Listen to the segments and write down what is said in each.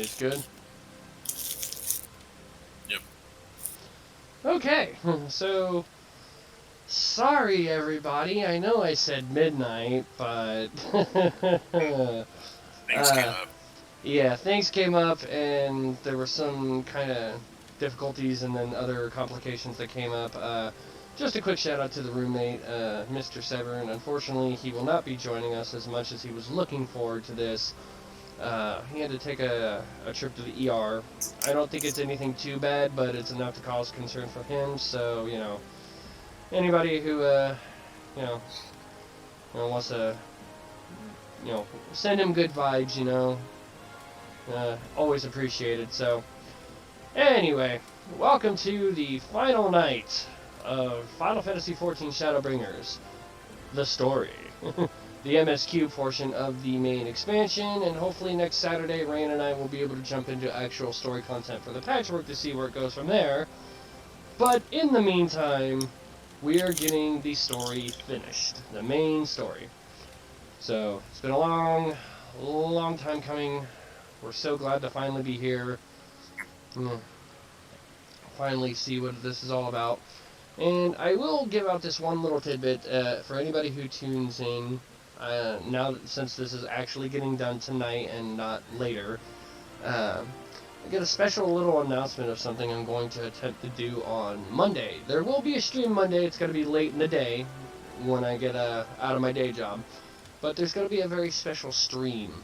It's good? Yep. Okay, so... Sorry, everybody. I know I said midnight, but... Things came up. Yeah, things came up, and there were some kind of difficulties and then other complications that came up. Just a quick shout out to the roommate, Mr. Severn. Unfortunately, he will not be joining us as much as he was looking forward to this. He had to take a trip to the ER. I don't think it's anything too bad, but it's enough to cause concern for him, so, you know, anybody who, wants to, send him good vibes, always appreciated. So, anyway, welcome to the final night of Final Fantasy XIV Shadowbringers, the story. The MSQ portion of the main expansion, and hopefully next Saturday, Rain and I will be able to jump into actual story content for the Patchwork to see where it goes from there. But in the meantime, we are getting the story finished, the main story. So, it's been a long time coming. We're so glad to finally be here. Finally see what this is all about. And I will give out this one little tidbit for anybody who tunes in. Now, since this is actually getting done tonight and not later, I get a special little announcement of something I'm going to attempt to do on Monday. There will be a stream Monday. It's going to be late in the day when I get out of my day job. But there's going to be a very special stream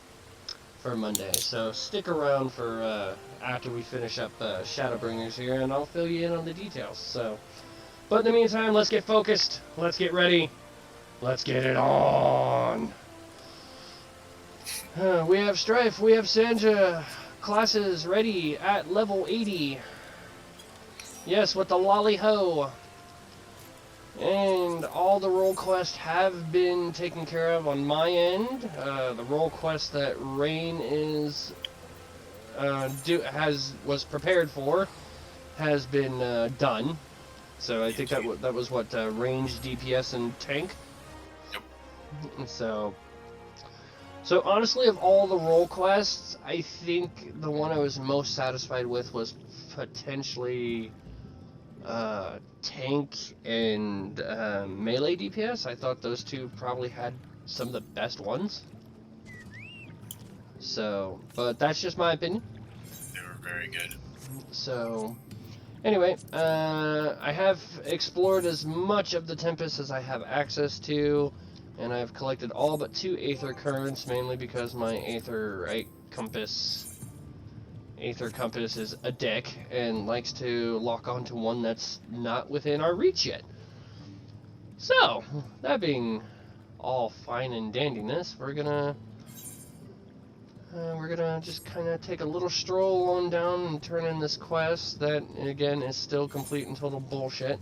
for Monday. So stick around for after we finish up Shadowbringers here, and I'll fill you in on the details. So, but in the meantime, let's get focused. Let's get ready. Let's get it on. We have Strife. We have Sanja. Classes ready at level 80. Yes, with the lolly ho. And all the role quests have been taken care of on my end. The role quest that Rain is was prepared for has been done. So I think that was what range, DPS, and tank. Yep. So honestly, of all the role quests, I think the one I was most satisfied with was potentially tank and melee DPS. I thought those two probably had some of the best ones. So, but that's just my opinion. They were very good. So, anyway, I have explored as much of the Tempest as I have access to. And I've collected all but 2 Aether Currents, mainly because my Aether Compass is a dick and likes to lock onto one that's not within our reach yet. So, that being all fine and dandiness, we're gonna just kind of take a little stroll on down and turn in this quest that, again, is still complete and total bullshit,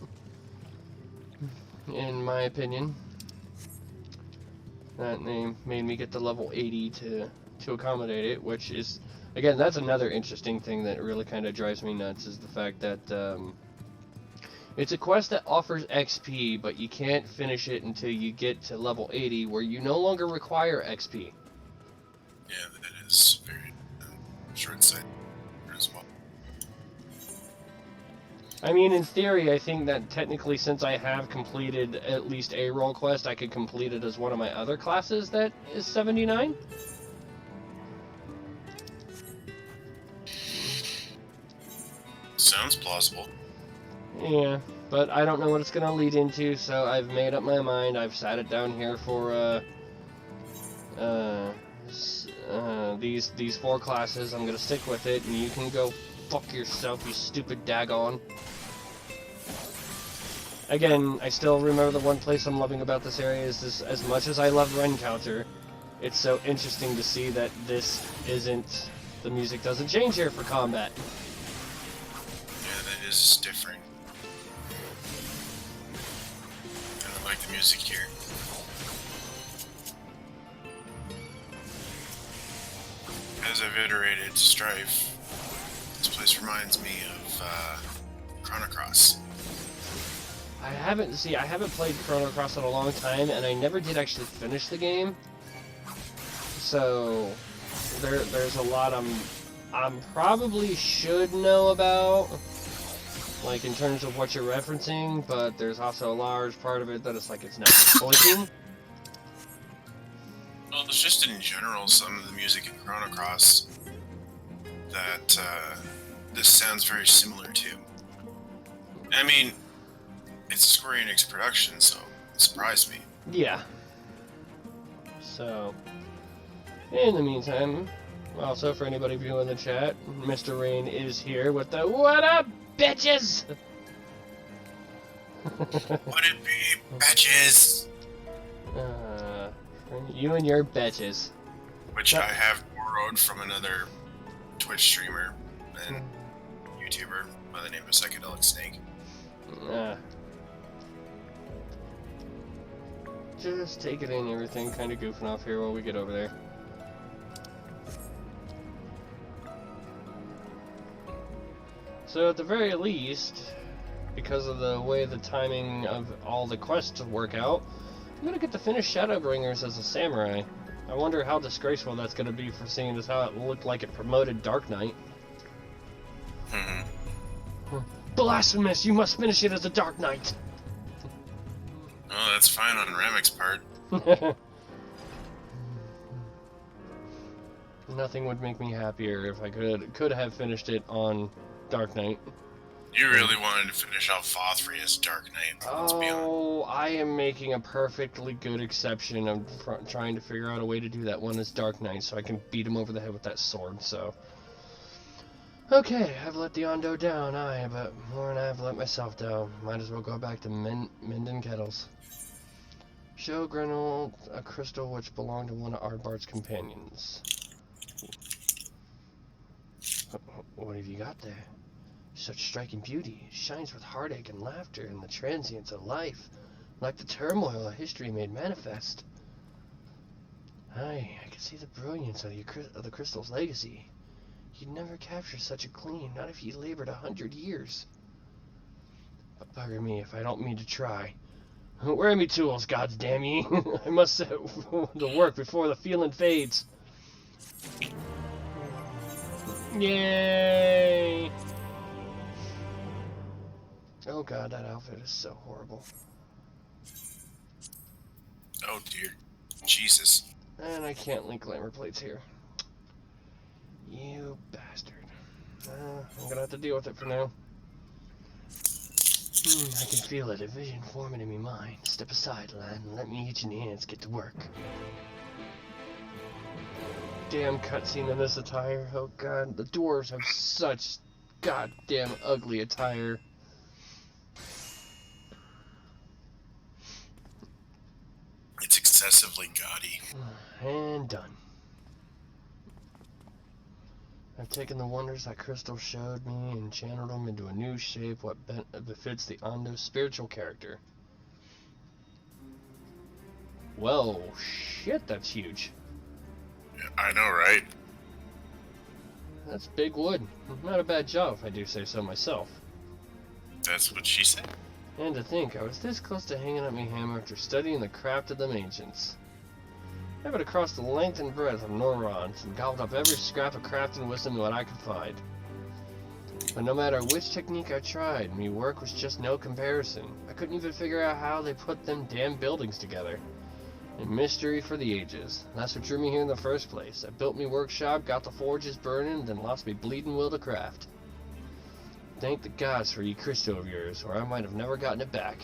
in my opinion. That name made me get to level 80 to accommodate it, which is, again, that's another interesting thing that really kind of drives me nuts, is the fact that it's a quest that offers XP, but you can't finish it until you get to level 80, where you no longer require XP. Yeah, that is very short-sighted as well. I mean, in theory, I think that technically, since I have completed at least a role quest, I could complete it as one of my other classes that is 79. Sounds plausible. Yeah, but I don't know what it's going to lead into, so I've made up my mind. I've sat it down here for these 4 classes. I'm going to stick with it, and you can go fuck yourself, you stupid dagon. Again, I still remember the one place I'm loving about this area is this, as much as I love Rencounter, it's so interesting to see that this isn't, the music doesn't change here for combat. Yeah, that is different. I don't like the music here. As I've iterated Strife, this place reminds me of Chrono Cross. I haven't played Chrono Cross in a long time, and I never did actually finish the game. So there's a lot I probably should know about, like, in terms of what you're referencing, but there's also a large part of it that it's like it's not pointing. Well, it's just in general some of the music in Chrono Cross that this sounds very similar to. I mean, it's a Square Enix production, so it surprised me. Yeah. So, in the meantime, also for anybody viewing the chat, Mr. Rain is here with the "What up, bitches?" What it be, bitches? You and your bitches. Which I have borrowed from another Twitch streamer and YouTuber by the name of Psychedelic Snake. Just taking in everything, kind of goofing off here while we get over there. So at the very least, because of the way the timing of all the quests work out, I'm gonna get to finish Shadowbringers as a samurai. I wonder how disgraceful that's gonna be for seeing as how it looked like it promoted Dark Knight. Blasphemous! You must finish it as a Dark Knight! Oh, that's fine on Ramek's part. Nothing would make me happier if I could have finished it on Dark Knight. You really wanted to finish out Fothry as Dark Knight. Oh, I am making a perfectly good exception. I'm trying to figure out a way to do that one as Dark Knight so I can beat him over the head with that sword, so... Okay, I've let the Ondo down, but more than I've let myself down. Might as well go back to mending kettles. Show Grenell a crystal which belonged to one of Aardbart's companions. What have you got there? Such striking beauty. It shines with heartache and laughter and the transience of life, like the turmoil of history made manifest. I can see the brilliance of the crystal's legacy. You'd never capture such a gleam, not if you labored 100 years. But bugger me if I don't mean to try. Where are me tools, gods damn ye? I must set to work before the feeling fades. Yay! Oh god, that outfit is so horrible. Oh dear. Jesus. And I can't link glamour plates here. You bastard. I'm gonna have to deal with it for now. I can feel it, a vision forming in me mind. Step aside, lad, and let me each in the hands get to work. Damn cutscene in this attire. Oh god, the dwarves have such goddamn ugly attire. It's excessively gaudy. And done. I've taken the wonders that crystal showed me and channeled them into a new shape what befits the Ondo's spiritual character. Whoa, shit, that's huge. Yeah, I know, right? That's big wood. Not a bad job, if I do say so myself. That's what she said. And to think, I was this close to hanging up my hammer after studying the craft of them ancients. I went across the length and breadth of Norrons and gobbled up every scrap of craft and wisdom that I could find. But no matter which technique I tried, me work was just no comparison. I couldn't even figure out how they put them damn buildings together. A mystery for the ages. That's what drew me here in the first place. I built me workshop, got the forges burning, then lost me bleeding will to craft. Thank the gods for ye crystal of yours, or I might have never gotten it back.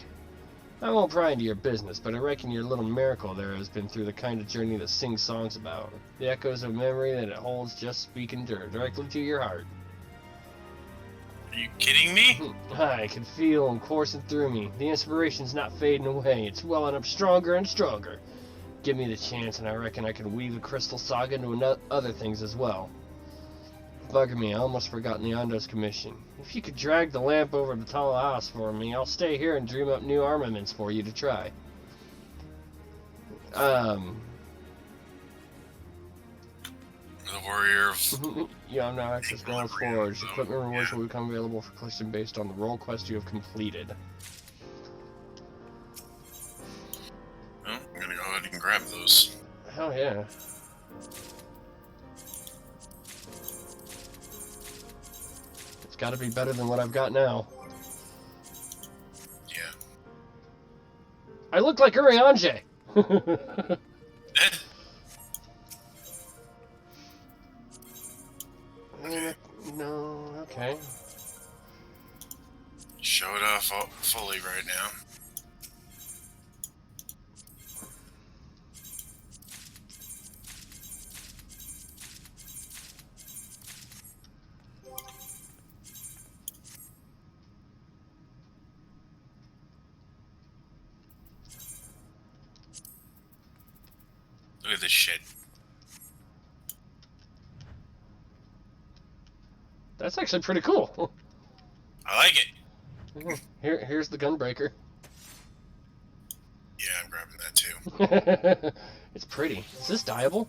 I won't pry into your business, but I reckon your little miracle there has been through the kind of journey that sings songs about. The echoes of memory that it holds just speaking directly to your heart. Are you kidding me? I can feel them coursing through me. The inspiration's not fading away. It's welling up stronger and stronger. Give me the chance, and I reckon I can weave the Crystal Saga into other things as well. Bugger me, I almost forgotten the Ondo's commission. If you could drag the lamp over to Tall House for me, I'll stay here and dream up new armaments for you to try. The warrior of... Yeah, I'm now access Ground Forge. Equipment rewards will become available for collection based on the role quest you have completed. Well, I'm gonna go ahead and grab those. Hell yeah. gotta be better than what I've got now. Yeah. I look like Urianger! Okay. No, okay. Show it off fully right now. Look at this shit. That's actually pretty cool. I like it. Here's the gunbreaker. Yeah, I'm grabbing that too. It's pretty. Is this dyeable?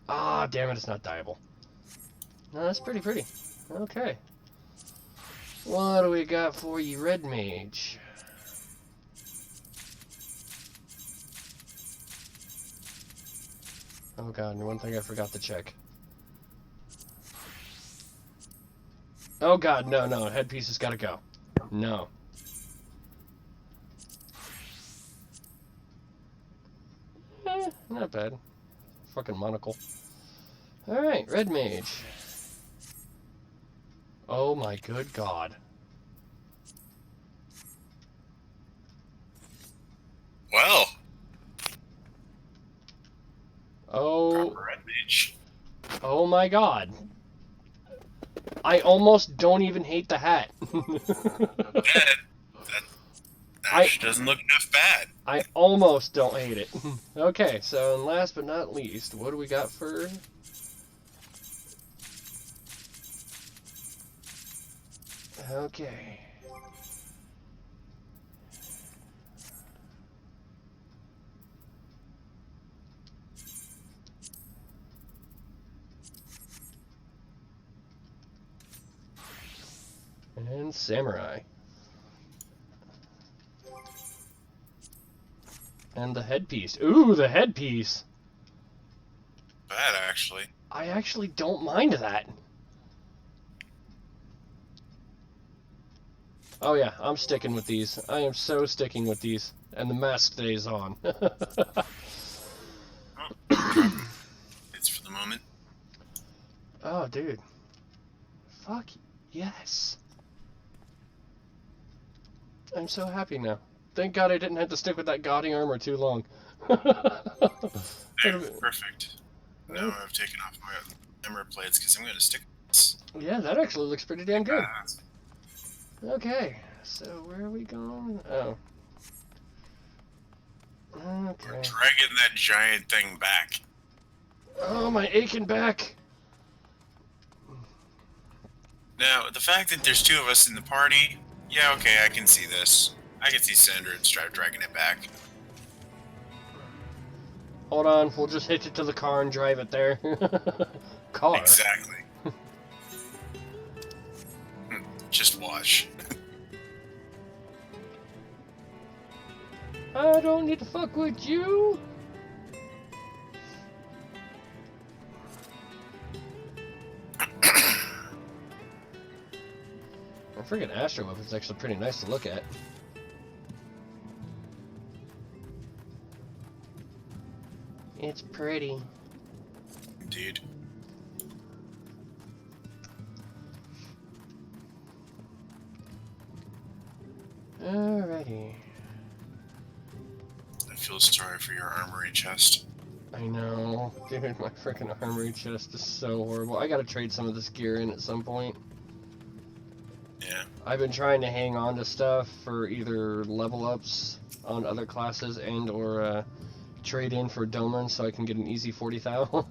Ah, damn it, it's not dyeable. No, that's pretty pretty. Okay. What do we got for you, Red Mage? Oh god, and one thing I forgot to check. Oh god, no, no, headpiece has gotta go. No. Not bad. Fucking monocle. Alright, Red Mage. Oh my good god. Well. Oh. Proper Red Mage. Oh my god. I almost don't even hate the hat. That doesn't look enough bad. I almost don't hate it. Okay, so and last but not least, what do we got for... Okay. And Samurai. And the headpiece. Ooh, the headpiece! Bad, actually. I actually don't mind that. Oh yeah, I'm sticking with these. I am so sticking with these. And the mask stays on. It's for the moment. Oh, dude. Fuck yes. I'm so happy now. Thank God I didn't have to stick with that gaudy armor too long. There, perfect. Now I've taken off my armor plates because I'm going to stick with this. Yeah, that actually looks pretty damn good. Okay, so where are we going? Oh. We're Okay. dragging that giant thing back. Oh, my aching back. Now, the fact that there's two of us in the party, yeah, okay, I can see this. I can see Sandra and Stripe dragging it back. Hold on, we'll just hitch it to the car and drive it there. Car. Exactly. Just watch. I don't need to fuck with you. Our freaking Astro weapon's actually pretty nice to look at. It's pretty. Indeed. Alrighty. I feel sorry for your armory chest. I know. Dude, my freaking armory chest is so horrible. I gotta trade some of this gear in at some point. Yeah. I've been trying to hang on to stuff for either level ups on other classes and or trade in for Doman so I can get an easy 40,000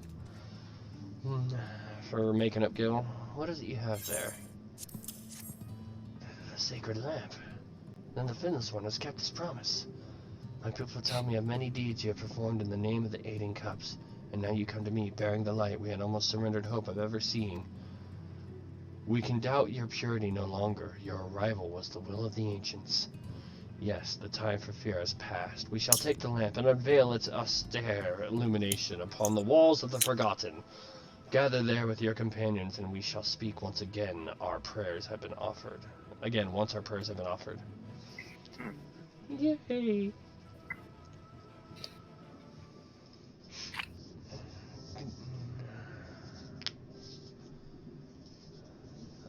for making up Gil. What is it you have there? A sacred lamp. Then the Finless one has kept his promise. My people tell me of many deeds you have performed in the name of the Aiding Cups, and now you come to me bearing the light we had almost surrendered hope of ever seeing. We can doubt your purity no longer. Your arrival was the will of the ancients. Yes, the time for fear has passed. We shall take the lamp and unveil its austere illumination upon the walls of the Forgotten. Gather there with your companions, and we shall speak once again. Our prayers have been offered. Again, once our prayers have been offered. Yay!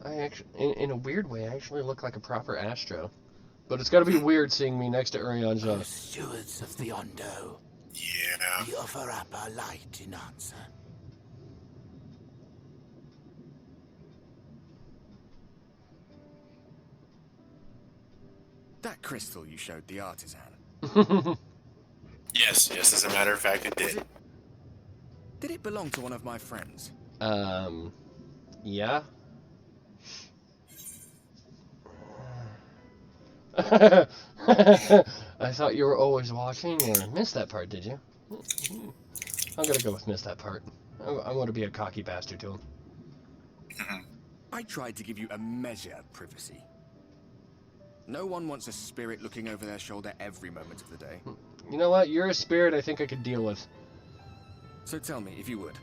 I actually, in a weird way, I actually look like a proper Astro. But it's gotta be weird seeing me next to Urianger. O stewards of the Ondo, Yeah. we offer up our light in answer. That crystal you showed the artisan. Yes, as a matter of fact, it did. Did it belong to one of my friends? Yeah. I thought you were always watching, or missed that part, did you? I'm gonna go with missed that part. I want to be a cocky bastard to him. I tried to give you a measure of privacy. No one wants a spirit looking over their shoulder every moment of the day. You know what? You're a spirit I think I could deal with. So tell me, if you would,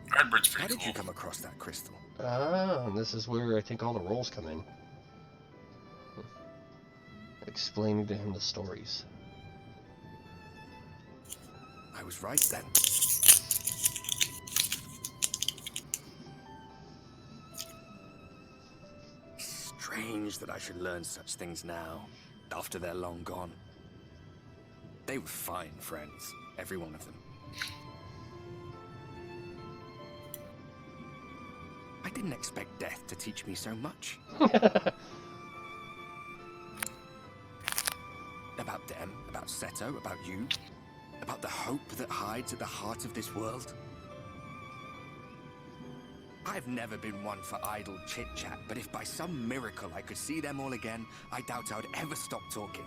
Redbird's how pretty did you cool. come across that crystal? Ah, this is where I think all the roles come in. Explaining to him the stories. I was right then. Strange that I should learn such things now, after they're long gone. They were fine friends, every one of them. I didn't expect death to teach me so much. About them, about Seto, about you, about the hope that hides at the heart of this world. I've never been one for idle chit-chat, but if by some miracle I could see them all again, I doubt I would ever stop talking.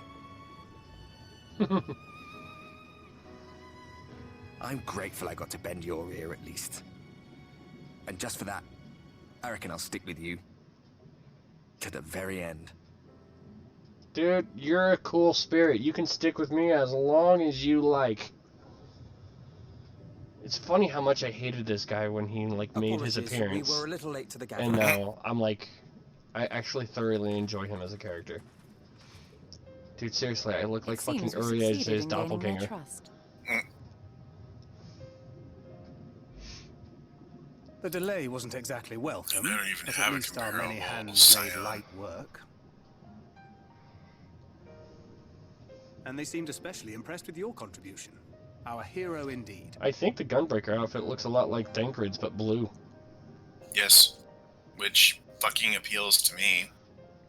I'm grateful I got to bend your ear at least. And just for that, I reckon I'll stick with you. To the very end. Dude, you're a cool spirit. You can stick with me as long as you like. It's funny how much I hated this guy when he made his appearance. We were a little late to the And gathering. now I'm like, I actually thoroughly enjoy him as a character. Dude, seriously, I look like fucking Uriager's doppelganger. The delay wasn't exactly welcome, They don't even but have at a least our many comparable hands made Scion. light work. And they seemed especially impressed with your contribution. Our hero indeed. I think the Gunbreaker outfit looks a lot like Dankrid's, but blue. Yes. Which fucking appeals to me.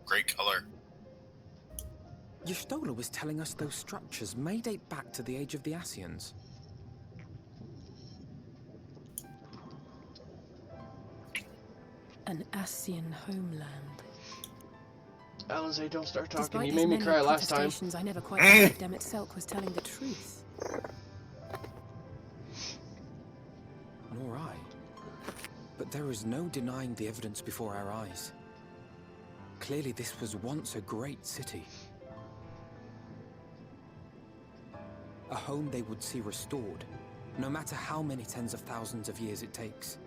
Great color. Y'shtola was telling us those structures may date back to the age of the Ascians. An Ascian homeland. Alizé, don't start talking. Despite You his made me many cry last time. protestations, I never quite believed Demet Selk was telling the truth. Nor I. But there is no denying the evidence before our eyes. Clearly this was once a great city. A home they would see restored, no matter how many tens of thousands of years it takes.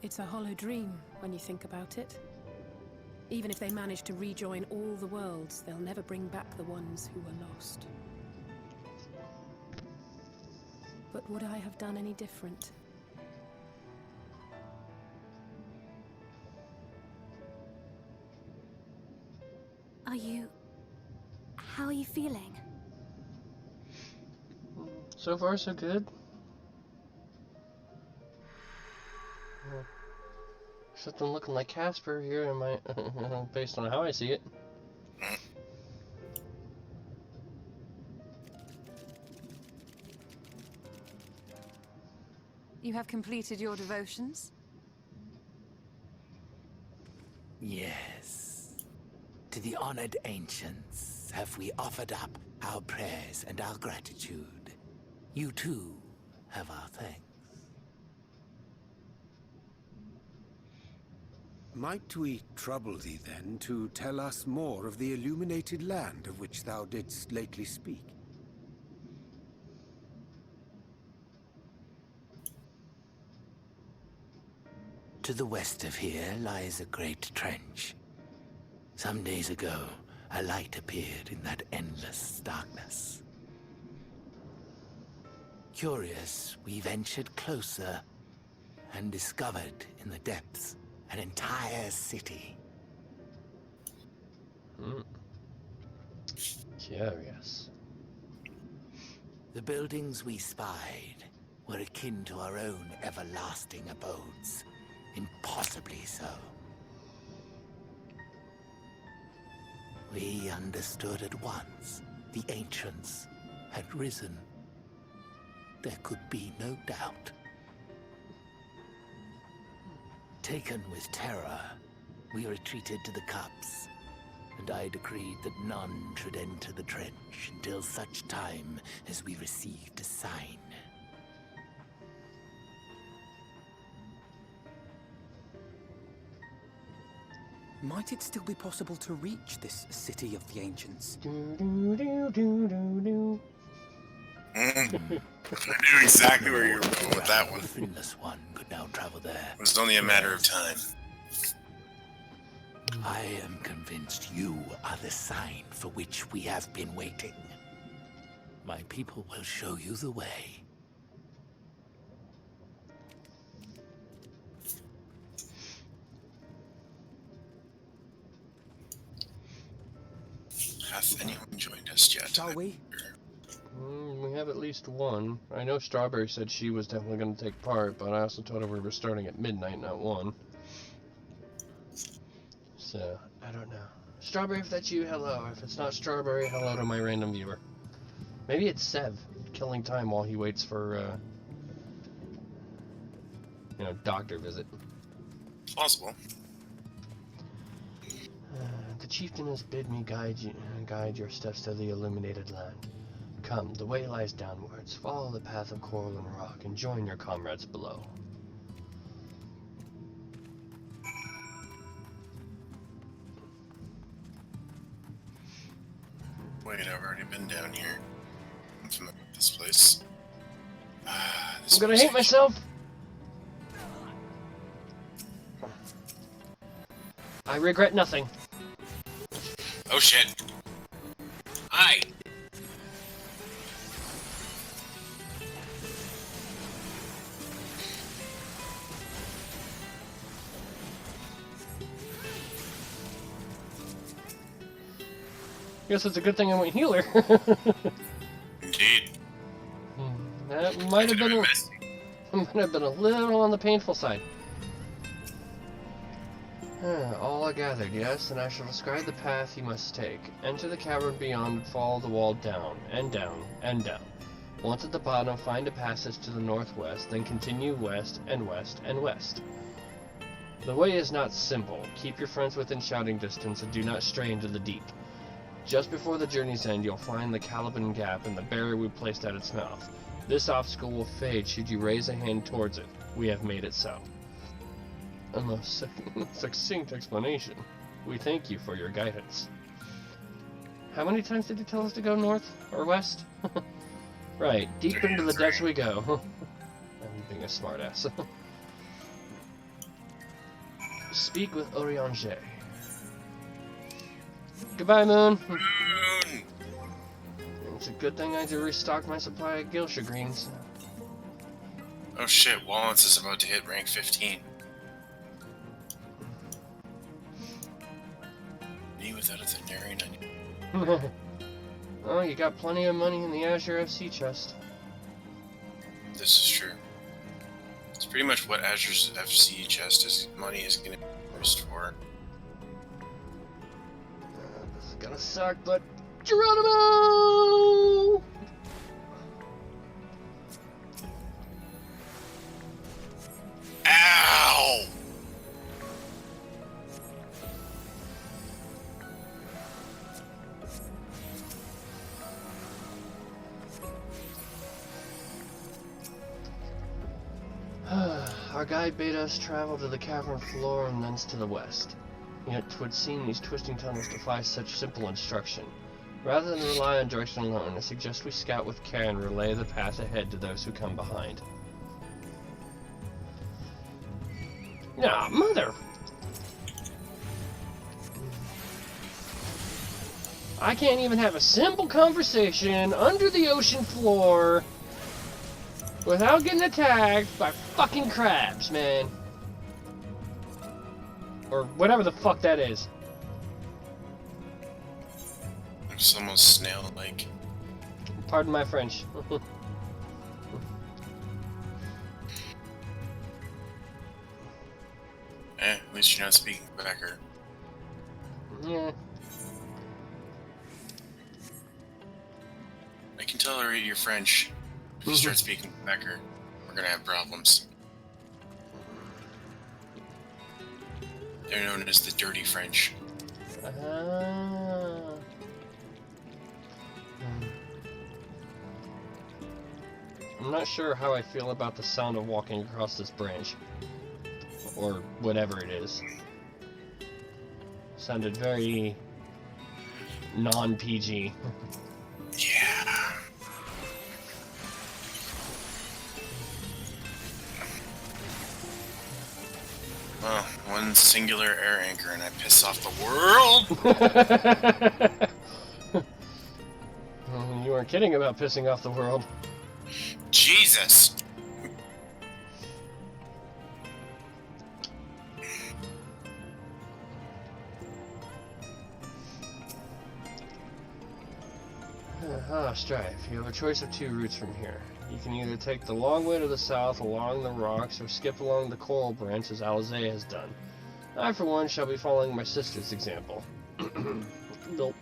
It's a hollow dream when you think about it. Even if they manage to rejoin all the worlds, they'll never bring back the ones who were lost. But would I have done any different? How are you feeling? So far, so good. Something looking like Casper here in my, based on how I see it. You have completed your devotions? Yes. To the honored ancients have we offered up our prayers and our gratitude. You too have our thanks. Might we trouble thee then to tell us more of the illuminated land of which thou didst lately speak? To the west of here lies a great trench. Some days ago, a light appeared in that endless darkness. Curious, we ventured closer and discovered in the depths an entire city. Curious. The buildings we spied were akin to our own everlasting abodes. Impossibly so. We understood at once the ancients had risen. There could be no doubt. Taken with terror, we retreated to the cups, and I decreed that none should enter the trench until such time as we received a sign. Might it still be possible to reach this city of the ancients? I knew exactly where you were going with that one. The finless one could now travel there. It was only a matter of time. I am convinced you are the sign for which we have been waiting. My people will show you the way. Hath anyone joined us yet? Shall we? We have at least one. I know Strawberry said she was definitely going to take part, but I also told her we were starting at midnight, not 1. So, I don't know. Strawberry, if that's you, hello. If it's not Strawberry, hello to my random viewer. Maybe it's Sev, killing time while he waits for, doctor visit. Possible. The chieftain has bid me guide your steps to the illuminated land. Come, the way lies downwards. Follow the path of coral and rock, and join your comrades below. Wait, I've already been down here. I'm familiar with this place. I'm gonna hate myself! I regret nothing. Oh shit. Hi! Guess it's a good thing I went healer. Indeed. That might have been a little on the painful side. All are gathered, yes, and I shall describe the path you must take. Enter the cavern beyond and follow the wall down, and down, and down. Once at the bottom, find a passage to the northwest, then continue west, and west, and west. The way is not simple. Keep your friends within shouting distance, and do not stray into the deep. Just before the journey's end, you'll find the Caliban Gap and the barrier we placed at its mouth. This obstacle will fade should you raise a hand towards it. We have made it so. A succinct explanation. We thank you for your guidance. How many times did he tell us to go north or west? Right, deep into the depths we go. I'm being a smartass. Speak with Orianger. Goodbye, Moon. It's a good thing I do restock my supply of Gilsha greens. Oh shit, Wallens is about to hit rank 15. Me without a Thanarian onion. Oh, you got plenty of money in the Azure FC chest. This is true. It's pretty much what Azure's FC chest money is going to be used for. This is gonna suck, but Geronimo! Ow! Our guide bade us travel to the cavern floor and thence to the west. Yet 'twould seem these twisting tunnels defy such simple instruction. Rather than rely on direction alone, I suggest we scout with care and relay the path ahead to those who come behind. Nah, mother. I can't even have a simple conversation under the ocean floor without getting attacked by fucking crabs, man. Or whatever the fuck that is. It's almost snail-like. Pardon my French. At least you're not speaking Quebecer. Yeah. I can tolerate your French. If you start speaking Quebecer, we're gonna have problems. They're known as the dirty French. I'm not sure how I feel about the sound of walking across this branch. Or whatever it is. Sounded very non-PG. Yeah. Well, one singular air anchor and I piss off the world! You weren't kidding about pissing off the world. Jesus! Strife. You have a choice of two routes from here. You can either take the long way to the south along the rocks or skip along the coral branch as Alizé has done. I, for one, shall be following my sister's example. Nope.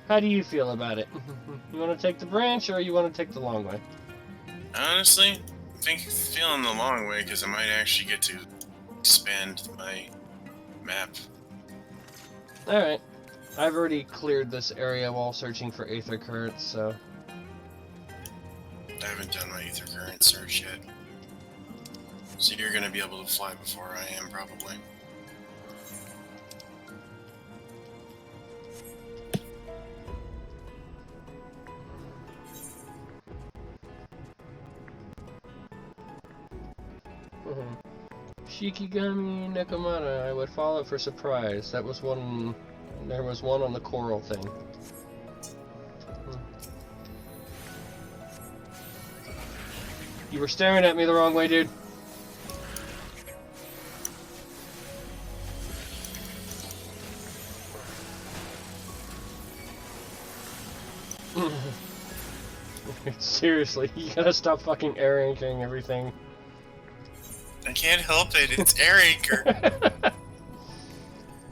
How do you feel about it? You want to take the branch or you want to take the long way? Honestly, I think feeling the long way because I might actually get to expand my map. Alright. I've already cleared this area while searching for aether currents, so... I haven't done my ether current search yet. So you're gonna be able to fly before I am, probably. Shikigami Nekomata, I would follow for surprise. That was one... There was one on the coral thing. You were staring at me the wrong way, dude. Seriously, you gotta stop fucking air anchoring everything. I can't help it, it's air anchor.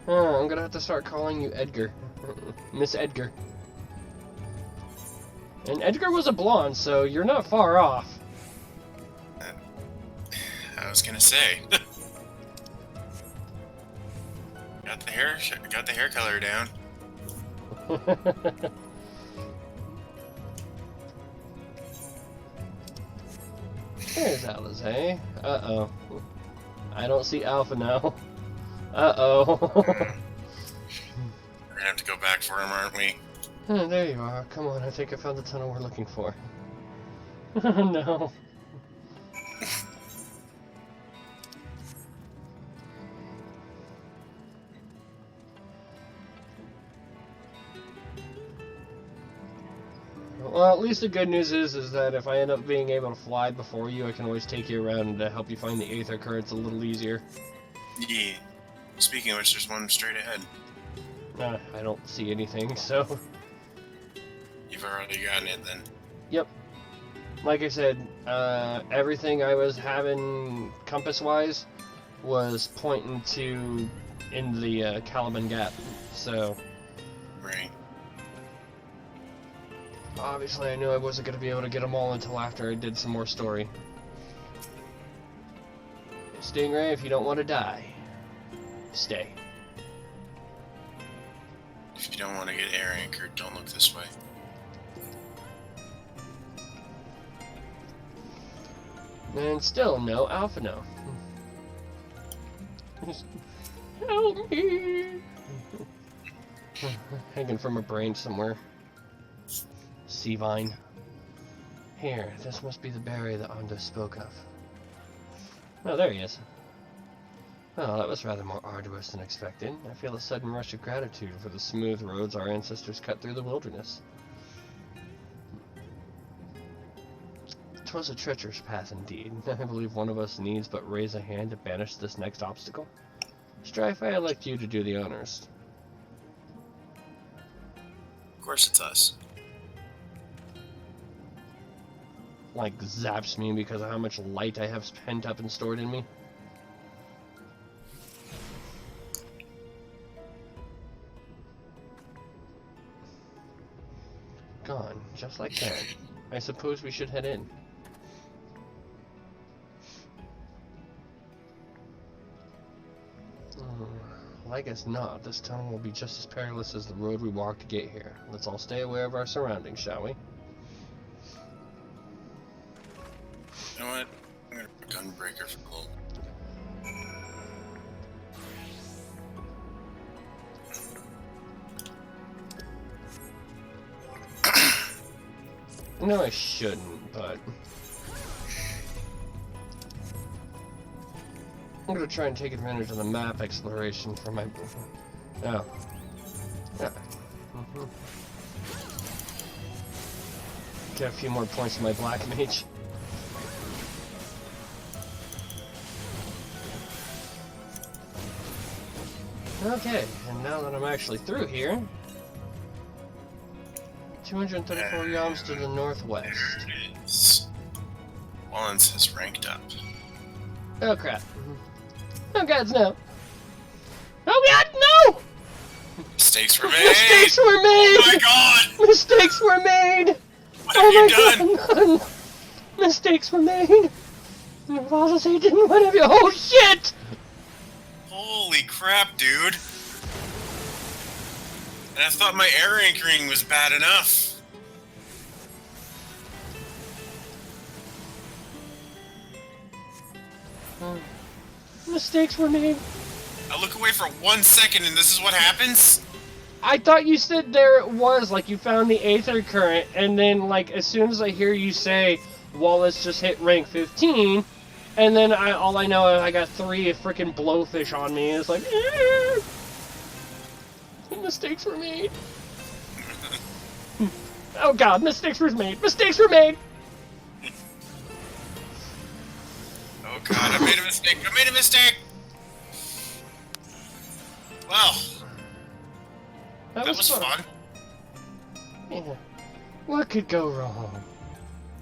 Oh, I'm gonna have to start calling you Edgar. Miss Edgar. And Edgar was a blonde, so you're not far off. I was gonna say. Got the hair color down. There's Alizé. Uh-oh. I don't see Alpha now. Uh-oh. We're gonna have to go back for him, aren't we? There you are. Come on, I think I found the tunnel we're looking for. No. Well, at least the good news is that if I end up being able to fly before you, I can always take you around to help you find the aether currents a little easier. Yeah. Speaking of which, there's one straight ahead. I don't see anything, so... You've already gotten it, then. Yep. Like I said, everything I was having compass-wise was pointing to in the Caliban Gap, so... Right. Obviously, I knew I wasn't going to be able to get them all until after I did some more story. Stingray, if you don't want to die, stay. If you don't want to get air anchored, don't look this way. And still, no Alpha, no. Help me! Hanging from a branch somewhere. sea vine. Here, this must be the berry that Ando spoke of. Oh, there he is. Well, that was rather more arduous than expected. I feel a sudden rush of gratitude for the smooth roads our ancestors cut through the wilderness. 'Twas a treacherous path indeed. I believe one of us needs but raise a hand to banish this next obstacle. Strife, I elect you to do the honors. Of course it's us. Like, zaps me because of how much light I have pent up and stored in me. Gone, just like that. I suppose we should head in. Well, I guess not. This tunnel will be just as perilous as the road we walked to get here. Let's all stay aware of our surroundings, shall we? You know what? I'm gonna put Gunbreaker for a little. No, I shouldn't, but I'm gonna try and take advantage of the map exploration for my. Oh. Yeah. Get a few more points in my black mage. Okay, and now that I'm actually through here, 234 yalms to the northwest. There it is. Wallens has ranked up. Oh crap. Oh gods, no. Oh god, no! Mistakes were made! Mistakes were made! Oh my god! Mistakes were made! What have you done? God, none. Mistakes were made! Your policy didn't win you. Oh shit! Holy crap, dude! And I thought my air anchoring was bad enough. Mistakes were made. I look away for 1 second and this is what happens? I thought you said there it was, like you found the Aether Current, and then like as soon as I hear you say Wallace just hit rank 15, and then all I know is I got 3 freaking blowfish on me. It's like, mistakes were made. Oh god, mistakes were made. Mistakes were made. Oh god, I made a mistake. I made a mistake. Well, that was fun. Yeah. What could go wrong?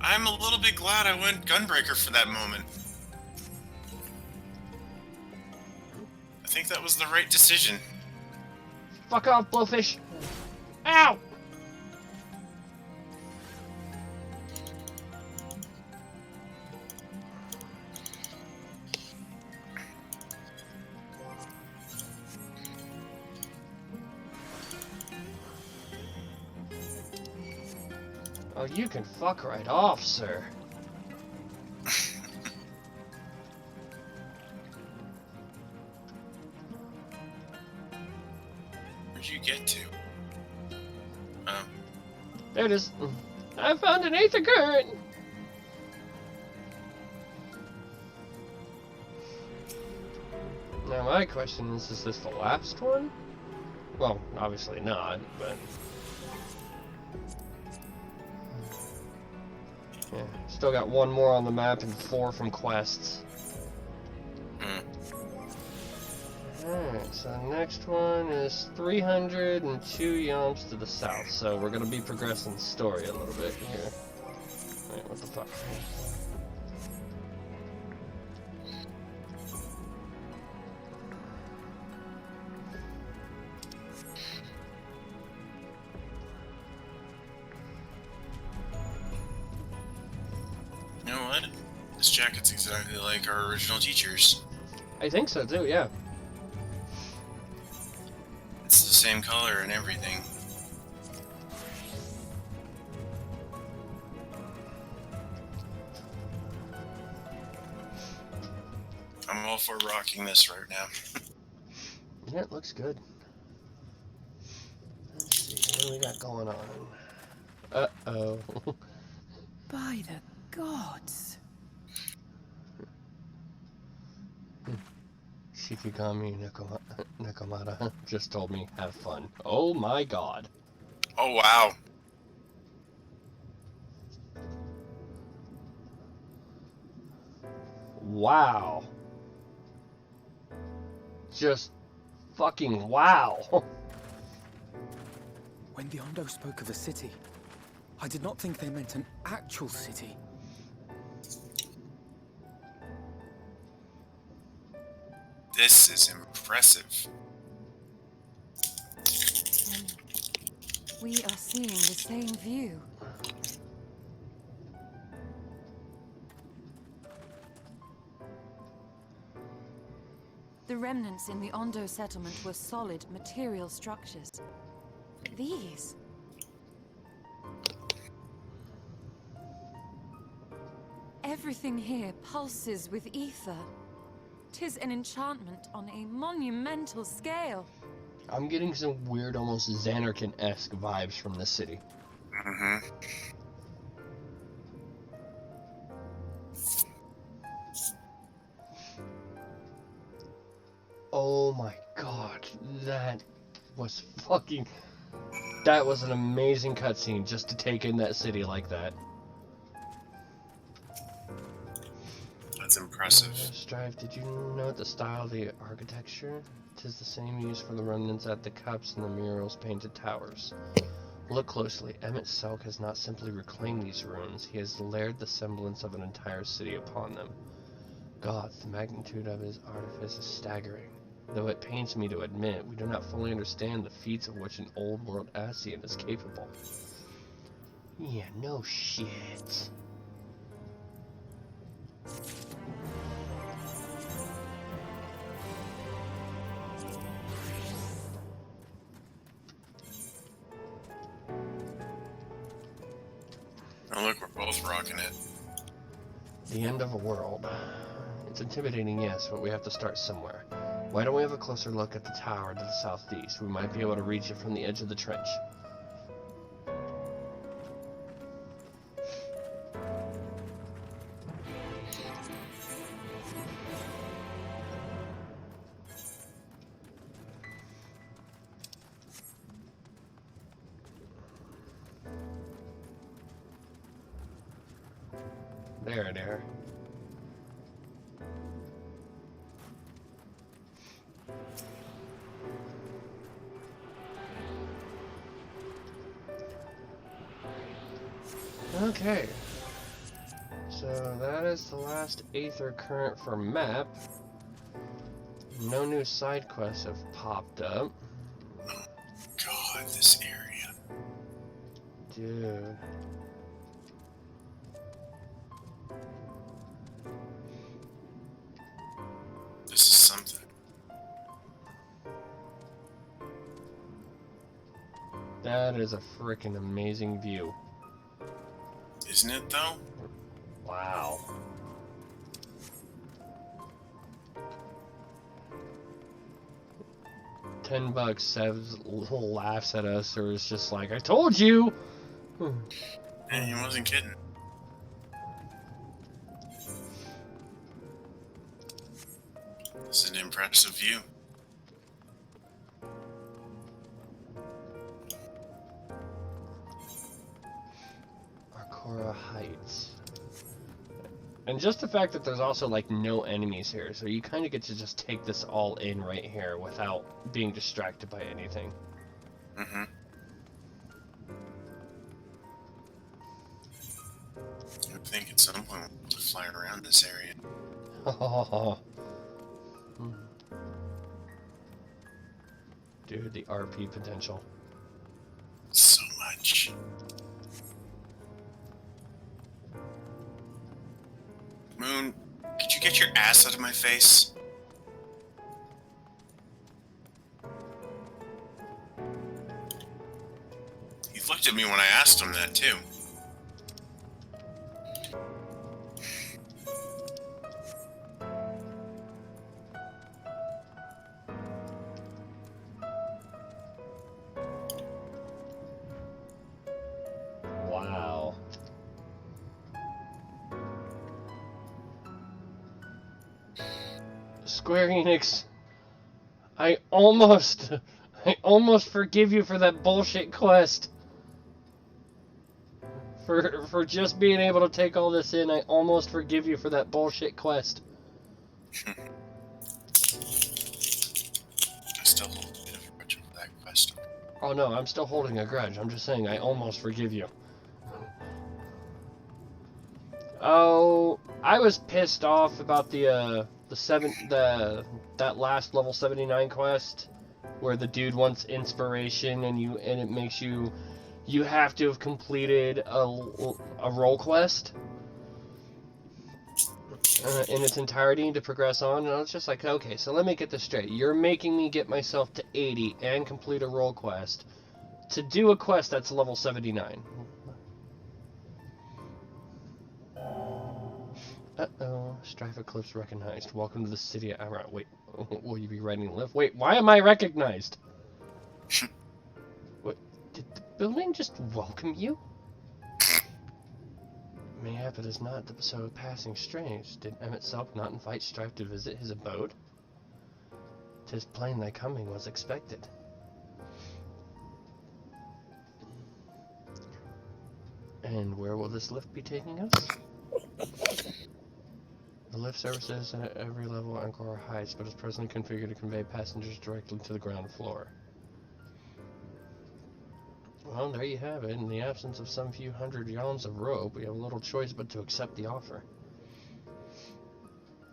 I'm a little bit glad I went Gunbreaker for that moment. I think that was the right decision. Fuck off, blowfish. Ow! Oh, you can fuck right off, sir. Where'd you get to? Oh. There it is. I found an Aether Current! Now my question is this the last one? Well, obviously not, but... yeah, still got 1 more on the map and 4 from quests. Alright, so the next one is 302 yalms to the south, so we're gonna be progressing the story a little bit here. Wait, what the fuck? You know what? This jacket's exactly like our original teacher's. I think so too, yeah. It's the same color and everything. I'm all for rocking this right now. Yeah, it looks good. Let's see, what do we got going on? Uh-oh. By the gods. Shikigami Nakamata just told me, have fun. Oh my god. Oh, wow. Wow. Just fucking wow. When the Ondo spoke of a city, I did not think they meant an actual city. This is impressive. We are seeing the same view. The remnants in the Ondo settlement were solid material structures. But these... Everything here pulses with ether. 'Tis an enchantment on a monumental scale. I'm getting some weird, almost Xanarkin-esque vibes from this city. Mm-hmm. Oh my god, that was fucking... That was an amazing cutscene just to take in that city like that. That's impressive. Strive, did you note the style of the architecture? 'Tis the same used for the remnants at the cups and the murals painted towers. Look closely. Emmett Selk has not simply reclaimed these ruins, he has layered the semblance of an entire city upon them. Gods, the magnitude of his artifice is staggering. Though it pains me to admit, we do not fully understand the feats of which an old world Ascian is capable. Yeah, no shit. Oh, look, we're both rocking it. The end of a world. It's intimidating, yes, but we have to start somewhere. Why don't we have a closer look at the tower to the southeast? We might be able to reach it from the edge of the trench. There. Okay. So that is the last Aether current for map. No new side quests have popped up. God, this area. Dude. This is something. That is a freaking amazing view. Isn't it, though? Wow. $10, Sevs laughs at us, or is just like, I told you! And he wasn't kidding. This is an impressive view. Arcora Heights. And just the fact that there's also like no enemies here, so you kind of get to just take this all in right here without being distracted by anything. Mm-hmm. I think at some point we'll have to fly around this area. Dude, the RP potential. So much. Moon, could you get your ass out of my face? He looked at me when I asked him that, too. Square Enix, I almost forgive you for that bullshit quest. For just being able to take all this in, I almost forgive you for that bullshit quest. I still hold a bit of a grudge over that quest. Oh no, I'm still holding a grudge. I'm just saying I almost forgive you. Oh, I was pissed off about that last level 79 quest where the dude wants inspiration and it makes you have to have completed a role quest in its entirety to progress on, and I was just like, okay, so let me get this straight. You're making me get myself to 80 and complete a role quest to do a quest that's level 79. Uh-oh, Strife Eclipse recognized. Welcome to the city of Amaranth. Wait, will you be riding the lift? Wait, why am I recognized? What, did the building just welcome you? Mayhap it is not so passing strange. Did Emmett Selk not invite Strife to visit his abode? 'Tis plain thy coming was expected. And where will this lift be taking us? The lift services at every level on Core Heights, but is presently configured to convey passengers directly to the ground floor. Well, there you have it. In the absence of some few hundred yards of rope, we have little choice but to accept the offer.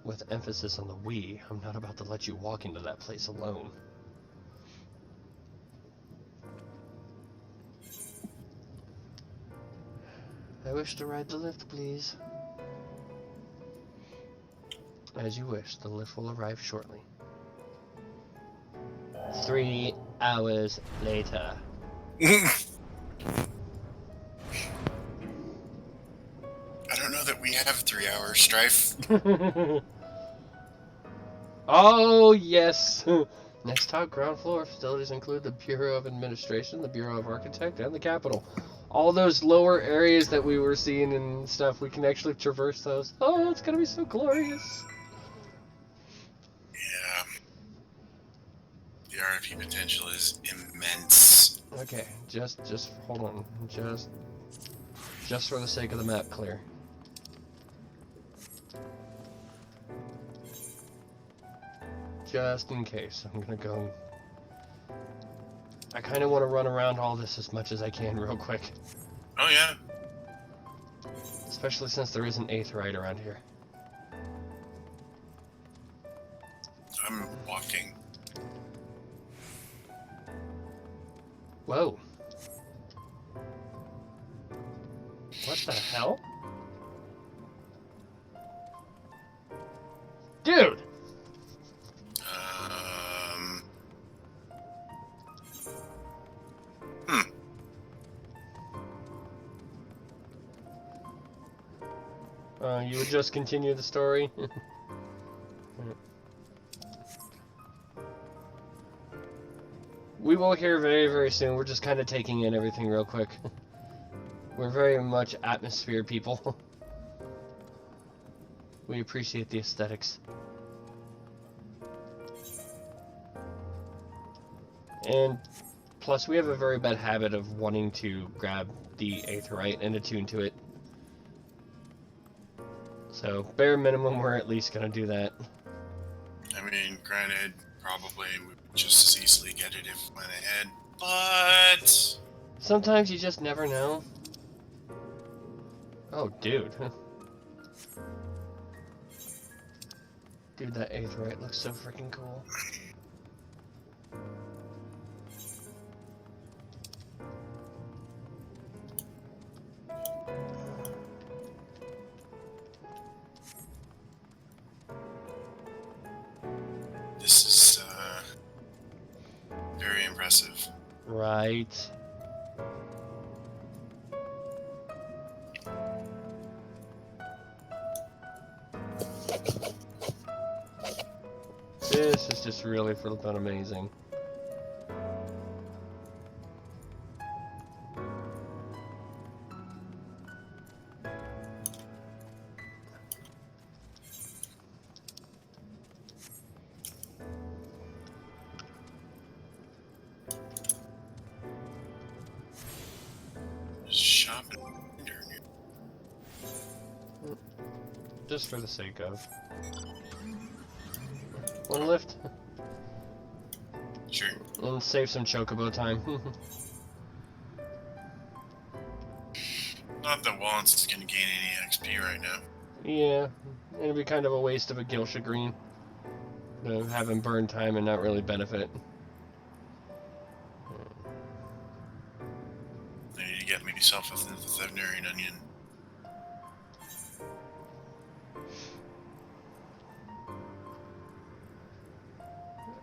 With emphasis on the we, I'm not about to let you walk into that place alone. I wish to ride the lift, please. As you wish, the lift will arrive shortly. 3 hours later. I don't know that we have 3 hours, Strife. Oh, yes! Next top, ground floor facilities include the Bureau of Administration, the Bureau of Architect, and the Capitol. All those lower areas that we were seeing and stuff, we can actually traverse those. Oh, it's gonna be so glorious! Yeah. The RP potential is immense. Okay, just hold on. Just for the sake of the map clear. Just in case, I'm gonna go. I kind of want to run around all this as much as I can real quick. Oh yeah. Especially since there is an aetheryte around here. I'm walking. Whoa. What the hell? Dude! You would just continue the story? We will hear very, very soon. We're just kind of taking in everything real quick. We're very much atmosphere people. We appreciate the aesthetics. And plus, we have a very bad habit of wanting to grab the aetheryte and attune to it. So, bare minimum, we're at least gonna do that. I mean, granted, probably we would just as easily get it if we went ahead, but... Sometimes you just never know. Oh, dude. Dude, that aetheryte looks so freaking cool. This is, very impressive. Right. This is just really flippin' amazing. just for the sake of. One lift? Sure. And save some chocobo time. Not that Wallens is gonna gain any XP right now. Yeah, it'd be kind of a waste of a Gilsha Green. Have him burn time and not really benefit. I need to get myself a Thenarian onion.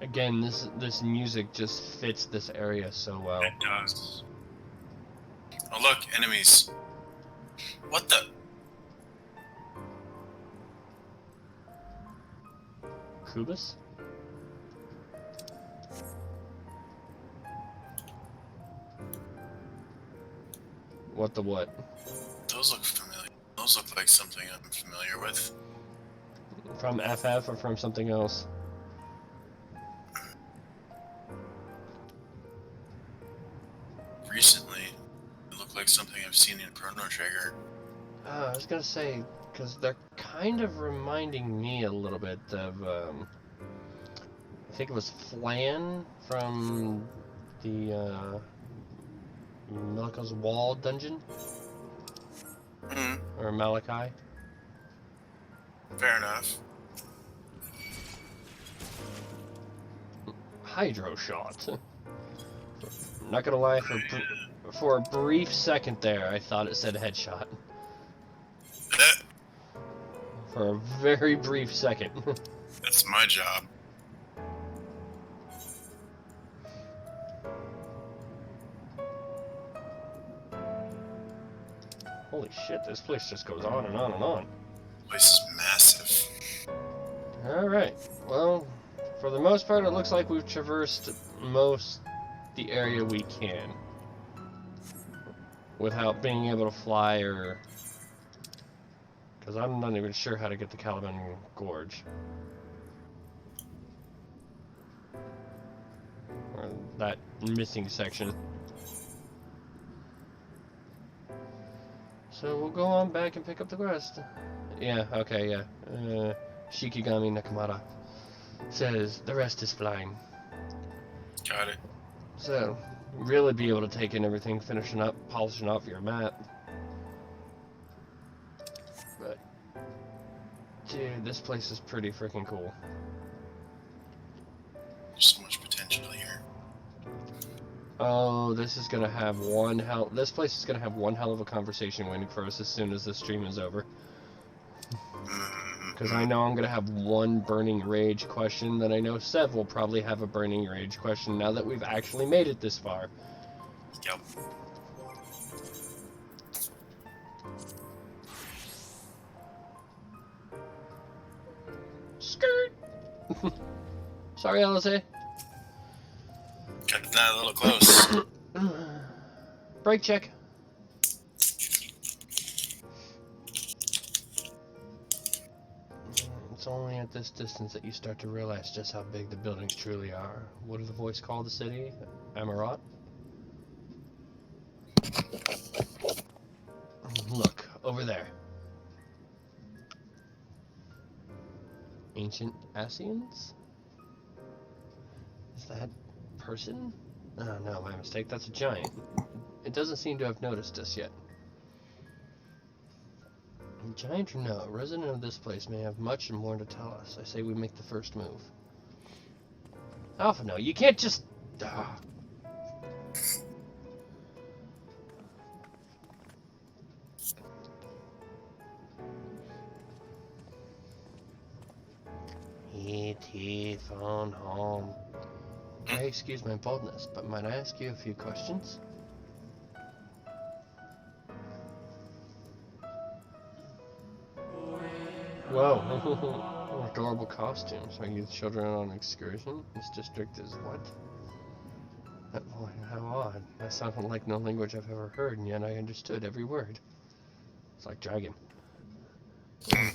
Again, this music just fits this area so well. It does. Oh look, enemies. What the? Kubus? What the what? Those look familiar. Those look like something I'm familiar with. From FF or from something else? Recently, it looked like something I've seen in Chrono Trigger. I was gonna say, because they're kind of reminding me a little bit of, I think it was Flan from the, Malika's Wall dungeon? Mm-hmm. Or Malachi? Fair enough. Hydro shot. Not gonna lie, for a brief second there, I thought it said headshot. For a very brief second. That's my job. Holy shit, this place just goes on and on and on. This place is massive. Alright, well, for the most part, it looks like we've traversed the area we can. Without being able to fly or... Because I'm not even sure how to get the Caliban Gorge. Or that missing section. So we'll go on back and pick up the quest. Yeah, okay, yeah. Shikigami Nakamura says the rest is flying. Got it. So, really be able to take in everything, finishing up, polishing off your map. But, dude, this place is pretty freaking cool. There's so much potential here. Oh, this place is gonna have one hell of a conversation waiting for us as soon as the stream is over. Because I know I'm gonna have one burning rage question, then I know Sev will probably have a burning rage question now that we've actually made it this far. Yep. Skirt! Sorry, Alice. Got that a little close. Brake check. It's only at this distance that you start to realize just how big the buildings truly are. What did the voice call the city? Amarat? Look, over there. Ancient Asians? Is that person? Oh no, my mistake, that's a giant. It doesn't seem to have noticed us yet. Giant or no, a resident of this place may have much and more to tell us. I say we make the first move. Alpha, no, you can't just... E.T. phone home. I excuse my boldness, but might I ask you a few questions? Whoa. Adorable costumes. Are you children on excursion? This district is what? Boy, how odd. That sounded like no language I've ever heard, and yet I understood every word. It's like Dragon.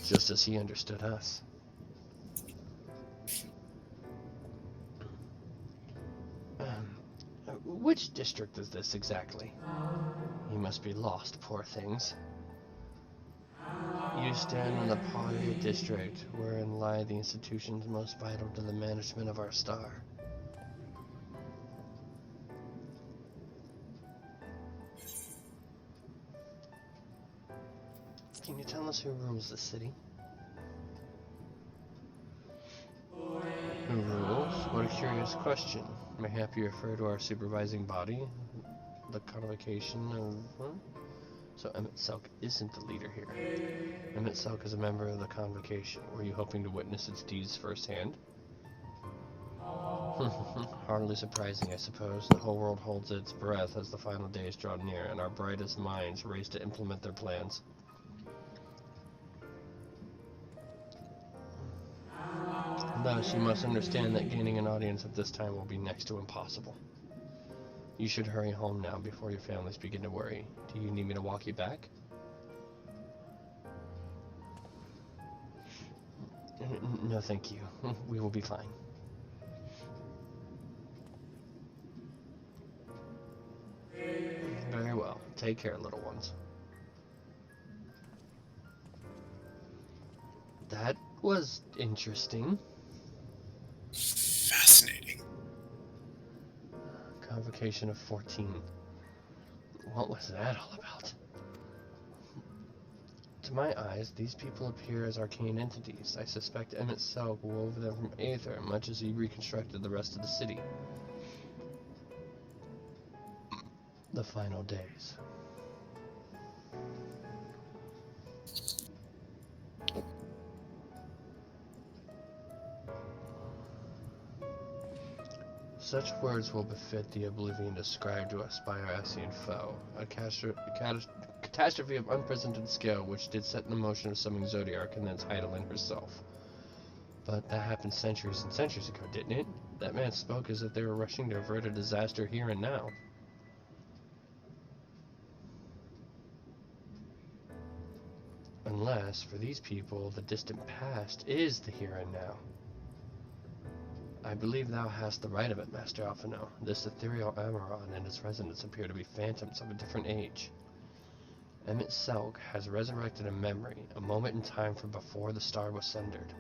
Just as he understood us. Which district is this exactly? He must be lost, poor things. You stand in the Polyate district, wherein lie the institutions most vital to the management of our star. Can you tell us who rules the city? Who rules? What a curious question. Mayhap you refer to our supervising body? The convocation of... Huh? So Emmett Selk isn't the leader here. Emmett Selk is a member of the convocation. Were you hoping to witness its deeds firsthand? Hardly surprising, I suppose. The whole world holds its breath as the final days draw near, and our brightest minds race to implement their plans. Thus, you must understand that gaining an audience at this time will be next to impossible. You should hurry home now before your families begin to worry. Do you need me to walk you back? No, thank you. We will be fine. Very well. Take care, little ones. That was interesting. Fascinating. Convocation of 14. What was that all about? To my eyes, these people appear as arcane entities. I suspect Emmett Selk wove them from Aether, much as he reconstructed the rest of the city. The final days. Such words will befit the oblivion described to us by our Ascian foe, a catastrophe of unprecedented scale which did set in motion a summoning Zodiark and thence Heidelin herself. But that happened centuries and centuries ago, didn't it? That man spoke as if they were rushing to avert a disaster here and now. Unless, for these people, the distant past is the here and now. I believe thou hast the right of it, Master Alphino. This ethereal Amaron and its residents appear to be phantoms of a different age. Emmett Selk has resurrected a memory, a moment in time from before the star was sundered.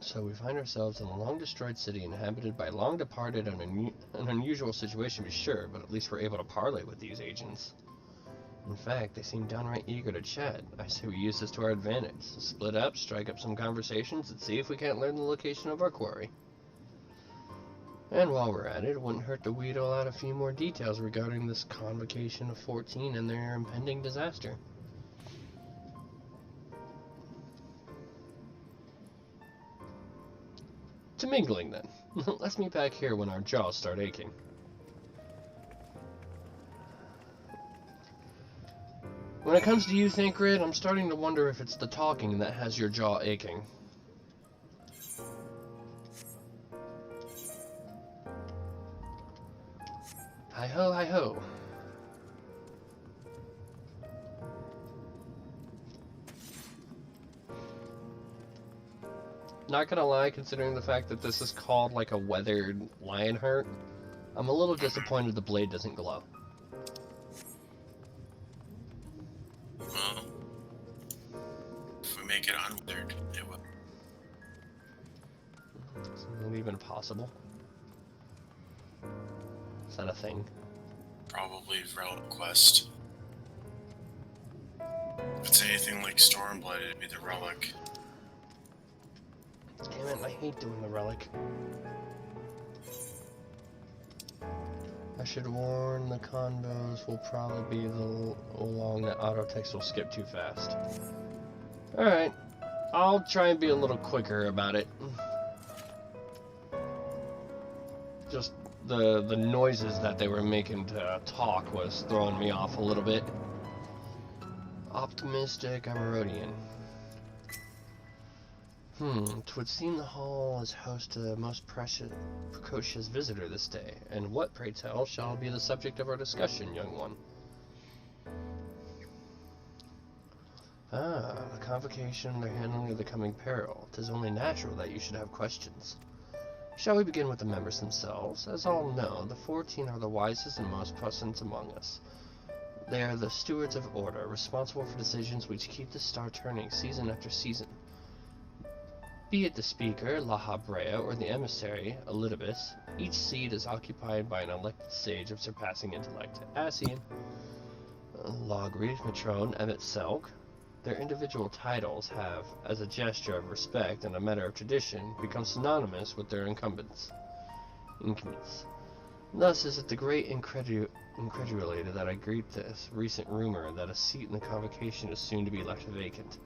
So we find ourselves in a long-destroyed city inhabited by long-departed and an unusual situation, to be sure, but at least we're able to parley with these agents. In fact, they seem downright eager to chat. I say we use this to our advantage. Split up, strike up some conversations, and see if we can't learn the location of our quarry. And while we're at it, it wouldn't hurt to wheedle out a few more details regarding this convocation of 14 and their impending disaster. To mingling, then. Let's meet back here when our jaws start aching. When it comes to you, Thancred, I'm starting to wonder if it's the talking that has your jaw aching. Hi-ho, hi-ho. Not gonna lie, considering the fact that this is called like a weathered lionheart, I'm a little disappointed the blade doesn't glow. Well, if we make it unweathered, it will. Is it even possible? Is that a thing? Probably Relic Quest. If it's anything like Stormblood, it'd be the Relic. Damn it, I hate doing the relic. I should warn the convos will probably be along that auto text will skip too fast. Alright, I'll try and be a little quicker about it. Just the noises that they were making to talk was throwing me off a little bit. Optimistic Amarodian. 'Twould seem the hall is host to the most precocious visitor this day. And what, pray tell, shall be the subject of our discussion, young one? Ah, the convocation and their handling of the coming peril. 'Tis only natural that you should have questions. Shall we begin with the members themselves? As all know, the 14 are the wisest and most present among us. They are the stewards of order, responsible for decisions which keep the star turning season after season. Be it the speaker, La Habrea, or the emissary, Elidibus, each seat is occupied by an elected sage of surpassing intellect, Ascian, Logrief, Matrone, Emmet Selk. Their individual titles have, as a gesture of respect and a matter of tradition, become synonymous with their incumbents. Thus is it the great incredulity that I greet this recent rumor that a seat in the convocation is soon to be left vacant.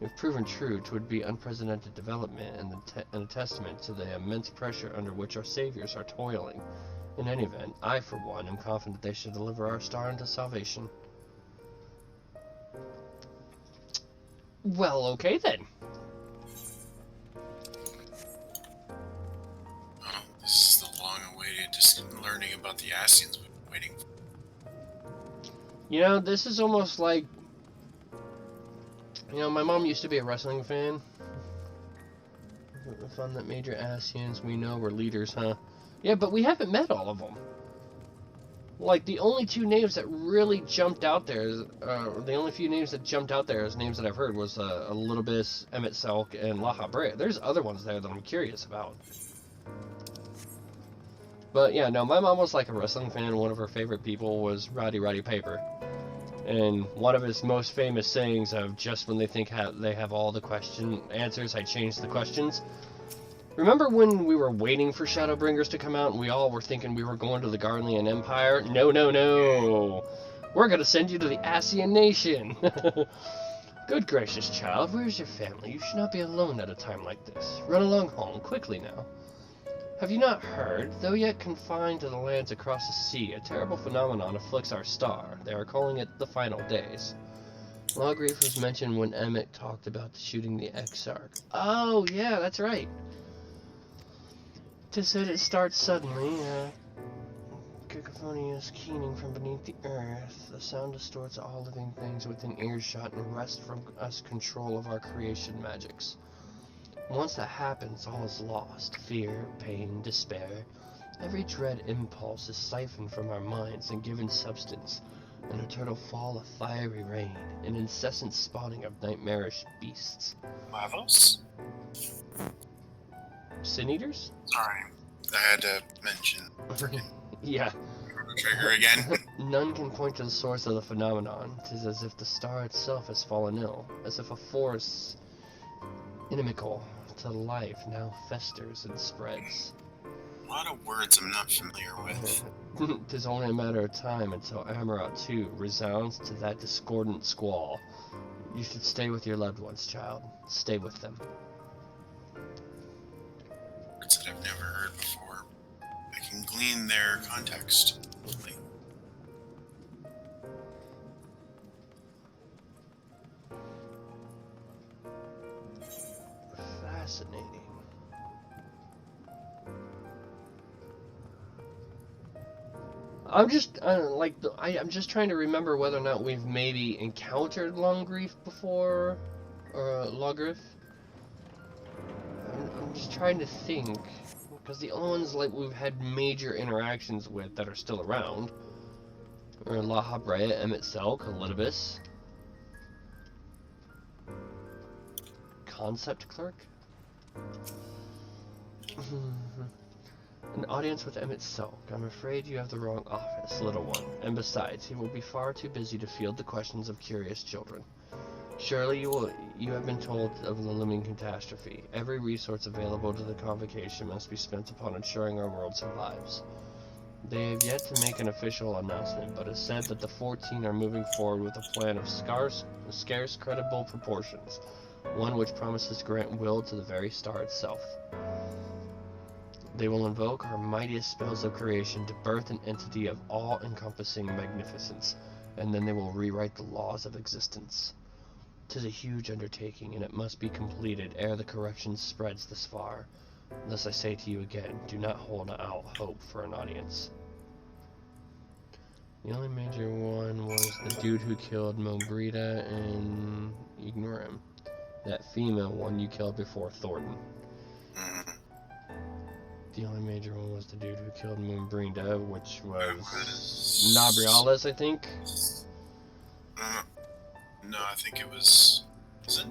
If proven true, 'twould be unprecedented development and a testament to the immense pressure under which our saviors are toiling. In any event, I, for one, am confident they shall deliver our star into salvation. Well, okay then. Oh, this is the long-awaited just learning about the Ascians we've been waiting for. You know, this is almost like... You know, my mom used to be a wrestling fan. The fun that major Ascians we know were leaders, huh? Yeah, but we haven't met all of them. Like, the only two names that really jumped out there, the only few names that jumped out there as names that I've heard was Elidibus, Emmet Selk, and La Habrea. There's other ones there that I'm curious about. But yeah, no, my mom was like a wrestling fan. One of her favorite people was Roddy Piper. And one of his most famous sayings of just when they think they have all the answers, I change the questions. Remember when we were waiting for Shadowbringers to come out and we all were thinking we were going to the Garlean Empire? No, no, no! We're gonna send you to the Ascian Nation! Good gracious, child, where's your family? You should not be alone at a time like this. Run along home, quickly now. Have you not heard? Though yet confined to the lands across the sea, a terrible phenomenon afflicts our star. They are calling it the final days. Lawgrief was mentioned when Emmet talked about shooting the XIV. Oh, yeah, that's right. 'Tis said it starts suddenly, cacophonious keening from beneath the earth. The sound distorts all living things within earshot and wrests from us control of our creation magics. Once that happens, all is lost. Fear, pain, despair. Every dread impulse is siphoned from our minds and given substance. An eternal fall of fiery rain, an incessant spawning of nightmarish beasts. Lavos? Sin Eaters? Sorry, I had to mention. Yeah. Trigger again. None can point to the source of the phenomenon. 'Tis as if the star itself has fallen ill, as if a force inimical to life now festers and spreads. A lot of words I'm not familiar with. 'Tis only a matter of time until Amarat too resounds to that discordant squall. You should stay with your loved ones, child. Stay with them. Words that I've never heard before. I can glean their context. Fascinating. I'm just I'm just trying to remember whether or not we've maybe encountered Longrief before, or Logrief. I'm just trying to think, because the only ones like we've had major interactions with that are still around are La Habrea, Emmet Selk, Elidibus, Concept Clerk. An audience with Emmet Selk. I'm afraid you have the wrong office, little one. And besides, he will be far too busy to field the questions of curious children. Surely you have been told of the looming catastrophe. Every resource available to the convocation must be spent upon ensuring our world survives. They have yet to make an official announcement, but it's said that the 14 are moving forward with a plan of scarce credible proportions, one which promises grant will to the very star itself. They will invoke our mightiest spells of creation to birth an entity of all-encompassing magnificence, and then they will rewrite the laws of existence. 'Tis a huge undertaking, and it must be completed ere the corruption spreads this far. Thus I say to you again, do not hold out hope for an audience. The only major one was the dude who killed Mogrita and Ignoram. That female one you killed before Thornton. The only major one was the dude who killed Moonbrinda, which was Nabrialis, I think. No, I think it was. Was it?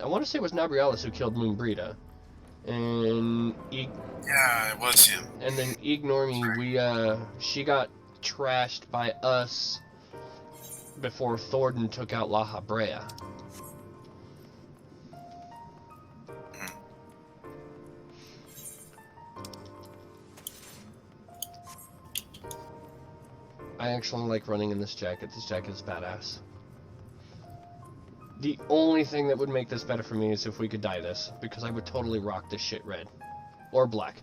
I want to say it was Nabrialis who killed Moonbrinda. And yeah, it was him. And then Ignore Me, she got trashed by us before Thornton took out La Habrea. I actually like running in this jacket. This jacket is badass. The only thing that would make this better for me is if we could dye this, because I would totally rock this shit red. Or black.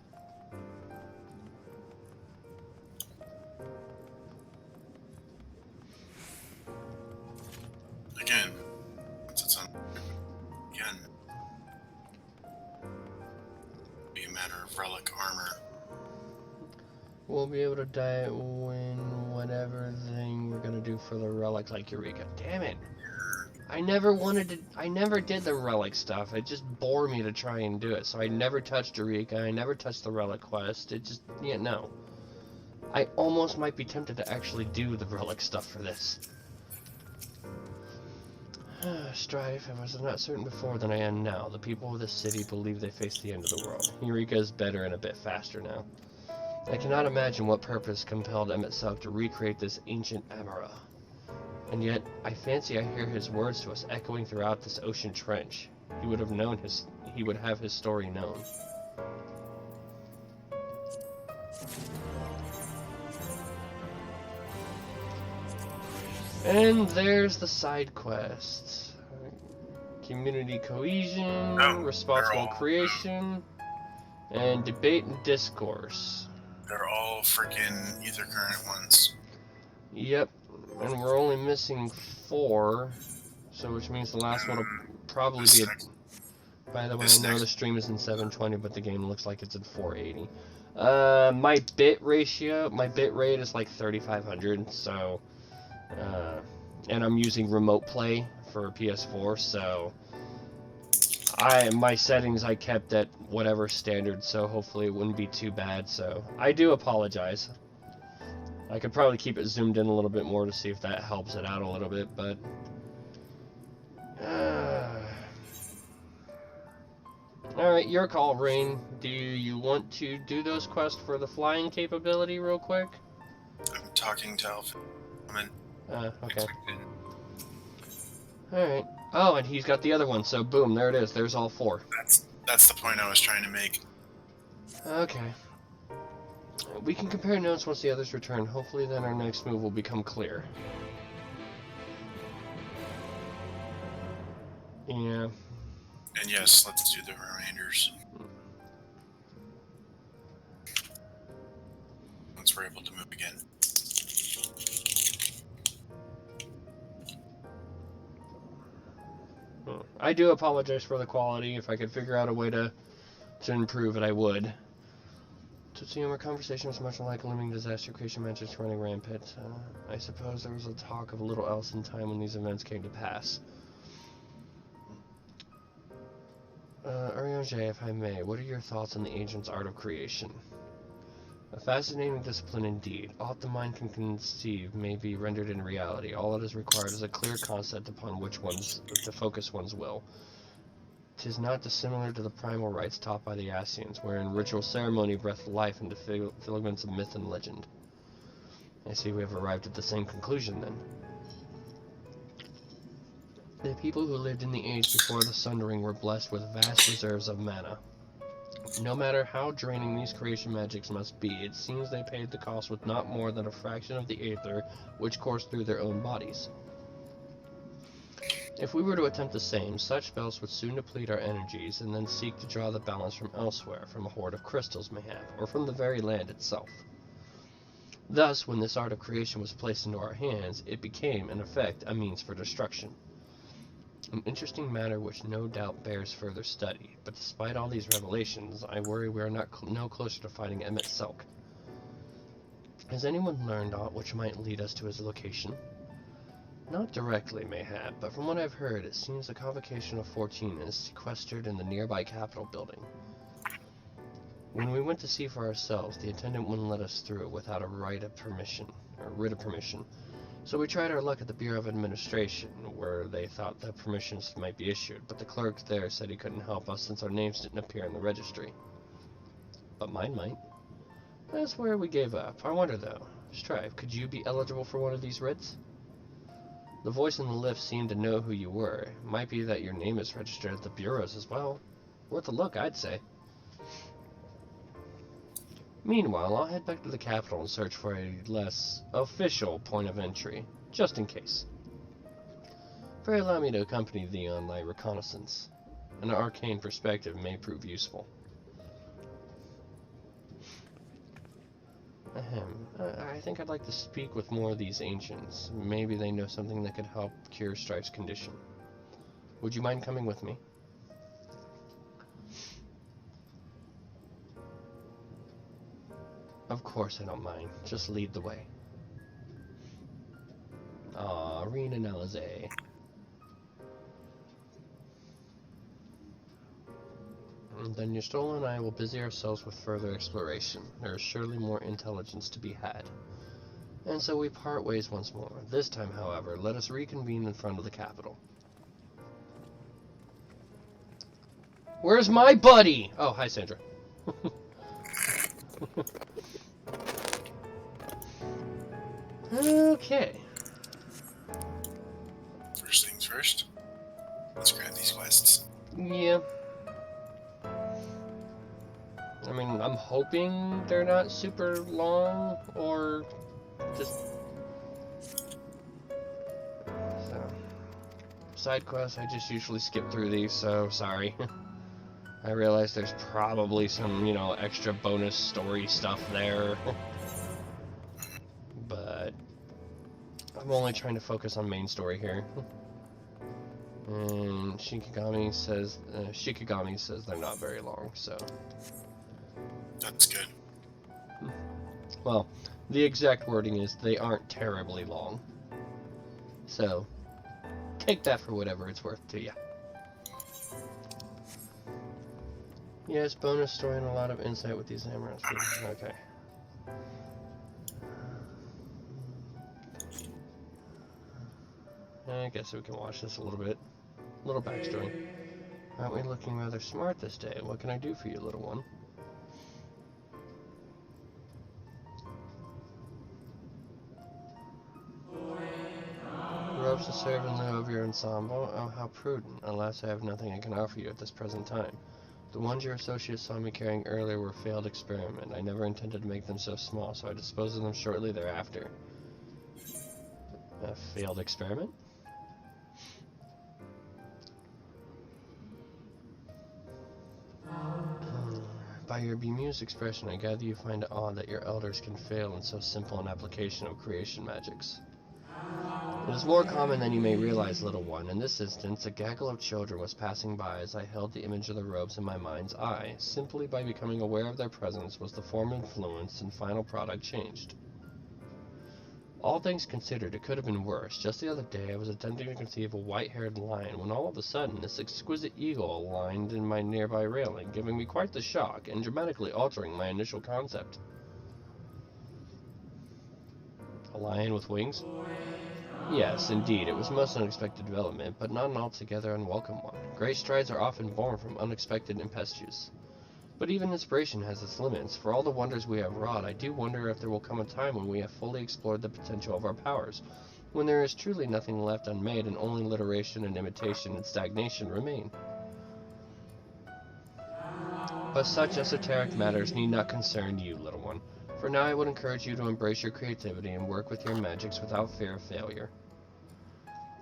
Again, once it's on, again, be a matter of relic armor. We'll be able to dye it when whatever thing we're gonna do for the relic, like Eureka. Damn it! I never did the relic stuff. It just bore me to try and do it. So I never touched Eureka. I never touched the relic quest. It just, yeah, no. I almost might be tempted to actually do the relic stuff for this. Strife, I was not certain before than I am now. The people of this city believe they face the end of the world. Eureka is better and a bit faster now. I cannot imagine what purpose compelled Emet-Selch to recreate this ancient Amara. And yet, I fancy I hear his words to us echoing throughout this ocean trench. He would have his story known. And there's the side quests. Community cohesion, responsible creation, and debate and discourse. They're all freaking Ether Current ones. Yep. And we're only missing 4, so which means the last one will probably be by the way, I know the stream is in 720, but the game looks like it's in 480. My bit rate is like 3500, so and I'm using remote play for PS4, so my settings I kept at whatever standard, so hopefully it wouldn't be too bad. So I do apologize. I could probably keep it zoomed in a little bit more to see if that helps it out a little bit, but alright, your call, Rain. Do you want to do those quests for the flying capability real quick? I'm talking to Alpha. Okay. Alright. Oh, and he's got the other one, so boom, there it is. There's all 4. That's the point I was trying to make. Okay. We can compare notes once the others return. Hopefully then our next move will become clear. Yeah. And yes, let's do the remainders. Once we're able to move again. I do apologize for the quality. If I could figure out a way to improve it, I would. Tsushima conversation was much like a looming disaster creation magic running rampant. I suppose there was a talk of a little else in time when these events came to pass. Urianger, if I may, what are your thoughts on the ancient's art of creation? A fascinating discipline indeed. Aught the mind can conceive may be rendered in reality. All it is required is a clear concept upon which to focus one's will. 'Tis not dissimilar to the primal rites taught by the Ascians, wherein ritual ceremony breathed life into filaments of myth and legend. I see we have arrived at the same conclusion, then. The people who lived in the age before the Sundering were blessed with vast reserves of mana. No matter how draining these creation magics must be, it seems they paid the cost with not more than a fraction of the aether which coursed through their own bodies. If we were to attempt the same, such spells would soon deplete our energies, and then seek to draw the balance from elsewhere, from a hoard of crystals mayhap, or from the very land itself. Thus, when this art of creation was placed into our hands, it became, in effect, a means for destruction. An interesting matter which no doubt bears further study, but despite all these revelations, I worry we are no closer to finding Emet-Selch. Has anyone learned aught which might lead us to his location? Not directly, mayhap, but from what I've heard, it seems the Convocation of 14 is sequestered in the nearby Capitol building. When we went to see for ourselves, the attendant wouldn't let us through without a writ of permission. So we tried our luck at the Bureau of Administration, where they thought that permissions might be issued, but the clerk there said he couldn't help us since our names didn't appear in the registry. But mine might. That's where we gave up. I wonder though, Strive, could you be eligible for one of these writs? The voice in the lift seemed to know who you were. It might be that your name is registered at the bureaus as well. Worth a look, I'd say. Meanwhile, I'll head back to the capital and search for a less official point of entry, just in case. Pray allow me to accompany thee on thy reconnaissance. An arcane perspective may prove useful. I think I'd like to speak with more of these ancients. Maybe they know something that could help cure Strife's condition. Would you mind coming with me? Of course I don't mind. Just lead the way. Ah, Rena Nalize. Then Ystola and I will busy ourselves with further exploration. There is surely more intelligence to be had. And so we part ways once more. This time, however, let us reconvene in front of the capital. Where's my buddy? Oh, hi, Sandra. Okay. First things first. Let's grab these quests. Yeah. I mean, I'm hoping they're not super long, or just... So. Side quests, I just usually skip through these, so sorry. I realize there's probably some, you know, extra bonus story stuff there. But I'm only trying to focus on main story here. And Shikigami says they're not very long, so... That's good. Well, the exact wording is they aren't terribly long. So, take that for whatever it's worth to you. Yes, bonus story and a lot of insight with these Amaranths. Okay. I guess we can watch this a little bit. A little backstory. Aren't we looking rather smart this day? What can I do for you, little one? Robes to serve in lieu of your ensemble? Oh, how prudent. Alas, I have nothing I can offer you at this present time. The ones your associates saw me carrying earlier were a failed experiment. I never intended to make them so small, so I disposed of them shortly thereafter. A failed experiment? By your bemused expression, I gather you find it odd that your elders can fail in so simple an application of creation magics. It is more common than you may realize, little one. In this instance, a gaggle of children was passing by as I held the image of the robes in my mind's eye. Simply by becoming aware of their presence was the form influenced and final product changed. All things considered, it could have been worse. Just the other day, I was attempting to conceive a white-haired lion when all of a sudden this exquisite eagle aligned in my nearby railing, giving me quite the shock and dramatically altering my initial concept. A lion with wings? Yes, indeed, it was a most unexpected development, but not an altogether unwelcome one. Great strides are often born from unexpected impetus. But even inspiration has its limits. For all the wonders we have wrought, I do wonder if there will come a time when we have fully explored the potential of our powers, when there is truly nothing left unmade and only alliteration and imitation and stagnation remain. But such esoteric matters need not concern you, little one. For now I would encourage you to embrace your creativity and work with your magics without fear of failure.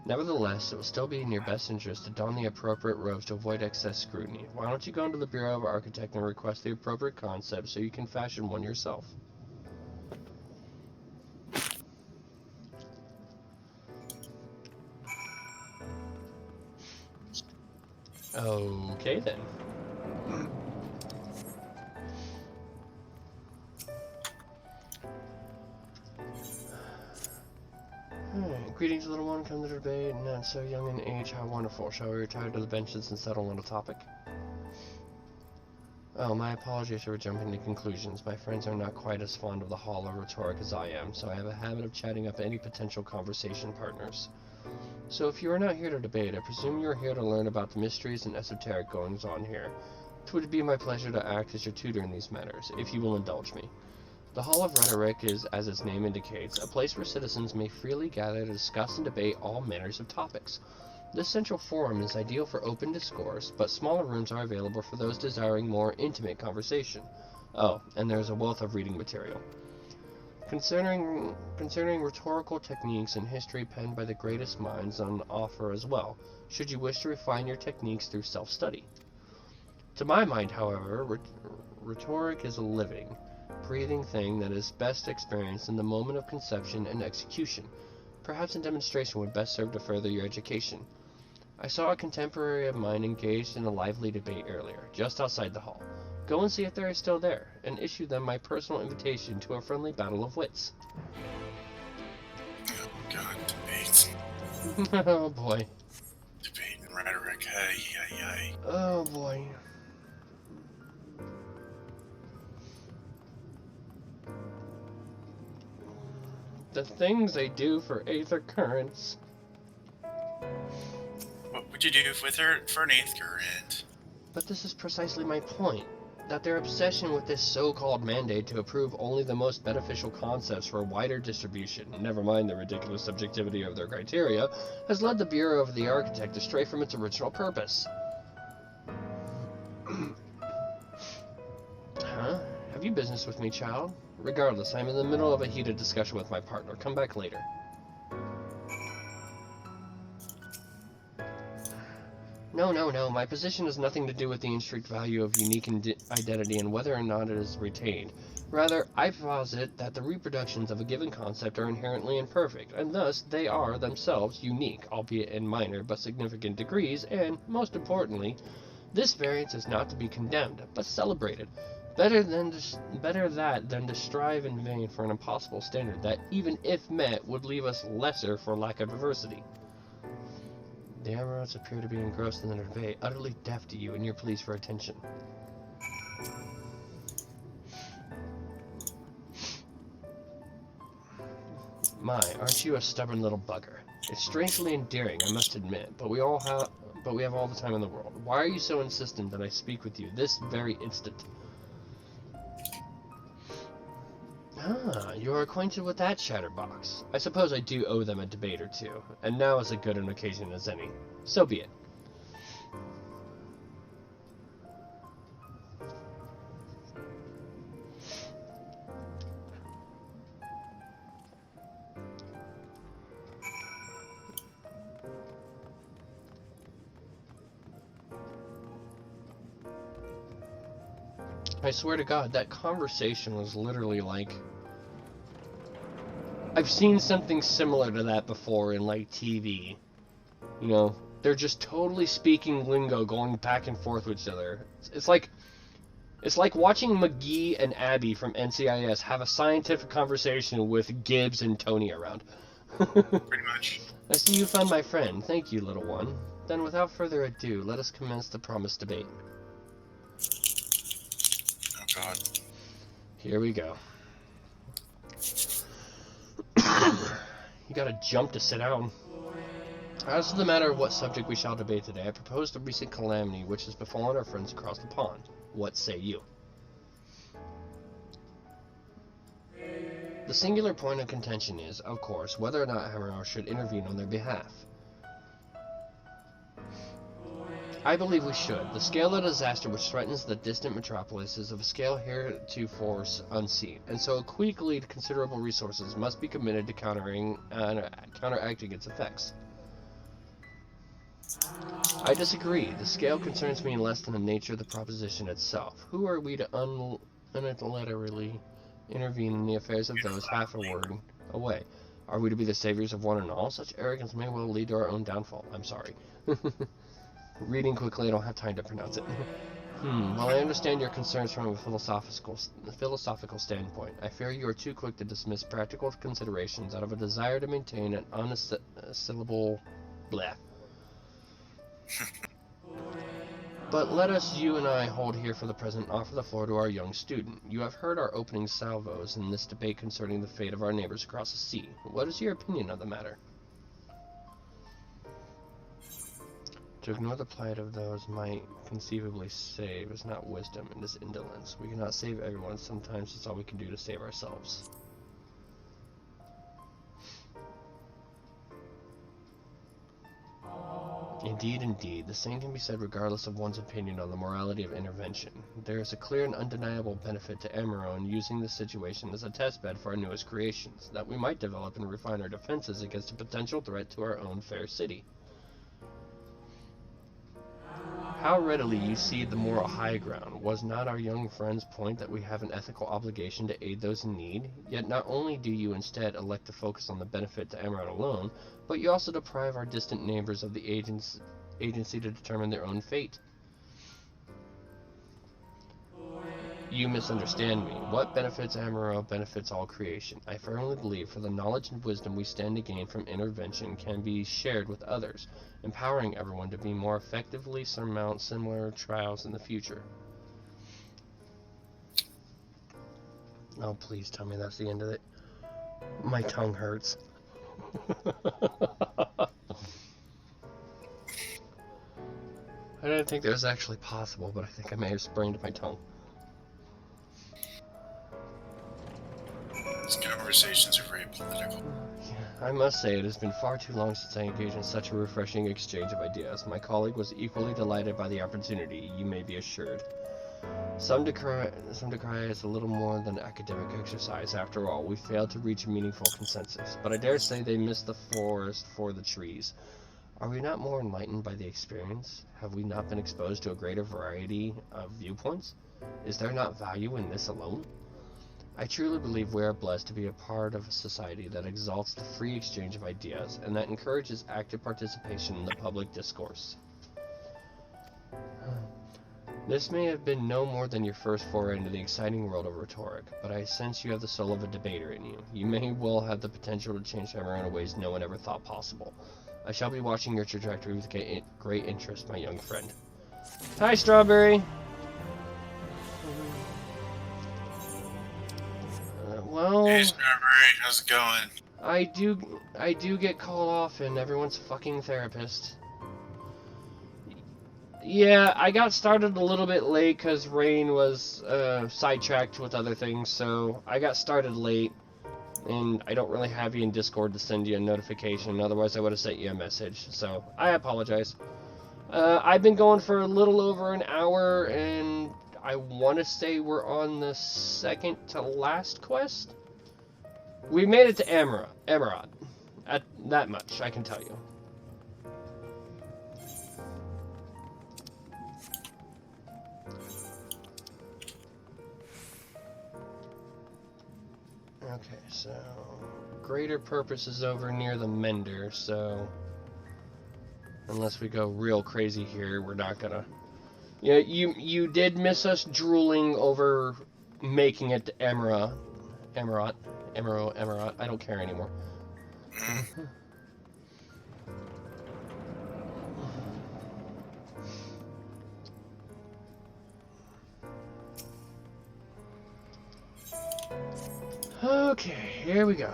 Nevertheless, it will still be in your best interest to don the appropriate robes to avoid excess scrutiny. Why don't you go into the Bureau of Architect and request the appropriate concept so you can fashion one yourself? Okay then. Greetings, little one. Come to the debate. Not so young in age. How wonderful. Shall we retire to the benches and settle on a topic? Oh, my apologies for jumping to conclusions. My friends are not quite as fond of the Hall of Rhetoric as I am, so I have a habit of chatting up any potential conversation partners. So if you are not here to debate, I presume you are here to learn about the mysteries and esoteric goings-on here. It would be my pleasure to act as your tutor in these matters, if you will indulge me. The Hall of Rhetoric is, as its name indicates, a place where citizens may freely gather to discuss and debate all manners of topics. This central forum is ideal for open discourse, but smaller rooms are available for those desiring more intimate conversation. Oh, and there is a wealth of reading material. Concerning rhetorical techniques and history penned by the greatest minds on offer as well, should you wish to refine your techniques through self-study. To my mind, however, rhetoric is a living, breathing thing that is best experienced in the moment of conception and execution. Perhaps a demonstration would best serve to further your education. I saw a contemporary of mine engaged in a lively debate earlier, just outside the hall. Go and see if they are still there, and issue them my personal invitation to a friendly battle of wits. Oh god, debates. Oh boy. Debate and rhetoric, hey. Oh boy. The things they do for Aether Currents. What would you do with her for an 8th current? But this is precisely my point, that their obsession with this so-called mandate to approve only the most beneficial concepts for a wider distribution, never mind the ridiculous subjectivity of their criteria, has led the Bureau of the Architect astray from its original purpose. Huh? Have you business with me, child? Regardless, I'm in the middle of a heated discussion with my partner. Come back later. No. My position has nothing to do with the intrinsic value of unique identity and whether or not it is retained. Rather, I posit that the reproductions of a given concept are inherently imperfect, and thus they are themselves unique, albeit in minor but significant degrees, and, most importantly, this variance is not to be condemned, but celebrated. Better that than to strive in vain for an impossible standard that, even if met, would leave us lesser for lack of diversity. The Emeralds appear to be engrossed in the debate, utterly deaf to you and your pleas for attention. My, aren't you a stubborn little bugger? It's strangely endearing, I must admit, but we have all the time in the world. Why are you so insistent that I speak with you this very instant? Ah, you are acquainted with that chatterbox. I suppose I do owe them a debate or two, and now is as good an occasion as any. So be it. I swear to God, that conversation was literally like... I've seen something similar to that before in, like, TV. You know, they're just totally speaking lingo, going back and forth with each other. It's like watching McGee and Abby from NCIS have a scientific conversation with Gibbs and Tony around. Pretty much. I see you found my friend. Thank you, little one. Then, without further ado, let us commence the promised debate. Oh god. Here we go. You gotta jump to sit down. As to the matter of what subject we shall debate today, I propose the recent calamity which has befallen our friends across the pond. What say you? The singular point of contention is, of course, whether or not Hammerhouse should intervene on their behalf. I believe we should. The scale of disaster which threatens the distant metropolis is of a scale heretofore unseen, and so equally considerable resources must be committed to counteracting its effects. I disagree. The scale concerns me less than the nature of the proposition itself. Who are we to unilaterally intervene in the affairs of those half a word away? Are we to be the saviors of one and all? Such arrogance may well lead to our own downfall. I'm sorry. Reading quickly, I don't have time to pronounce it. While I understand your concerns from a philosophical standpoint, I fear you are too quick to dismiss practical considerations out of a desire to maintain an unassailable But let us, you and I, hold here for the present, offer the floor to our young student. You have heard our opening salvos in this debate concerning the fate of our neighbors across the sea. What is your opinion of the matter? To ignore the plight of those might conceivably save is not wisdom, it is indolence. We cannot save everyone, sometimes it's all we can do to save ourselves. Indeed, indeed. The same can be said regardless of one's opinion on the morality of intervention. There is a clear and undeniable benefit to Amaro in using this situation as a testbed for our newest creations, that we might develop and refine our defenses against a potential threat to our own fair city. How readily you cede the moral high ground. Was not our young friend's point that we have an ethical obligation to aid those in need? Yet not only do you instead elect to focus on the benefit to Amaranth alone, but you also deprive our distant neighbors of the agency to determine their own fate. You misunderstand me. What benefits Amaranth benefits all creation. I firmly believe for the knowledge and wisdom we stand to gain from intervention can be shared with others, empowering everyone to be more effectively surmount similar trials in the future. Oh, please tell me that's the end of it. My tongue hurts. I didn't think that was actually possible, but I think I may have sprained my tongue. These conversations are very political. I must say, it has been far too long since I engaged in such a refreshing exchange of ideas. My colleague was equally delighted by the opportunity, you may be assured. Some decry is a little more than academic exercise. After all, we failed to reach a meaningful consensus, but I dare say they missed the forest for the trees. Are we not more enlightened by the experience? Have we not been exposed to a greater variety of viewpoints? Is there not value in this alone? I truly believe we are blessed to be a part of a society that exalts the free exchange of ideas and that encourages active participation in the public discourse. This may have been no more than your first foray into the exciting world of rhetoric, but I sense you have the soul of a debater in you. You may well have the potential to change Amaranth in ways no one ever thought possible. I shall be watching your trajectory with great interest, my young friend. Hi, Strawberry! Well, Hey, Strawberry, how's it going? I do get called off, and everyone's a fucking therapist. Yeah, I got started a little bit late because Rain was sidetracked with other things, so I got started late, and I don't really have you in Discord to send you a notification, otherwise I would have sent you a message, so I apologize. I've been going for a little over an hour, and I want to say we're on the second to last quest. We made it to Amaranth. At that much, I can tell you. Okay, so greater purpose is over near the Mender, so unless we go real crazy here, we're not gonna. Yeah, you did miss us drooling over making it to Amaranth. I don't care anymore. Okay, here we go.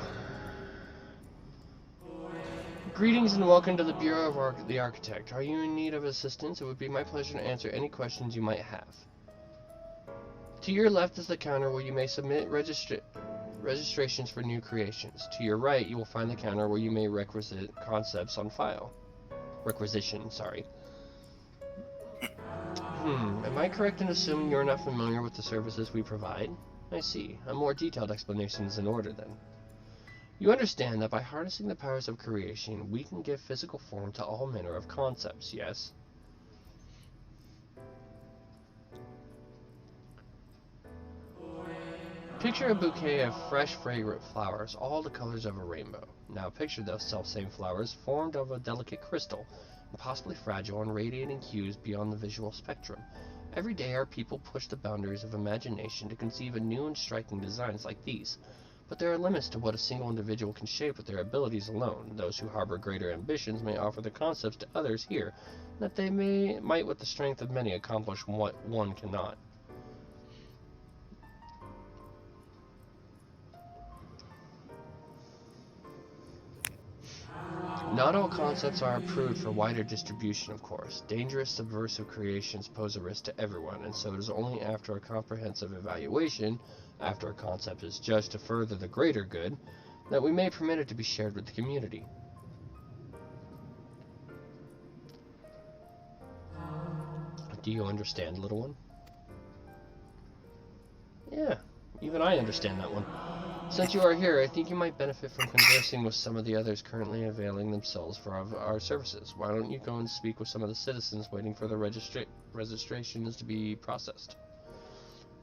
Greetings and welcome to the Bureau of the Architect. Are you in need of assistance? It would be my pleasure to answer any questions you might have. To your left is the counter where you may submit registrations for new creations. To your right, you will find the counter where you may requisite concepts on file. Requisition, sorry. Am I correct in assuming you're not familiar with the services we provide? I see. A more detailed explanation is in order, then. You understand that by harnessing the powers of creation, we can give physical form to all manner of concepts, yes? Picture a bouquet of fresh, fragrant flowers, all the colors of a rainbow. Now picture those self-same flowers formed of a delicate crystal, impossibly fragile and radiating hues beyond the visual spectrum. Every day our people push the boundaries of imagination to conceive of new and striking designs like these. But there are limits to what a single individual can shape with their abilities alone. Those who harbor greater ambitions may offer the concepts to others here, that they might with the strength of many accomplish what one cannot. Not all concepts are approved for wider distribution, of course. Dangerous, subversive creations pose a risk to everyone, and so it is only after a comprehensive evaluation, after a concept is judged to further the greater good, that we may permit it to be shared with the community. Do you understand, little one? Yeah, even I understand that one. Since you are here, I think you might benefit from conversing with some of the others currently availing themselves for our services. Why don't you go and speak with some of the citizens waiting for the registrations to be processed?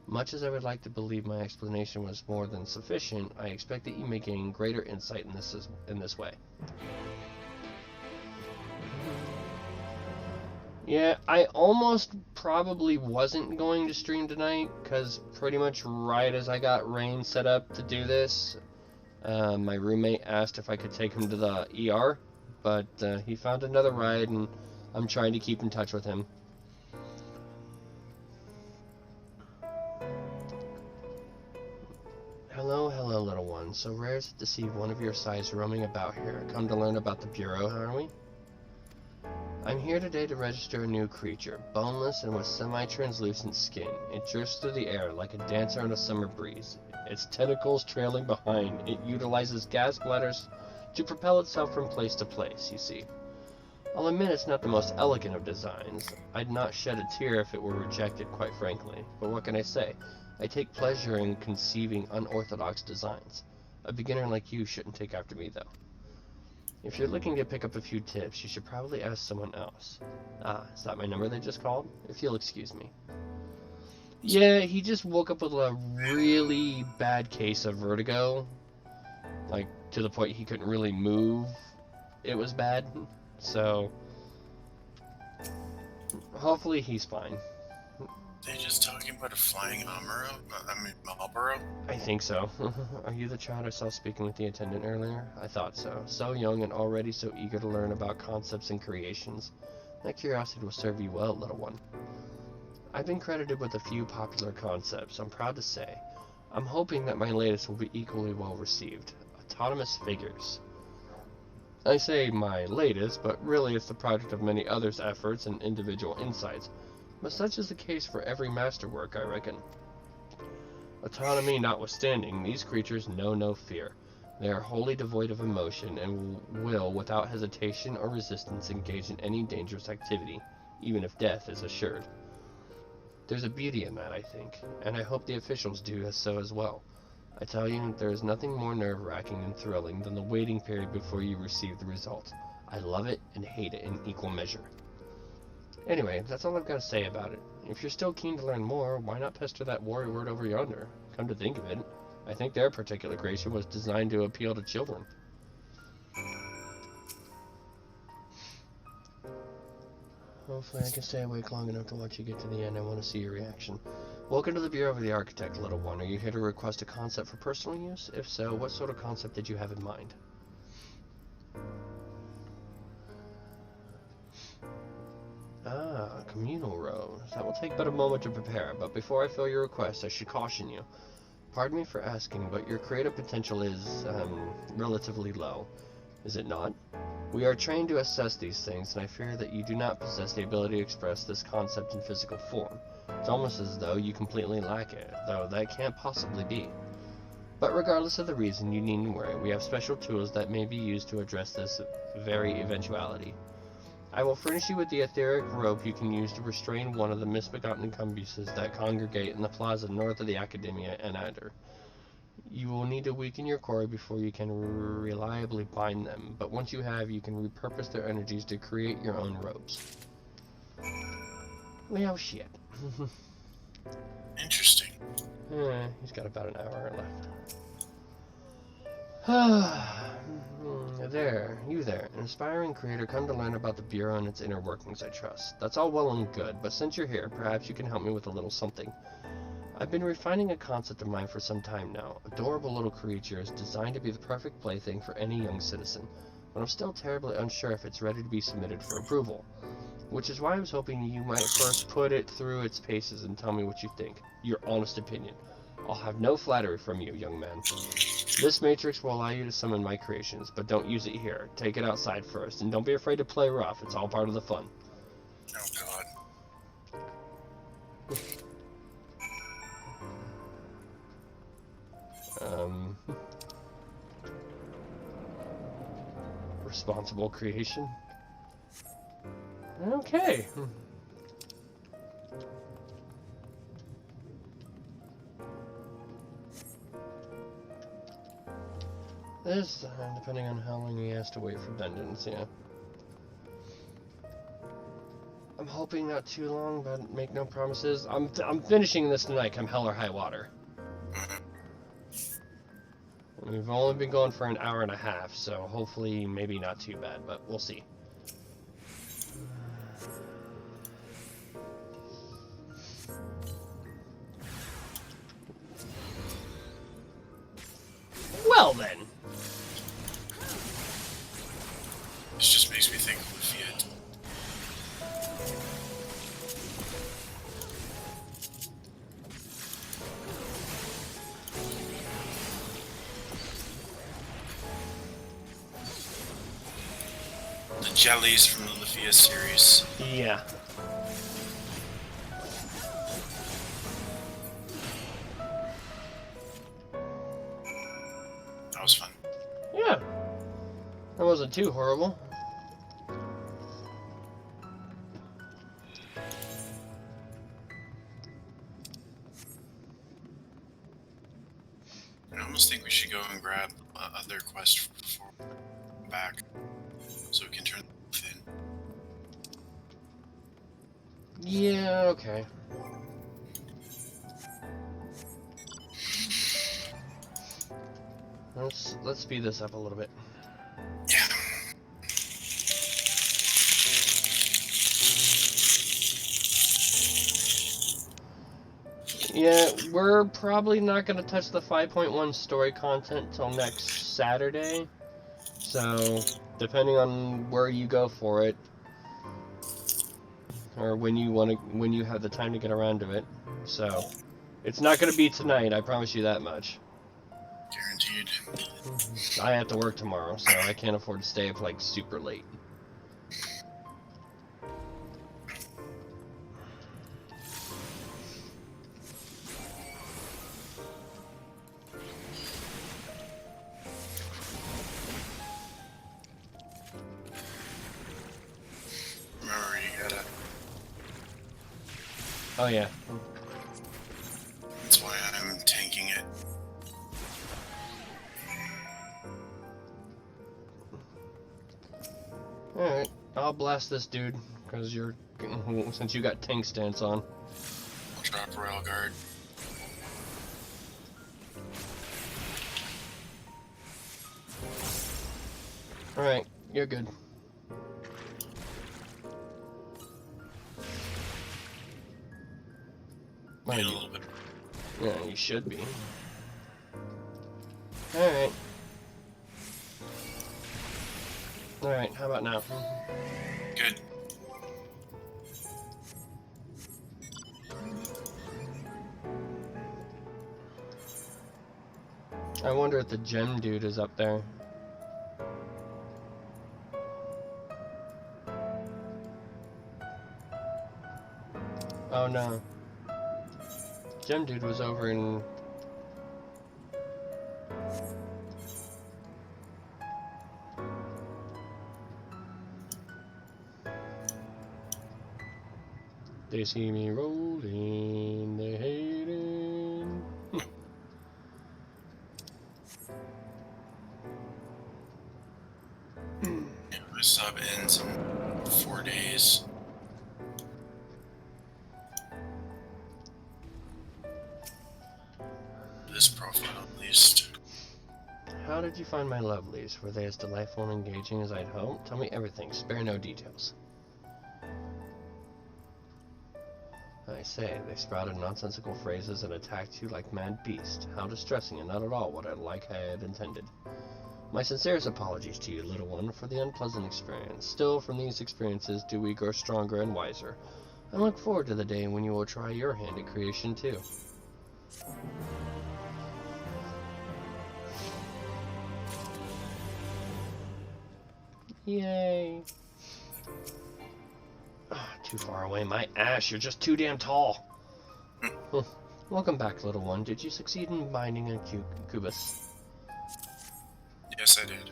Much as I would like to believe my explanation was more than sufficient, I expect that you may gain greater insight in this way. Yeah, I almost probably wasn't going to stream tonight, because pretty much right as I got Rain set up to do this, my roommate asked if I could take him to the ER, but he found another ride, and I'm trying to keep in touch with him. Hello, hello, little one. So rare is it to see one of your size roaming about here. Come to learn about the Bureau, are we? I'm here today to register a new creature, boneless and with semi-translucent skin. It drifts through the air like a dancer in a summer breeze. Its tentacles trailing behind, it utilizes gas bladders to propel itself from place to place, you see. I'll admit it's not the most elegant of designs. I'd not shed a tear if it were rejected, quite frankly. But what can I say? I take pleasure in conceiving unorthodox designs. A beginner like you shouldn't take after me, though. If you're looking to pick up a few tips, you should probably ask someone else. Ah, is that my number they just called? If you'll excuse me. Yeah, he just woke up with a really bad case of vertigo. Like, to the point he couldn't really move. It was bad. So, hopefully he's fine. They just talking about a flying Marlboro? I think so. Are you the child I saw speaking with the attendant earlier? I thought so. So young and already so eager to learn about concepts and creations. That curiosity will serve you well, little one. I've been credited with a few popular concepts, I'm proud to say. I'm hoping that my latest will be equally well received. Autonomous figures. I say my latest, but really it's the product of many others' efforts and individual insights. But such is the case for every masterwork, I reckon. Autonomy notwithstanding, these creatures know no fear. They are wholly devoid of emotion and will, without hesitation or resistance, engage in any dangerous activity, even if death is assured. There's a beauty in that, I think, and I hope the officials do so as well. I tell you, there is nothing more nerve-wracking and thrilling than the waiting period before you receive the result. I love it and hate it in equal measure. Anyway, that's all I've got to say about it. If you're still keen to learn more, why not pester that warrior word over yonder? Come to think of it, I think their particular creation was designed to appeal to children. Hopefully I can stay awake long enough to watch you get to the end. I want to see your reaction. Welcome to the Bureau of the Architect, little one. Are you here to request a concept for personal use? If so, what sort of concept did you have in mind? Ah, communal rows. That will take but a moment to prepare, but before I fill your request, I should caution you. Pardon me for asking, but your creative potential is, relatively low. Is it not? We are trained to assess these things, and I fear that you do not possess the ability to express this concept in physical form. It's almost as though you completely lack it, though that can't possibly be. But regardless of the reason, you needn't worry. We have special tools that may be used to address this very eventuality. I will furnish you with the etheric rope you can use to restrain one of the misbegotten incumbuses that congregate in the plaza north of the Academia and under. You will need to weaken your core before you can reliably bind them, but once you have, you can repurpose their energies to create your own ropes. Well, shit. Interesting. He's got about an hour left. There, you there, an aspiring creator, come to learn about the Bureau and its inner workings, I trust. That's all well and good, but since you're here, perhaps you can help me with a little something. I've been refining a concept of mine for some time now. Adorable little creatures designed to be the perfect plaything for any young citizen, but I'm still terribly unsure if it's ready to be submitted for approval. Which is why I was hoping you might first put it through its paces and tell me what you think. Your honest opinion. I'll have no flattery from you, young man. This matrix will allow you to summon my creations, but don't use it here. Take it outside first, and don't be afraid to play rough. It's all part of the fun. Oh, God. Responsible creation. Okay. This, depending on how long he has to wait for vengeance, yeah. I'm hoping not too long, but make no promises. I'm finishing this tonight, come hell or high water. We've only been going for an hour and a half, so hopefully maybe not too bad, but we'll see. Well then. This just makes me think of Fiat. The jellies from the Lufia series. Yeah. That was fun. Yeah. That wasn't too horrible. I almost think we should go and grab other quests before we're back, so we can turn the in. Yeah, okay. Let's speed this up a little bit. Yeah. Yeah, we're probably not going to touch the 5.1 story content till next Saturday. So, depending on where you go for it, or when you have the time to get around to it. So, it's not going to be tonight, I promise you that much. Guaranteed. I have to work tomorrow, so I can't afford to stay up like super late. Remember, you gotta. Oh yeah. That's why I'm tanking it. Alright, I'll blast this dude, because since you got tank stance on. I'll drop Royal Guard. Alright, you're good. Need a little bit. Yeah, you should be. Alright. Alright, how about now? Good. I wonder if the gem dude is up there. Oh no. Gem dude was over in... They see me rolling, they hating. My sub ends in 4 days. This profile, at least. How did you find my lovelies? Were they as delightful and engaging as I'd hoped? Tell me everything, spare no details. I say, they sprouted nonsensical phrases and attacked you like mad beasts. How distressing, and not at all what I had intended. My sincerest apologies to you, little one, for the unpleasant experience. Still, from these experiences do we grow stronger and wiser. I look forward to the day when you will try your hand at creation, too. Yay. Too far away, my ass. You're just too damn tall. Welcome back, little one. Did you succeed in binding a cubus? Yes, I did.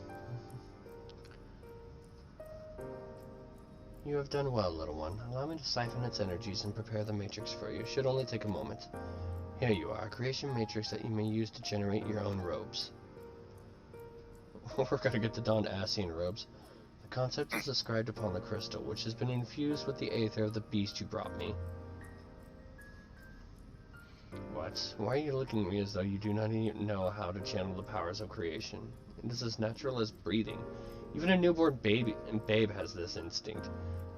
You have done well, little one. Allow me to siphon its energies and prepare the matrix for you. Should only take a moment. Here you are, a creation matrix that you may use to generate your own robes. We're gonna get to don Ascian robes. The concept is described upon the crystal, which has been infused with the aether of the beast you brought me. What? Why are you looking at me as though you do not even know how to channel the powers of creation? It is as natural as breathing. Even a newborn babe has this instinct.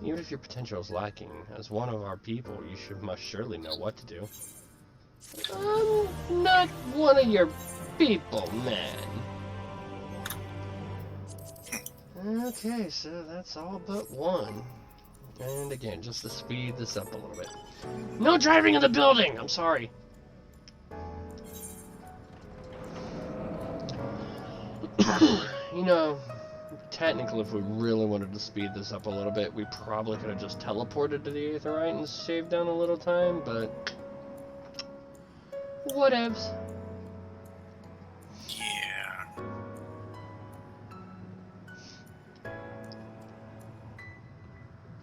Even if your potential is lacking, as one of our people, you must surely know what to do. I'm not one of your people, man. Okay, so that's all but one. And again, just to speed this up a little bit. No driving in the building! I'm sorry. You know, technically, if we really wanted to speed this up a little bit, we probably could have just teleported to the Aetherite and saved down a little time, but whatevs. Yeah.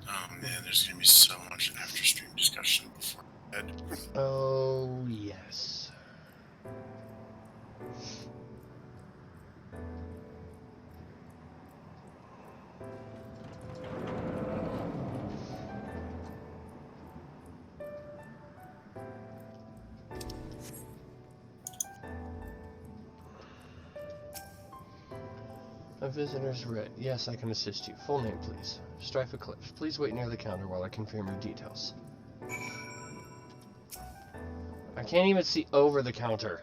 Oh man, there's gonna be so much after stream discussion before bed. Oh, yes. A visitor's writ. Yes, I can assist you. Full name, please. Strife Eclipse. Please wait near the counter while I confirm your details. I can't even see over the counter.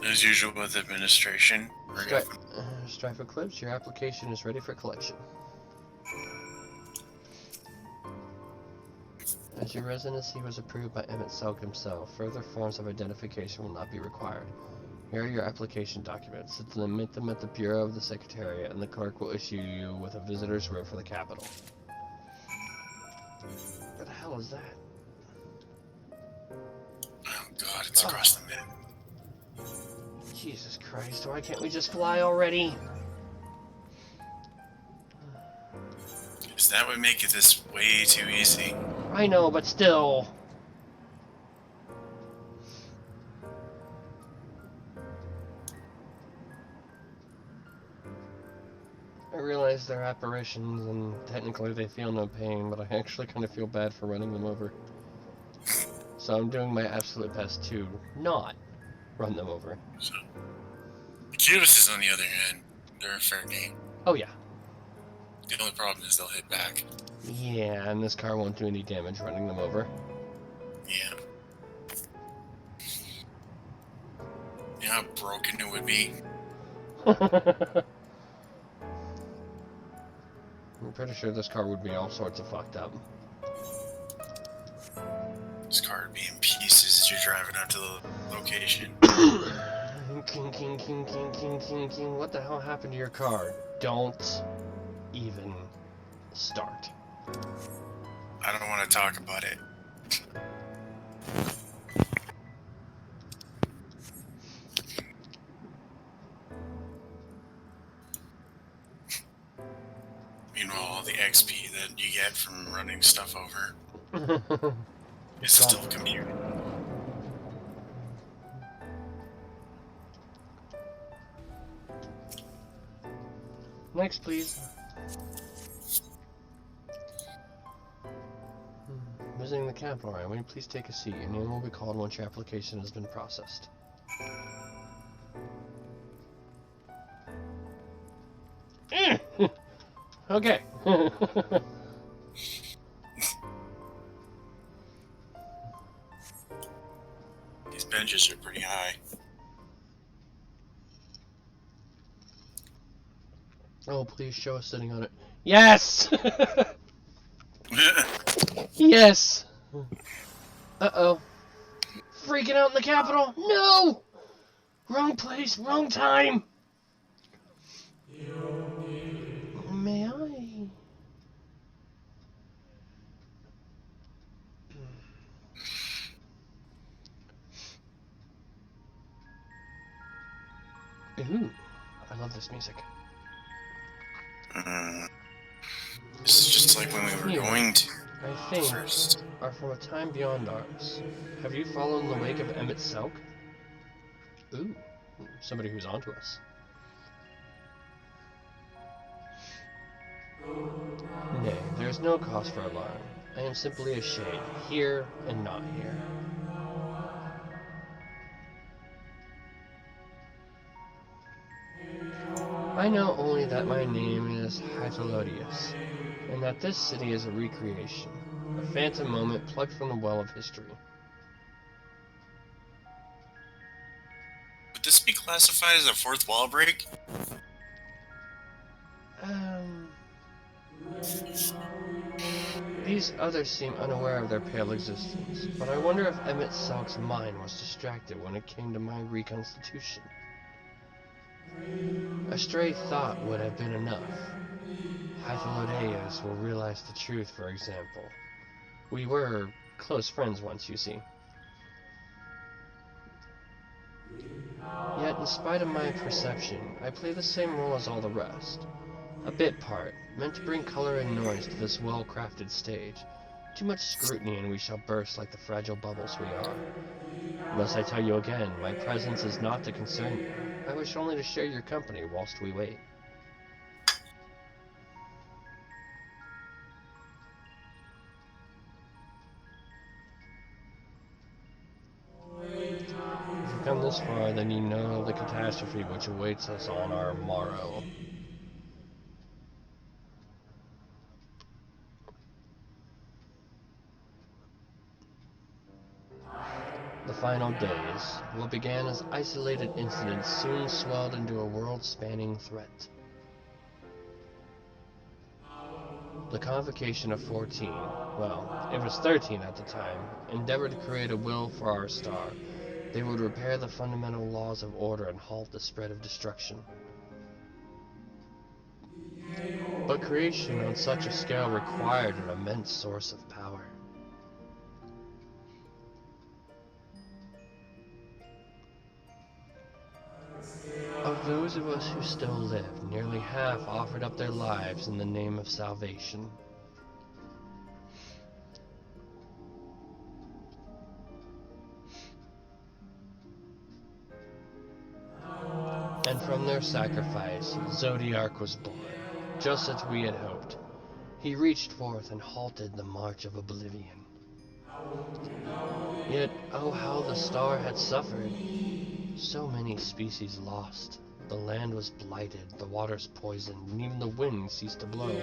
As usual with administration. Strife Eclipse, your application is ready for collection. As your residency was approved by Emmett Selk himself, further forms of identification will not be required. Here are your application documents. Submit them at the Bureau of the Secretariat, and the clerk will issue you with a visitor's writ for the capital. What the hell is that? Oh god, it's across the map. Jesus Christ, why can't we just fly already? Because that would make it this way too easy. I know, but still. I realize they're apparitions, and technically they feel no pain, but I actually kind of feel bad for running them over. So I'm doing my absolute best to not run them over. So, Cubises, on the other hand, they're a fair game. Oh yeah. The only problem is they'll hit back. Yeah, and this car won't do any damage running them over. Yeah. You know how broken it would be? I'm pretty sure this car would be all sorts of fucked up. This car would be in pieces as you're driving up to the location. King, king, king, king, king, king, king. What the hell happened to your car? Don't even start. I don't want to talk about it. Meanwhile, all the XP that you get from running stuff over is still commuted. Next, please. Visiting the capital, right? Will you please take a seat? Your name will be called once your application has been processed. Okay. branches are pretty high. Oh, please show us sitting on it. Yes! Yes! Uh-oh. Freaking out in the capital! No! Wrong place, wrong time! May I? Ooh, I love this music. This is just like when we were Here, going to I think, first. are from a time beyond ours. Have you followed in the wake of Emmett Selk? Ooh, somebody who's onto us. Nay, there is no cause for alarm. I am simply a shade, here and not here. I know only that my name is Hytolodius, and that this city is a recreation, a phantom moment plucked from the well of history. Would this be classified as a fourth wall break? These others seem unaware of their pale existence, but I wonder if Emmett Selk's mind was distracted when it came to my reconstitution. A stray thought would have been enough. Hytholodius will realize the truth, for example. We were close friends once, you see. Yet, in spite of my perception, I play the same role as all the rest. A bit part, meant to bring color and noise to this well-crafted stage. Too much scrutiny and we shall burst like the fragile bubbles we are. Unless I tell you again, my presence is not to concern you. I wish only to share your company whilst we wait. If you've come this far, then you know the catastrophe which awaits us on our morrow. The final days, what began as isolated incidents, soon swelled into a world-spanning threat. The Convocation of 14, well, it was 13 at the time, endeavored to create a will for our star. They would repair the fundamental laws of order and halt the spread of destruction. But creation on such a scale required an immense source of power. Of those of us who still live, nearly half offered up their lives in the name of salvation. And from their sacrifice, Zodiark was born, just as we had hoped. He reached forth and halted the march of oblivion. Yet, oh how the star had suffered! So many species lost. The land was blighted, the waters poisoned, and even the wind ceased to blow.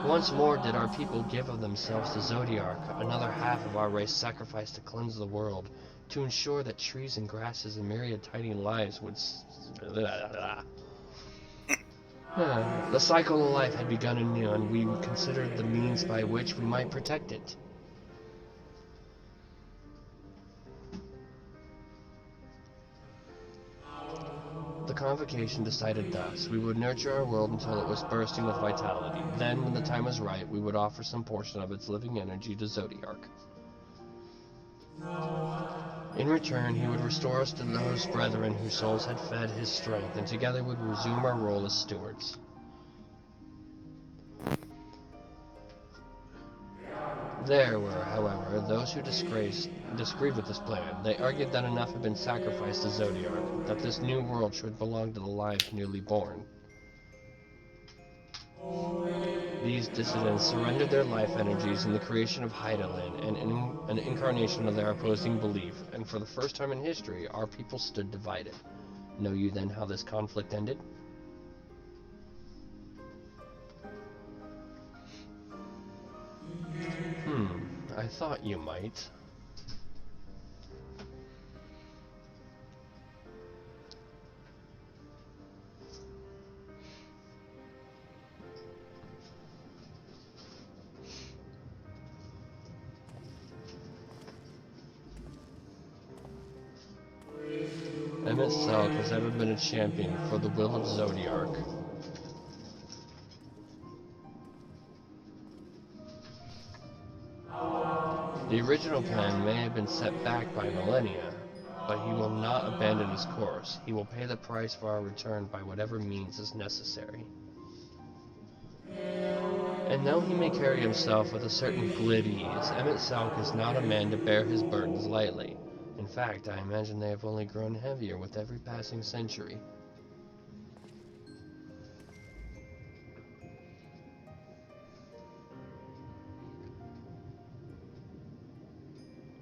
Once more did our people give of themselves to Zodiark, another half of our race sacrificed to cleanse the world, to ensure that trees and grasses and myriad tiny lives would... The cycle of life had begun anew, and we considered the means by which we might protect it. The Convocation decided thus: we would nurture our world until it was bursting with vitality. Then, when the time was right, we would offer some portion of its living energy to Zodiark. In return, he would restore us to those brethren whose souls had fed his strength, and together would resume our role as stewards. There were, however, those who disagreed with this plan. They argued that enough had been sacrificed to Zodiark, that this new world should belong to the lives newly born. These dissidents surrendered their life energies in the creation of Hydaelyn, an incarnation of their opposing belief, and for the first time in history, our people stood divided. Know you then how this conflict ended? I thought you might. Emmett Selk has ever been a champion for the will of Zodiark. The original plan may have been set back by millennia, but he will not abandon his course. He will pay the price for our return by whatever means is necessary. And though he may carry himself with a certain glib ease, Emmett Selk is not a man to bear his burdens lightly. In fact, I imagine they have only grown heavier with every passing century.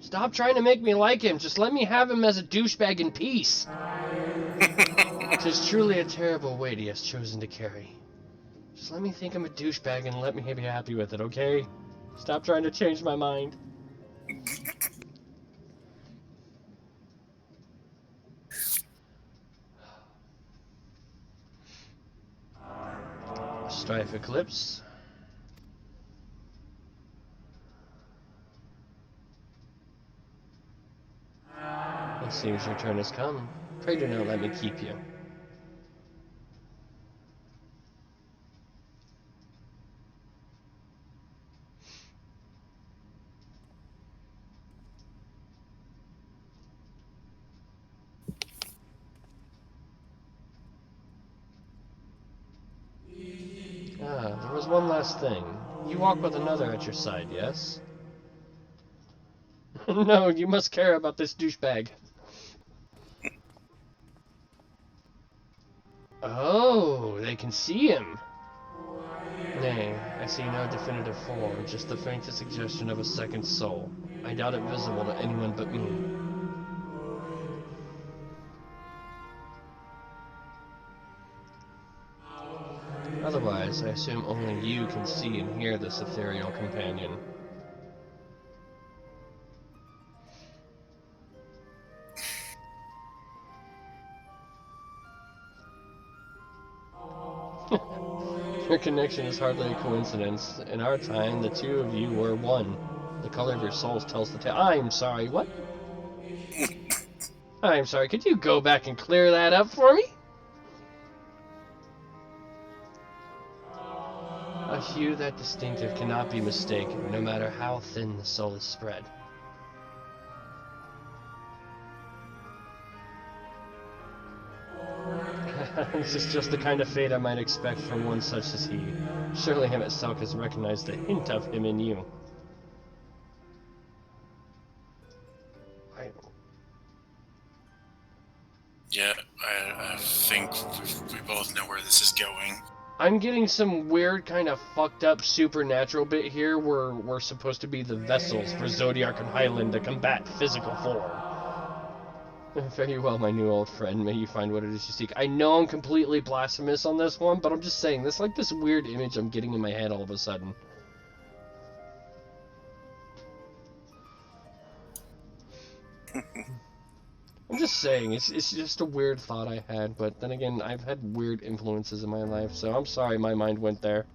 Stop trying to make me like him. Just let me have him as a douchebag in peace. 'Tis truly a terrible weight he has chosen to carry. Just let me think I'm a douchebag and let me be happy with it, okay? Stop trying to change my mind. Strife Eclipse. It seems your turn has come. Pray do not let me keep you. Ah, there was one last thing. You walk with another at your side, yes? No, you must care about this douchebag. Oh, they can see him. Nay, I see no definitive form, just the faintest suggestion of a second soul. I doubt it visible to anyone but me. Otherwise, I assume only you can see and hear this ethereal companion. Your connection is hardly a coincidence. In our time, the two of you were one. The color of your souls tells the tale. I'm sorry, what? I'm sorry, could you go back and clear that up for me? A hue that distinctive cannot be mistaken, no matter how thin the soul is spread. This is just the kind of fate I might expect from one such as he. Surely him itself has recognized a hint of him in you. Yeah, I think we both know where this is going. I'm getting some weird kind of fucked up supernatural bit here where we're supposed to be the vessels for Zodiark and Highland to combat physical form. Very well, my new old friend. May you find what it is you seek. I know I'm completely blasphemous on this one, but I'm just saying, this like this weird image I'm getting in my head all of a sudden. I'm just saying, it's just a weird thought I had, but then again, I've had weird influences in my life, so I'm sorry my mind went there.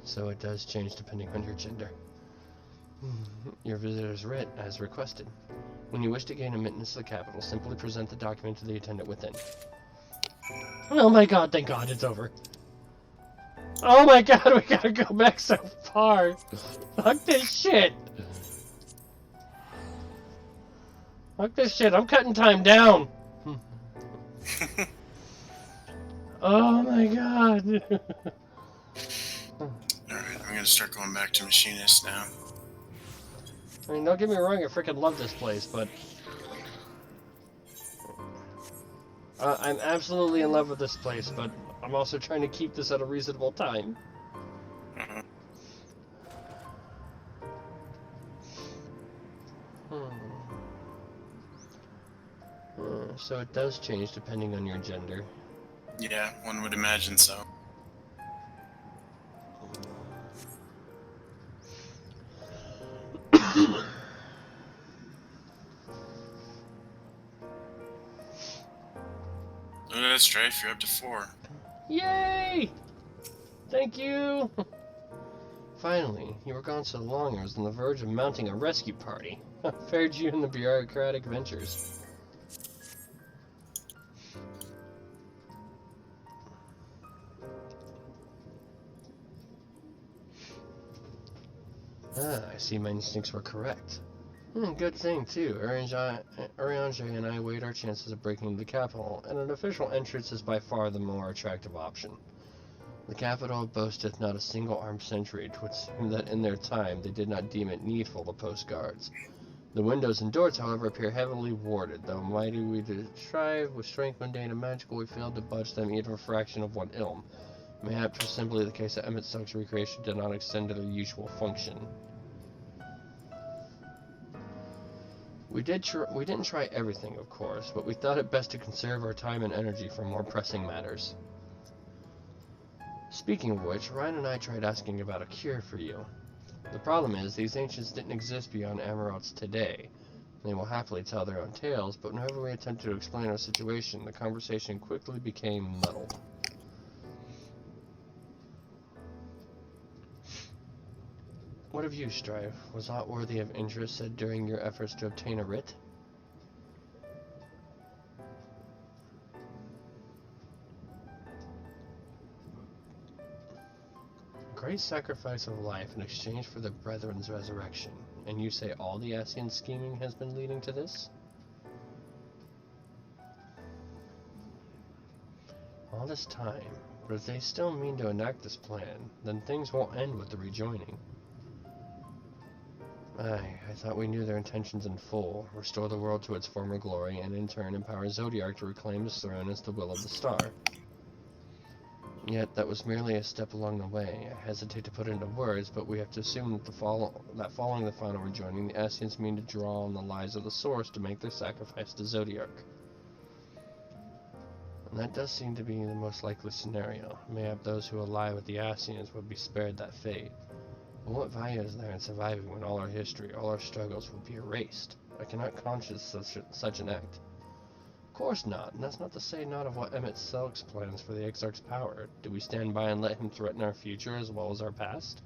So it does change depending on your gender. Your visitor's writ, as requested. When you wish to gain admittance to the capital, simply present the document to the attendant within. Oh my god, thank god it's over. Oh my god, we gotta go back so far. Fuck this shit. Fuck this shit, I'm cutting time down. Oh my god. Alright, I'm gonna start going back to Machinist now. I mean, don't get me wrong, I freaking love this place, but... I'm absolutely in love with this place, but I'm also trying to keep this at a reasonable time. So it does change depending on your gender. Yeah, one would imagine so. Look at that, Strife, you're up to 4. Yay! Thank you! Finally, you were gone so long I was on the verge of mounting a rescue party. How fared you in the bureaucratic ventures? Ah, I see my instincts were correct. Good thing, too. Urianger and I weighed our chances of breaking into the capital, and an official entrance is by far the more attractive option. The capital boasteth not a single armed sentry. 'Twould seem that in their time they did not deem it needful to post guards. The windows and doors, however, appear heavily warded. Though mighty we did strive, with strength mundane and magical, we failed to budge them even a fraction of one ilm. Mayhap 'twas simply the case that Emmett Silk's recreation did not extend to their usual function. We didn't try everything, of course, but we thought it best to conserve our time and energy for more pressing matters. Speaking of which, Ryan and I tried asking about a cure for you. The problem is, these ancients didn't exist beyond Amaroth's today. They will happily tell their own tales, but whenever we attempted to explain our situation, the conversation quickly became muddled. What of you, Strive? Was aught worthy of interest said during your efforts to obtain a writ? Great sacrifice of life in exchange for the Brethren's resurrection. And you say all the Ascian scheming has been leading to this? All this time, but if they still mean to enact this plan, then things won't end with the rejoining. I thought we knew their intentions in full, restore the world to its former glory, and in turn empower Zodiark to reclaim his throne as the will of the star. Yet that was merely a step along the way. I hesitate to put it into words, but we have to assume that following the final rejoining, the Ascians mean to draw on the lies of the Source to make their sacrifice to Zodiark. And that does seem to be the most likely scenario. Mayhap those who ally with the Ascians would be spared that fate. But what value is there in surviving when all our history, all our struggles would be erased? I cannot conscience such an act. Of course not, and that's not to say not of what Emmett Selk's plans for the Exarch's power. Do we stand by and let him threaten our future as well as our past?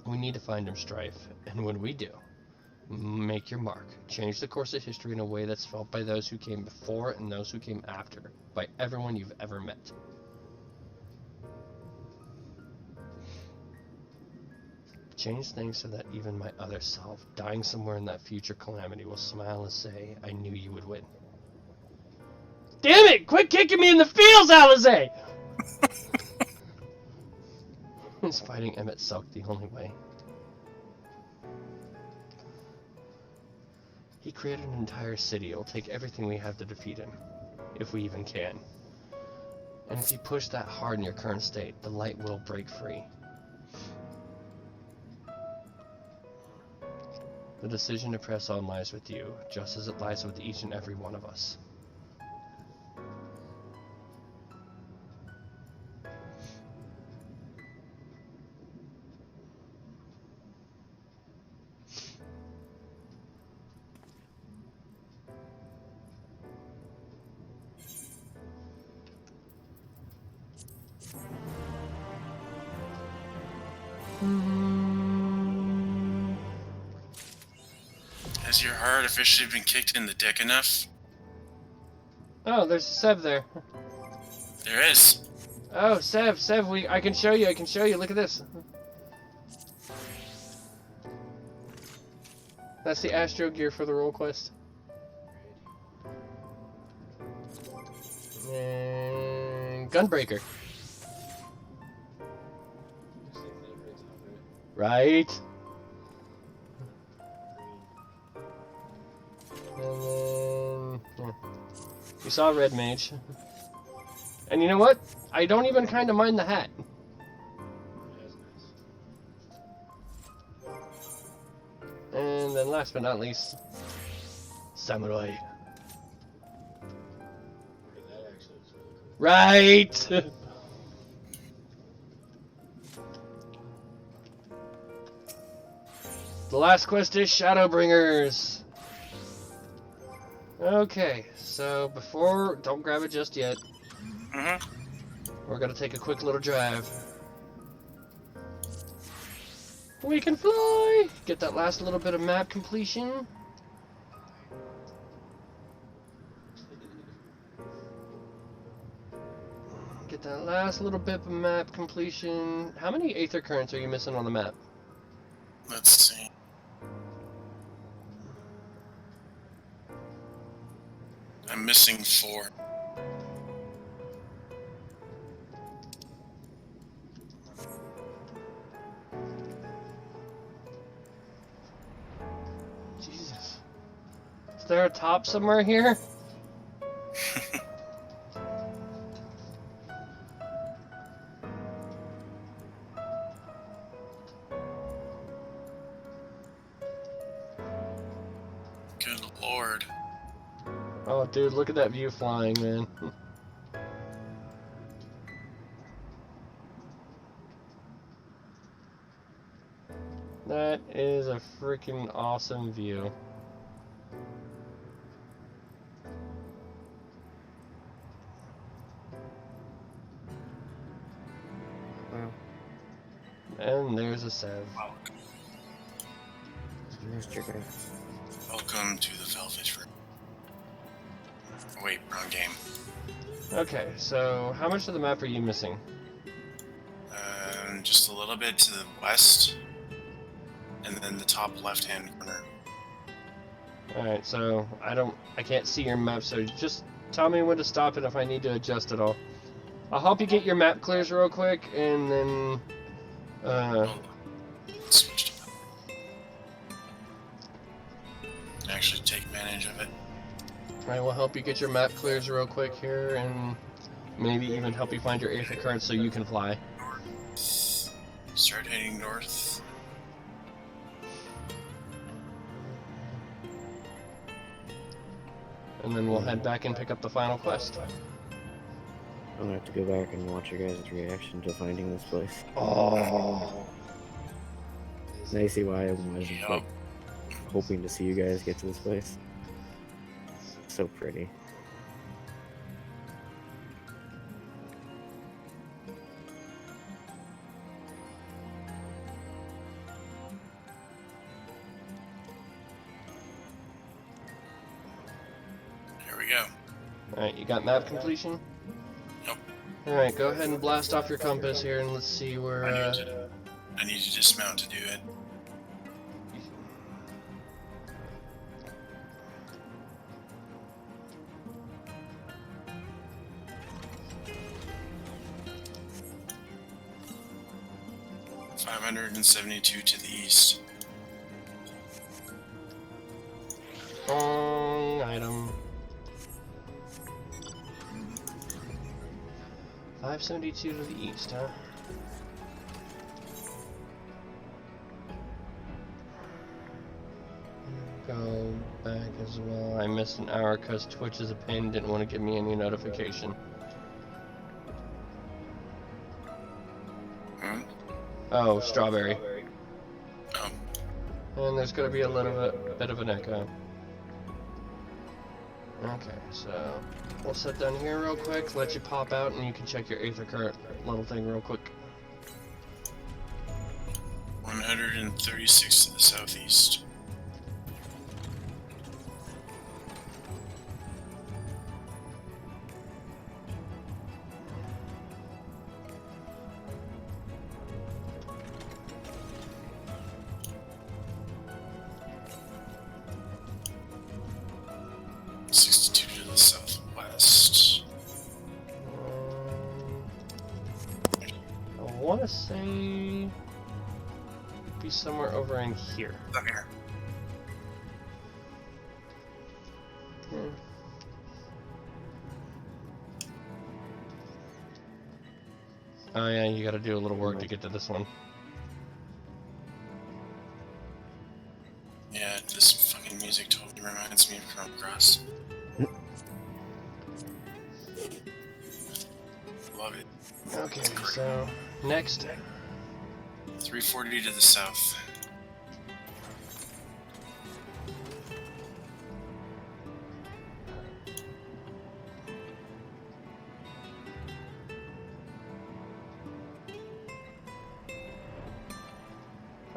We need to find him, Strife, and when we do, make your mark. Change the course of history in a way that's felt by those who came before and those who came after, by everyone you've ever met. Change things so that even my other self, dying somewhere in that future calamity, will smile and say, I knew you would win. Damn it! Quit kicking me in the feels, Alizé! Is fighting Emmett Selk the only way? He created an entire city. It will take everything we have to defeat him, if we even can. And if you push that hard in your current state, the light will break free. The decision to press on lies with you, just as it lies with each and every one of us. Has your heart officially been kicked in the dick enough? Oh, there's a Sev there. There is. Oh, Sev, I can show you, look at this. That's the Astro gear for the roll quest. And Gunbreaker. Right? And then, yeah. You saw Red Mage. And you know what? I don't even kind of mind the hat. And then last but not least, Samurai. Right! The last quest is Shadowbringers. Okay, so Mm-hmm. don't grab it just yet. We're gonna take a quick little drive. We can fly! Get that last little bit of map completion. Get that last little bit of map completion. How many Aether Currents are you missing on the map? Let's see. I'm missing 4. Jesus. Is there a top somewhere here? Good lord. Oh, dude, look at that view flying, man. That is a freaking awesome view. Wow. And there's a Sev. Missed you guys. Welcome to the Velvet Room. Oh, wait, wrong game. Okay, so how much of the map are you missing? Just a little bit to the west, and then the top left-hand corner. Alright, so I can't see your map, so just tell me when to stop it if I need to adjust it all. I'll help you get your map clears real quick, and then, Switch to actually take advantage of it. I will help you get your map clears real quick here, and maybe even help you find your Aether Current so you can fly. Start heading north. And then we'll head back and pick up the final quest. I'm gonna have to go back and watch your guys' reaction to finding this place. Oh. Now you see why I wasn't like, hoping to see you guys get to this place. So pretty. Here we go. Alright, you got map completion? Nope. Alright, go ahead and blast off your compass here and let's see where, I need to dismount to do it. $572 to the east. Wrong item. 572 to the east, huh? Go back as well. I missed an hour because Twitch is a pain, didn't want to give me any notification. Hmm? Oh, strawberry. Oh, And there's going to be a little bit of an echo. Okay, so we'll sit down here real quick, let you pop out, and you can check your Aether Current little thing real quick. 136 to the southeast. I want to say be somewhere over in here. Up here. Oh yeah, you got to do a little work to get to this one. Yeah, this fucking music totally reminds me of Chrono Cross. Love it. Okay, so next. 340 to the south.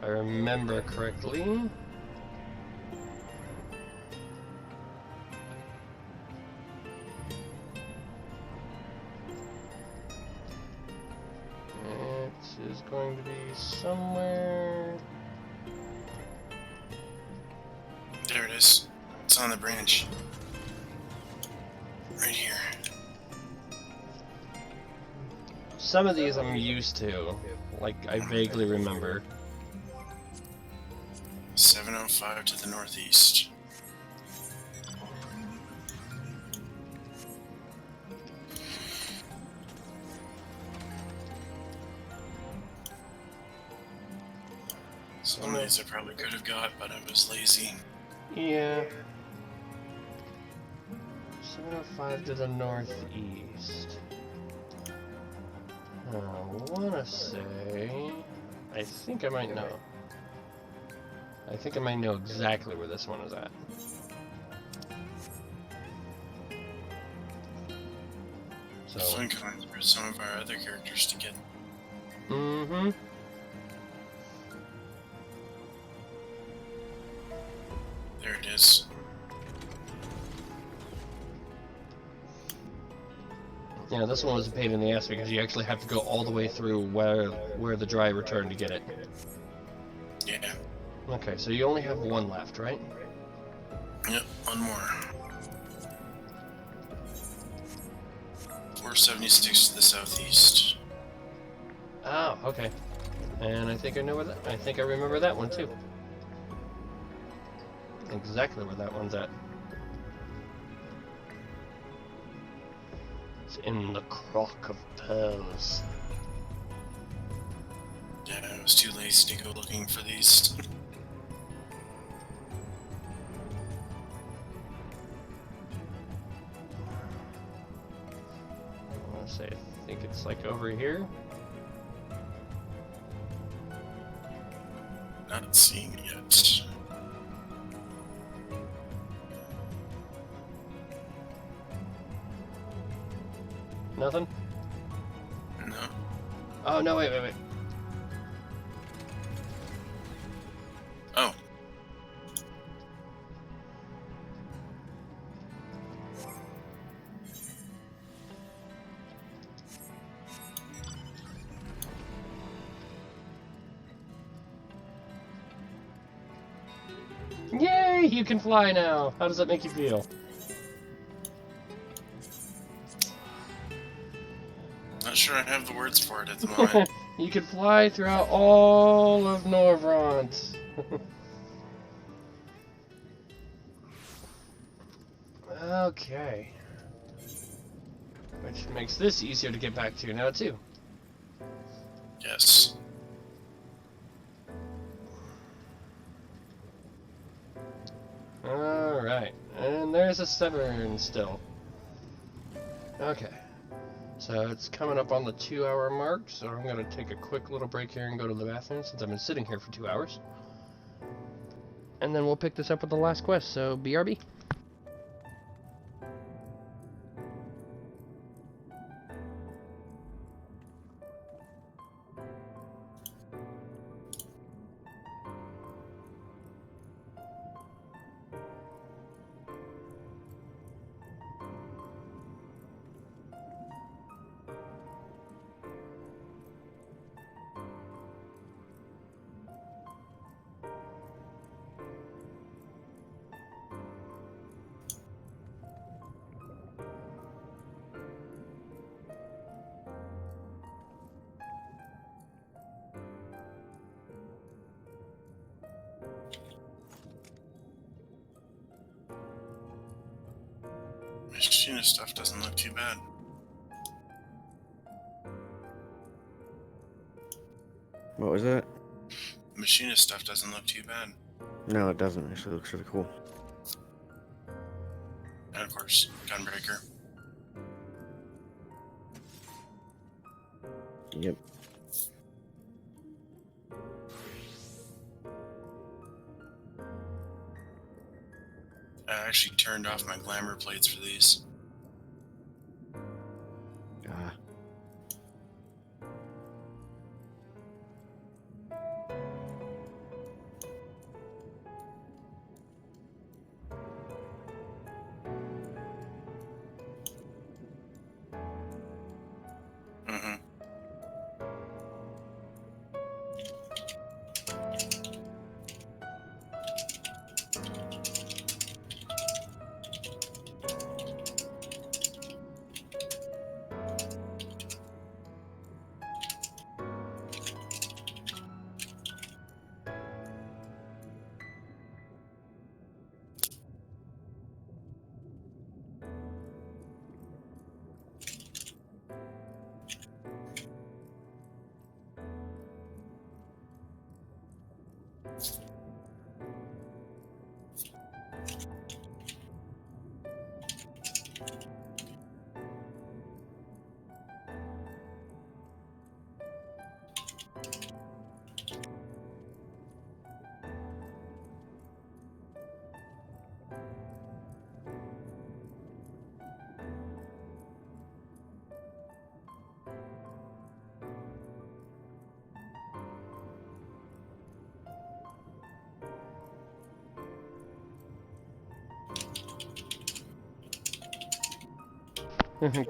I remember correctly. It is going to be somewhere. There it is. It's on the branch. Right here. Some of these I'm used to. Like, I vaguely remember. 705 to the northeast. Some of these I probably could have got, but I was lazy. Yeah. 705 to the northeast. I wanna say... I think I might know. I think I might know exactly where this one is at. So... Flinkines for some of our other characters to get. Mm-hmm. There it is. Yeah, this one was a pain in the ass because you actually have to go all the way through where the dry return to get it. Yeah. Okay, so you only have one left, right? Yep, one more. 476 to the southeast. Oh, okay. And I think I know where that. I think I remember that one too. Exactly where that one's at. It's in the Crock of Pearls. Yeah, I was too lazy to go looking for these. I want to say, I think it's like over here. Not seeing it yet. Nothing? No. Oh, no, wait. Oh. Yay! You can fly now! How does that make you feel? Not sure I have the words for it at the moment. You can fly throughout all of Norvront. Okay. Which makes this easier to get back to now, too. Yes. Alright. And there's a Severn still. Okay. So it's coming up on the 2-hour mark, so I'm going to take a quick little break here and go to the bathroom since I've been sitting here for 2 hours. And then we'll pick this up with the last quest, so BRB. Machina stuff doesn't look too bad. What was that? Machina stuff doesn't look too bad. No, it doesn't. Actually, it looks really cool. And of course, Gunbreaker. Yep. I actually turned off my glamour plates for these. Ah.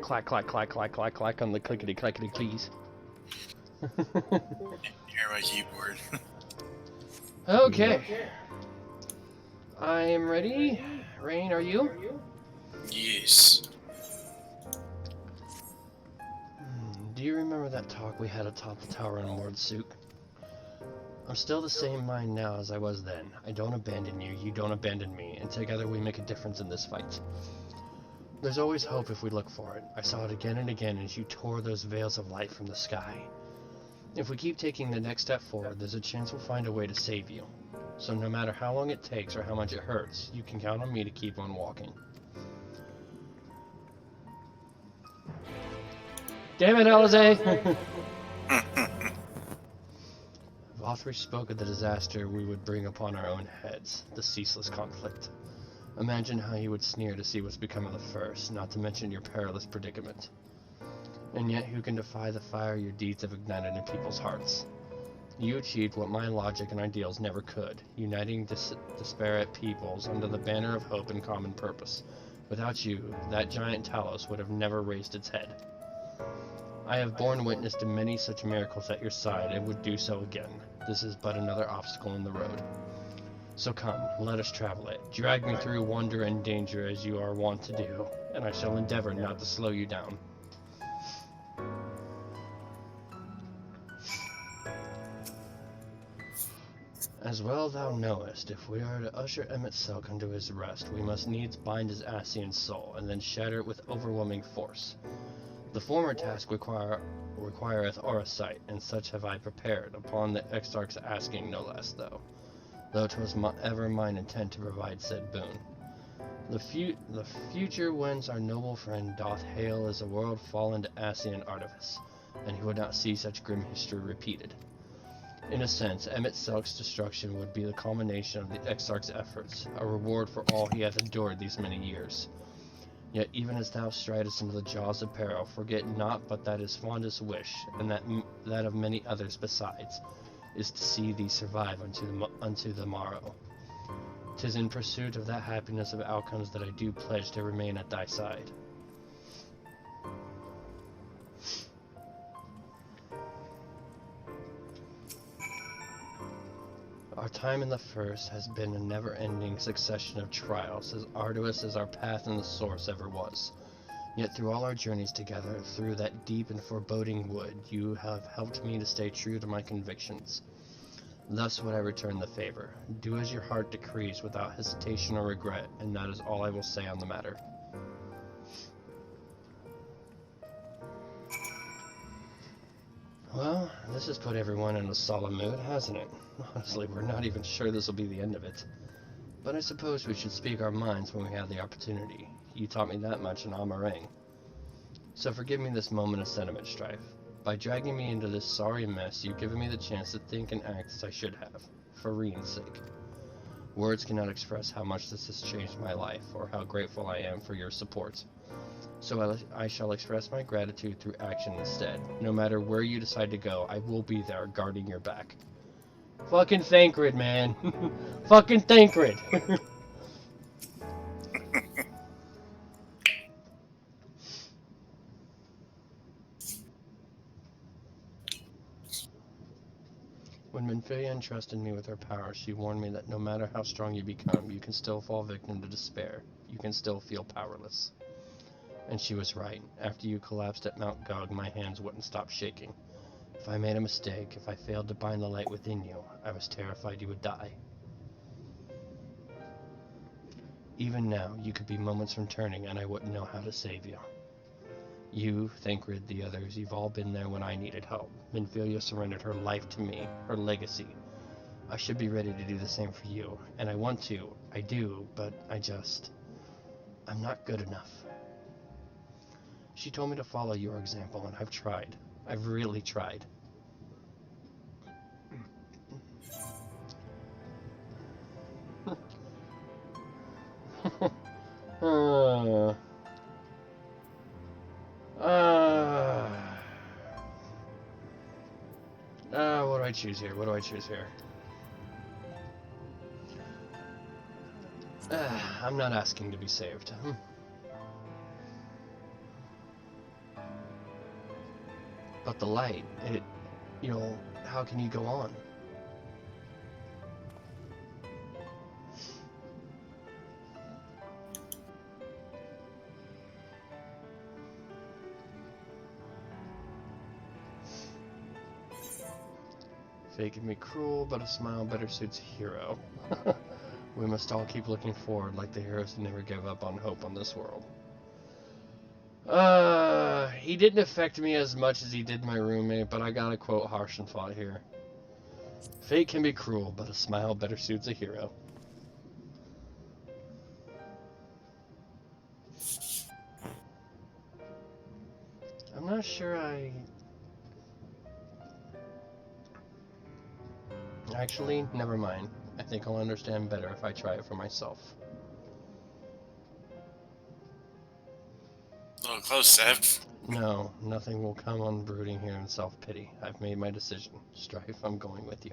Clack, clack, clack, clack, clack, clack on the clickety clackety please. Hear my keyboard. Okay. I am ready. Rain, are you? Yes. Do you remember that talk we had atop the tower in Mordsook? I'm still the same mind now as I was then. I don't abandon you, you don't abandon me, and together we make a difference in this fight. There's always hope if we look for it. I saw it again and again as you tore those veils of light from the sky. If we keep taking the next step forward, there's a chance we'll find a way to save you. So no matter how long it takes or how much it hurts, you can count on me to keep on walking. Damn it, Alize! Vothri spoke of the disaster we would bring upon our own heads, the ceaseless conflict. Imagine how he would sneer to see what's become of the first, not to mention your perilous predicament. And yet who can defy the fire your deeds have ignited in people's hearts? You achieved what my logic and ideals never could, uniting disparate peoples under the banner of hope and common purpose. Without you, that giant Talos would have never raised its head. I have borne witness to many such miracles at your side and would do so again. This is but another obstacle in the road. So come, let us travel it. Drag me through wonder and danger as you are wont to do, and I shall endeavor not to slow you down. As well thou knowest, if we are to usher Emmett Silk unto his rest, we must needs bind his Ascian soul, and then shatter it with overwhelming force. The former task requireth Orasight, and such have I prepared, upon the Exarch's asking no less, though 'twas ever mine intent to provide said boon. The future whence our noble friend doth hail is a world fallen to Ascian artifice, and he would not see such grim history repeated. In a sense, Emmett Silk's destruction would be the culmination of the Exarch's efforts, a reward for all he hath endured these many years. Yet even as thou stridest into the jaws of peril, forget not but that his fondest wish, and that of many others besides, is to see thee survive unto the morrow. 'Tis in pursuit of that happiness of outcomes that I do pledge to remain at thy side. Our time in the First has been a never-ending succession of trials, as arduous as our path in the Source ever was. Yet through all our journeys together, through that deep and foreboding wood, you have helped me to stay true to my convictions. Thus would I return the favor. Do as your heart decrees without hesitation or regret, and that is all I will say on the matter. Well, this has put everyone in a solemn mood, hasn't it? Honestly, we're not even sure this will be the end of it. But I suppose we should speak our minds when we have the opportunity. You taught me that much in Amarang. So forgive me this moment of sentiment strife. By dragging me into this sorry mess, you've given me the chance to think and act as I should have, for Reen's sake. Words cannot express how much this has changed my life, or how grateful I am for your support. So I shall express my gratitude through action instead. No matter where you decide to go, I will be there, guarding your back. Fucking Thancred, man. Fucking Thancred. When Minfilia entrusted me with her power, she warned me that no matter how strong you become, you can still fall victim to despair. You can still feel powerless. And she was right. After you collapsed at Mount Gog, my hands wouldn't stop shaking. If I made a mistake, if I failed to bind the light within you, I was terrified you would die. Even now, you could be moments from turning, and I wouldn't know how to save you. You, Thancred, the others, you've all been there when I needed help. Minfilia surrendered her life to me, her legacy. I should be ready to do the same for you, and I want to, I do, but I'm not good enough. She told me to follow your example, and I've tried. I've really tried. What do I choose here? What do I choose here? I'm not asking to be saved. But the light, how can you go on? Fate can be cruel, but a smile better suits a hero. We must all keep looking forward like the heroes who never give up on hope on this world. He didn't affect me as much as he did my roommate, but I gotta quote Harsh and Fought here. Fate can be cruel, but a smile better suits a hero. I'm not sure Actually, never mind. I think I'll understand better if I try it for myself. A little close, Sev. No, nothing will come on brooding here in self-pity. I've made my decision. Strife, I'm going with you.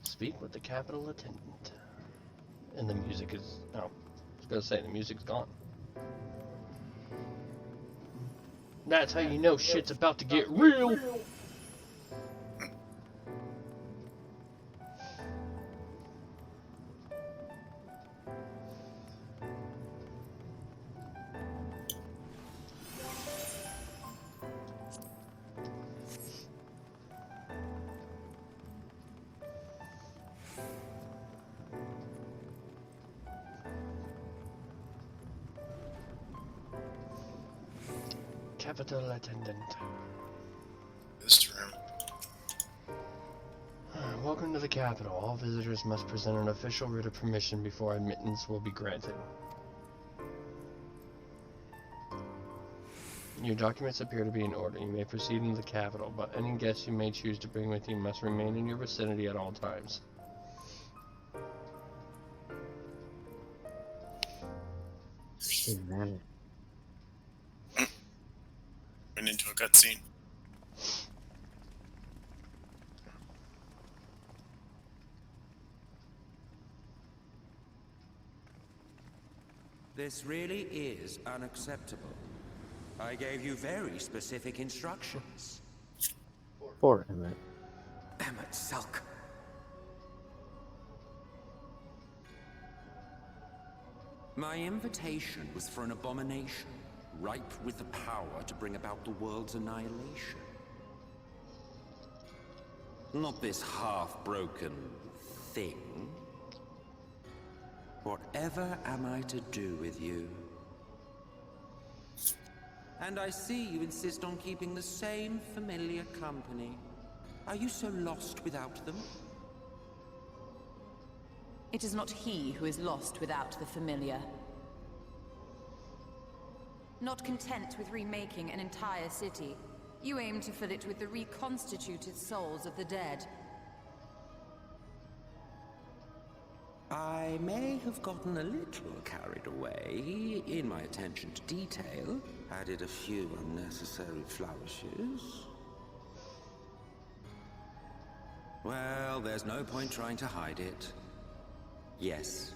Speak with the Capitol attendant. And the music is... Oh, I was gonna say, the music's gone. That's how you know shit's about to get real! Capitol attendant. This room. Welcome to the Capitol. All visitors must present an official writ of permission before admittance will be granted. Your documents appear to be in order. You may proceed into the Capitol, but any guests you may choose to bring with you must remain in your vicinity at all times. Amen. Went into a cutscene. This really is unacceptable. I gave you very specific instructions. Poor Emmett. Emmett Selk. My invitation was for an abomination, ripe with the power to bring about the world's annihilation. Not this half-broken thing. Whatever am I to do with you? And I see you insist on keeping the same familiar company. Are you so lost without them? It is not he who is lost without the familiar. Not content with remaking an entire city, you aim to fill it with the reconstituted souls of the dead. I may have gotten a little carried away in my attention to detail, added a few unnecessary flourishes. Well, there's no point trying to hide it. Yes.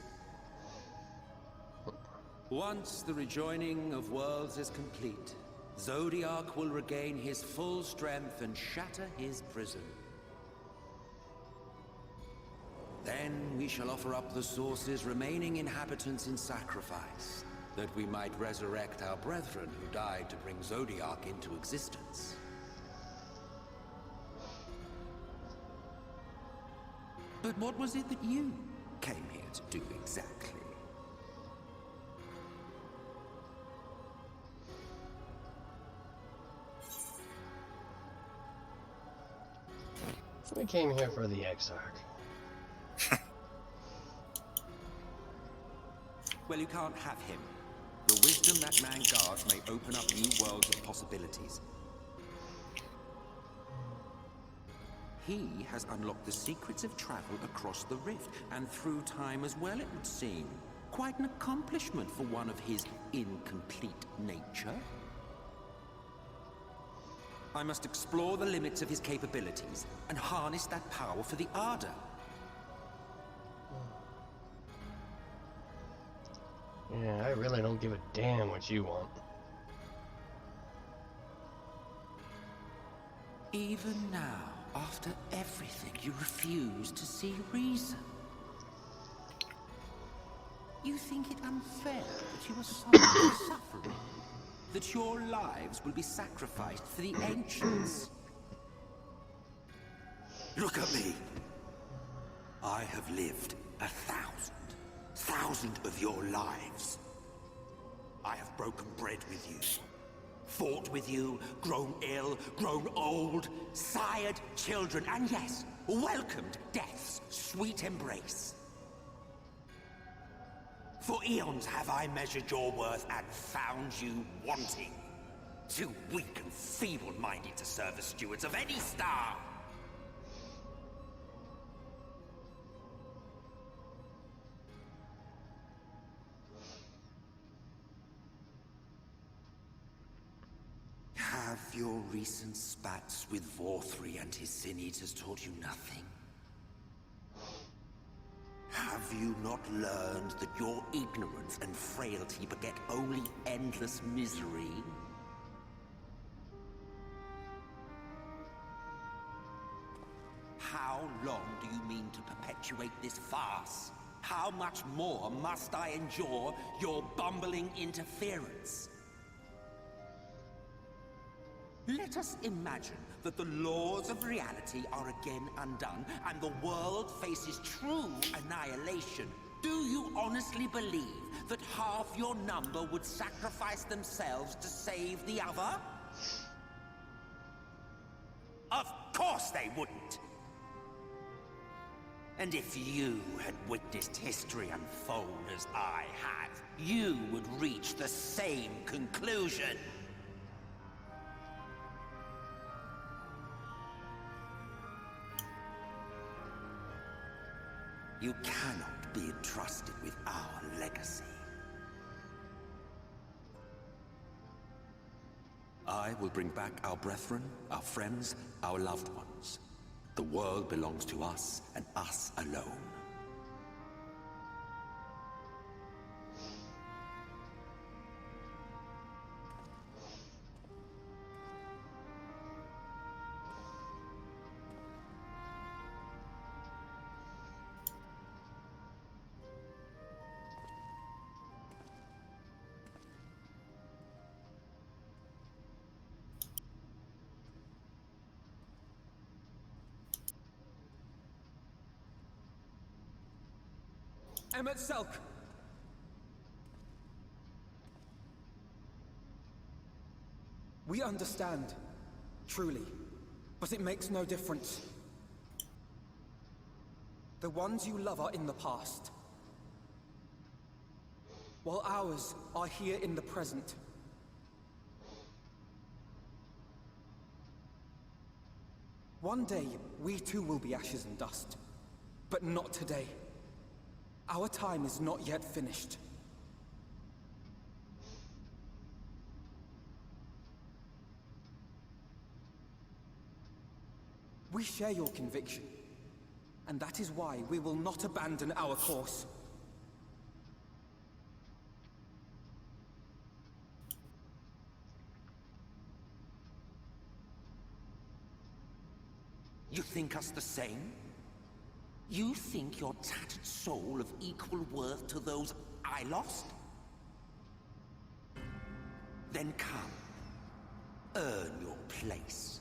Once the rejoining of worlds is complete, Zodiac will regain his full strength and shatter his prison. Then we shall offer up the Source's remaining inhabitants in sacrifice, that we might resurrect our brethren who died to bring Zodiac into existence. But what was it that you came here to do exactly? We came here for the Exarch. Well, you can't have him. The wisdom that man guards may open up new worlds of possibilities. He has unlocked the secrets of travel across the rift, and through time as well, it would seem. Quite an accomplishment for one of his incomplete nature. I must explore the limits of his capabilities, and harness that power for the Ardor. Yeah, I really don't give a damn what you want. Even now, after everything, you refuse to see reason. You think it unfair that you are suffering? That your lives will be sacrificed for the Ancients? Look at me! I have lived 1,000 of your lives. I have broken bread with you, fought with you, grown ill, grown old, sired children, and yes, welcomed death's sweet embrace. For eons have I measured your worth and found you wanting. Too weak and feeble-minded to serve as stewards of any star. Have your recent spats with Vorthri and his Sin-Eaters taught you nothing? Have you not learned that your ignorance and frailty beget only endless misery? How long do you mean to perpetuate this farce? How much more must I endure your bumbling interference? Let us imagine that the laws of reality are again undone, and the world faces true annihilation. Do you honestly believe that half your number would sacrifice themselves to save the other? Of course they wouldn't! And if you had witnessed history unfold as I have, you would reach the same conclusion. You cannot be entrusted with our legacy. I will bring back our brethren, our friends, our loved ones. The world belongs to us, and us alone. Emmet Selk! We understand, truly, but it makes no difference. The ones you love are in the past, while ours are here in the present. One day, we too will be ashes and dust, but not today. Our time is not yet finished. We share your conviction, and that is why we will not abandon our course. You think us the same? You think your tattered soul of equal worth to those I lost? Then come. Earn your place.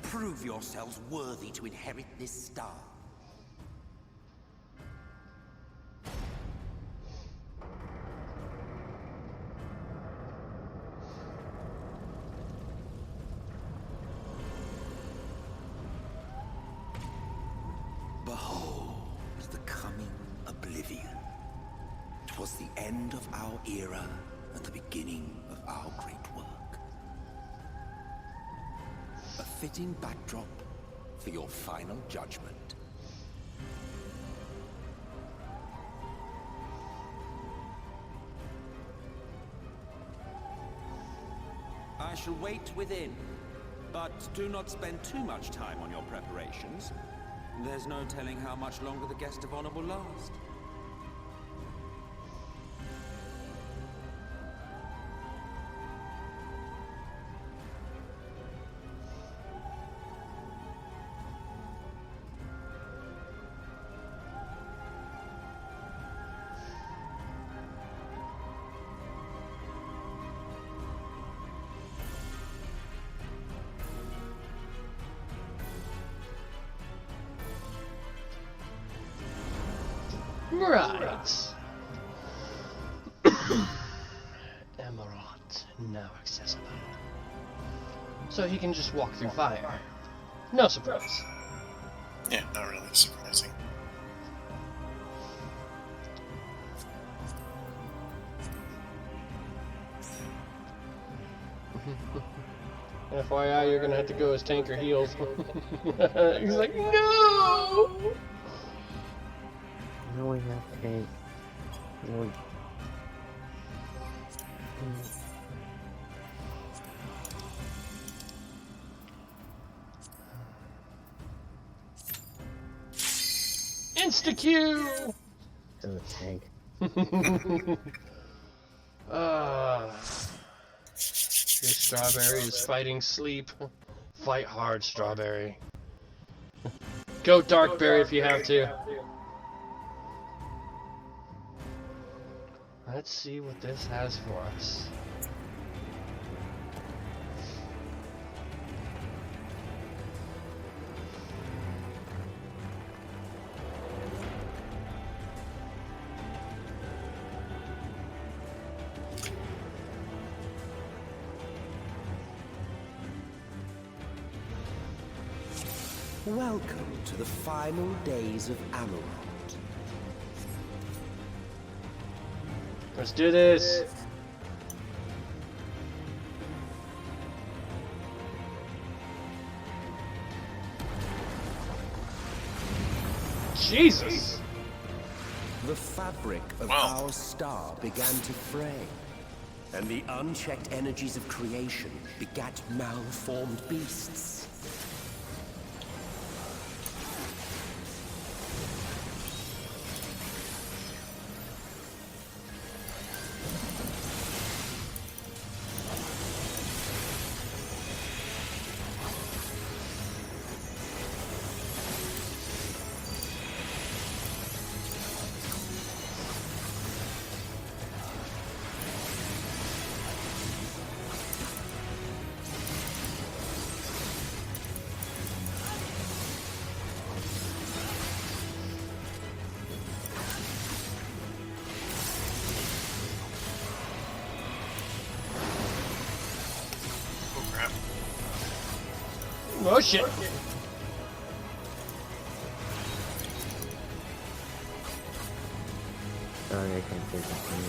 Prove yourselves worthy to inherit this star. was the end of our era and the beginning of our great work. A fitting backdrop for your final judgment. I shall wait within, but do not spend too much time on your preparations. There's no telling how much longer the guest of honor will last. Right. Emerald now accessible. So he can just walk through fire. No surprise. Yeah, not really surprising. FYI, you're gonna have to go as tank or heals. He's like, no! No, we have tank. No. Insta-Q! Oh, tank. Your strawberry is fighting sleep. Fight hard, strawberry. Go darkberry if you have to. Let's see what this has for us. Welcome to the final days of Amarant. Let's do this. Jesus! The fabric of our star began to fray, and the unchecked energies of creation begat malformed beasts. Oh shit! Sorry, I can't take that from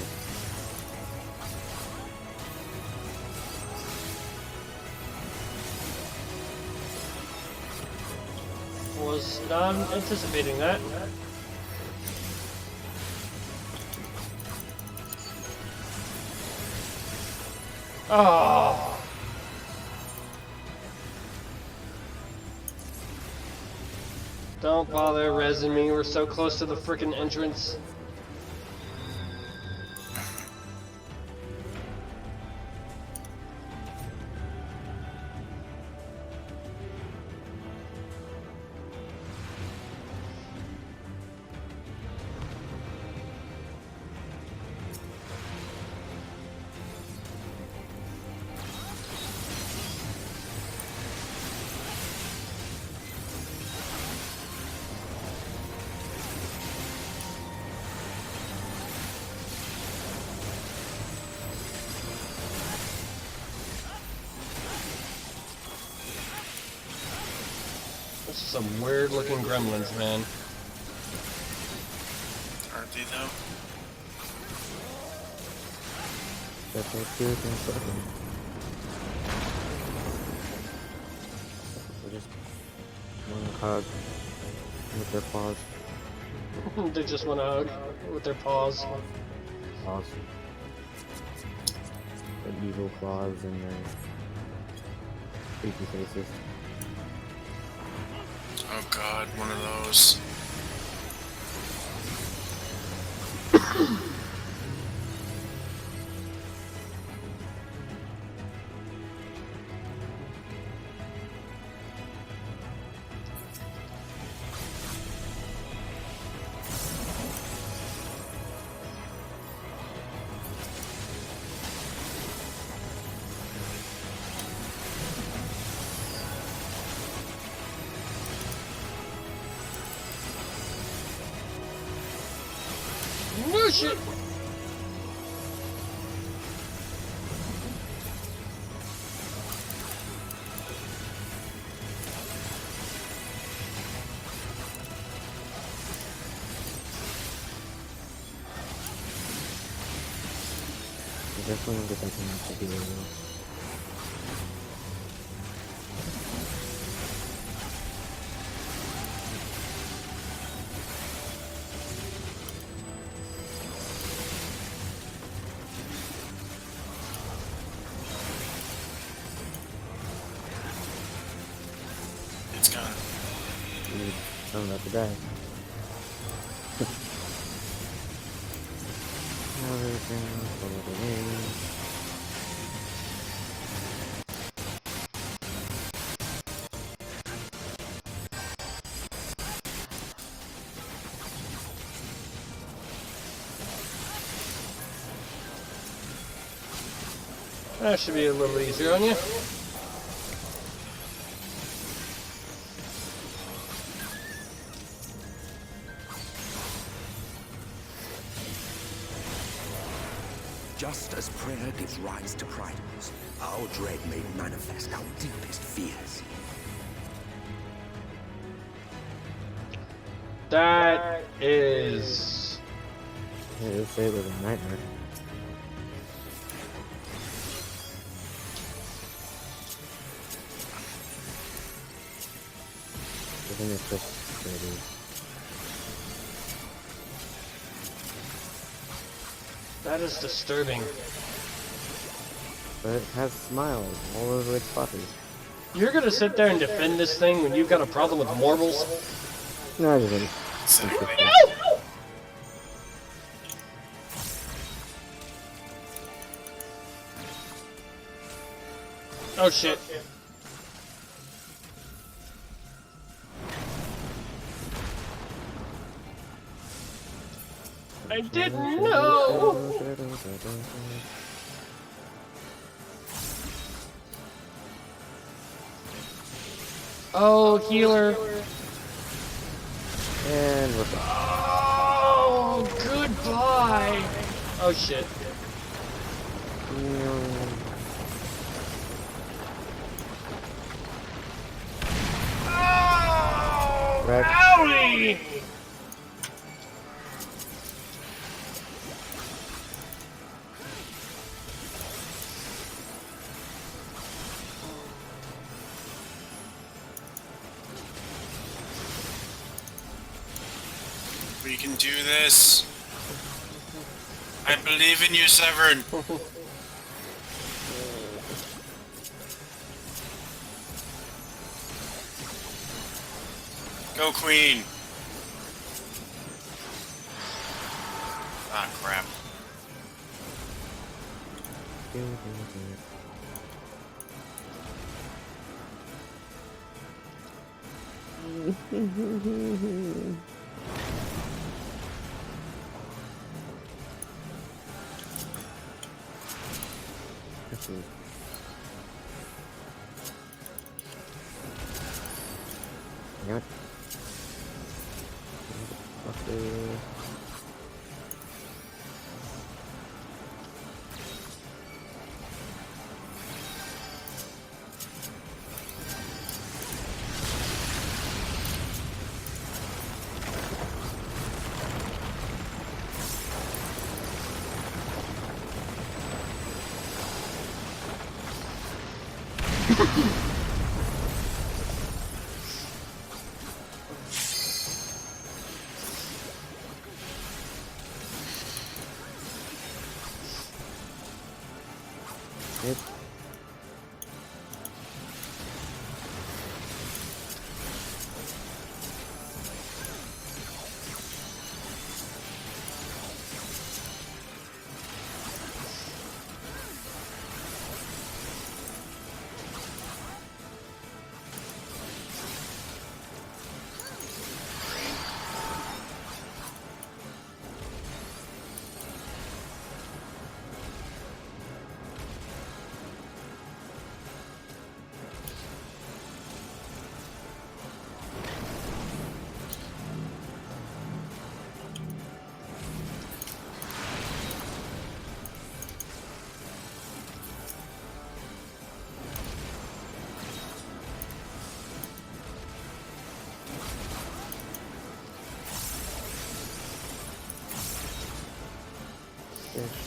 you. Was not anticipating that. Oh. Don't bother resin me, we're so close to the frickin' entrance. Some weird looking gremlins, man. Aren't they though? That's so cute and so fun. They just want to hug with their paws. They just want to hug with their paws. Paws. The evil claws and their creepy faces. Oh god, one of those. No shit! I definitely want to get back in to be real. It's gone. I'm about to die. That should be a little easier on you. Just as prayer gives rise to pride, our dread made manifest our deepest fears. That is... Yeah, it'll say it was a nightmare. I think it's just pretty. That is disturbing. But it has smiles all over its body. You're gonna sit there and defend this thing when you've got a problem with marbles? No, I didn't. Exactly. Oh shit. I didn't know! Oh, healer. And we're back. Oh, goodbye. Oh shit. Oh, Right. owie! We can do this. I believe in you, Severn. Go, Queen. Ah, crap. Damn it. Okay.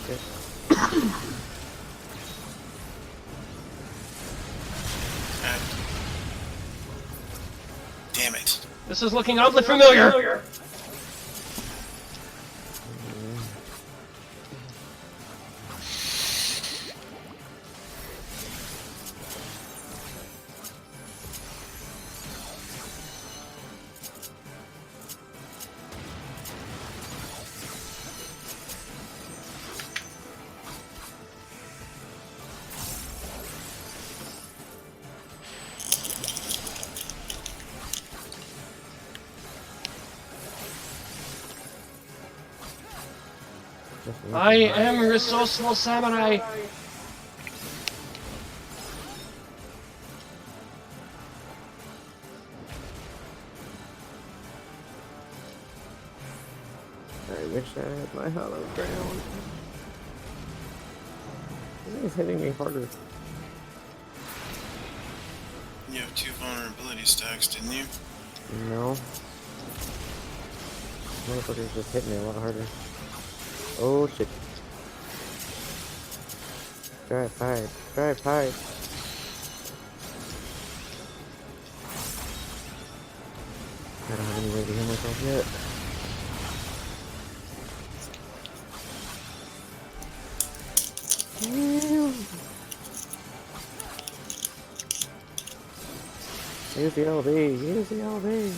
shit. Damn it. This is looking oddly familiar. I am resourceful samurai. I wish I had my hollow ground. He's hitting me harder. You have 2 vulnerability stacks, didn't you? No. Motherfuckers just hit me a lot harder. Oh shit. Drive hide. Drive hide. I don't have any way to heal myself yet. Use the LB. Use the LB.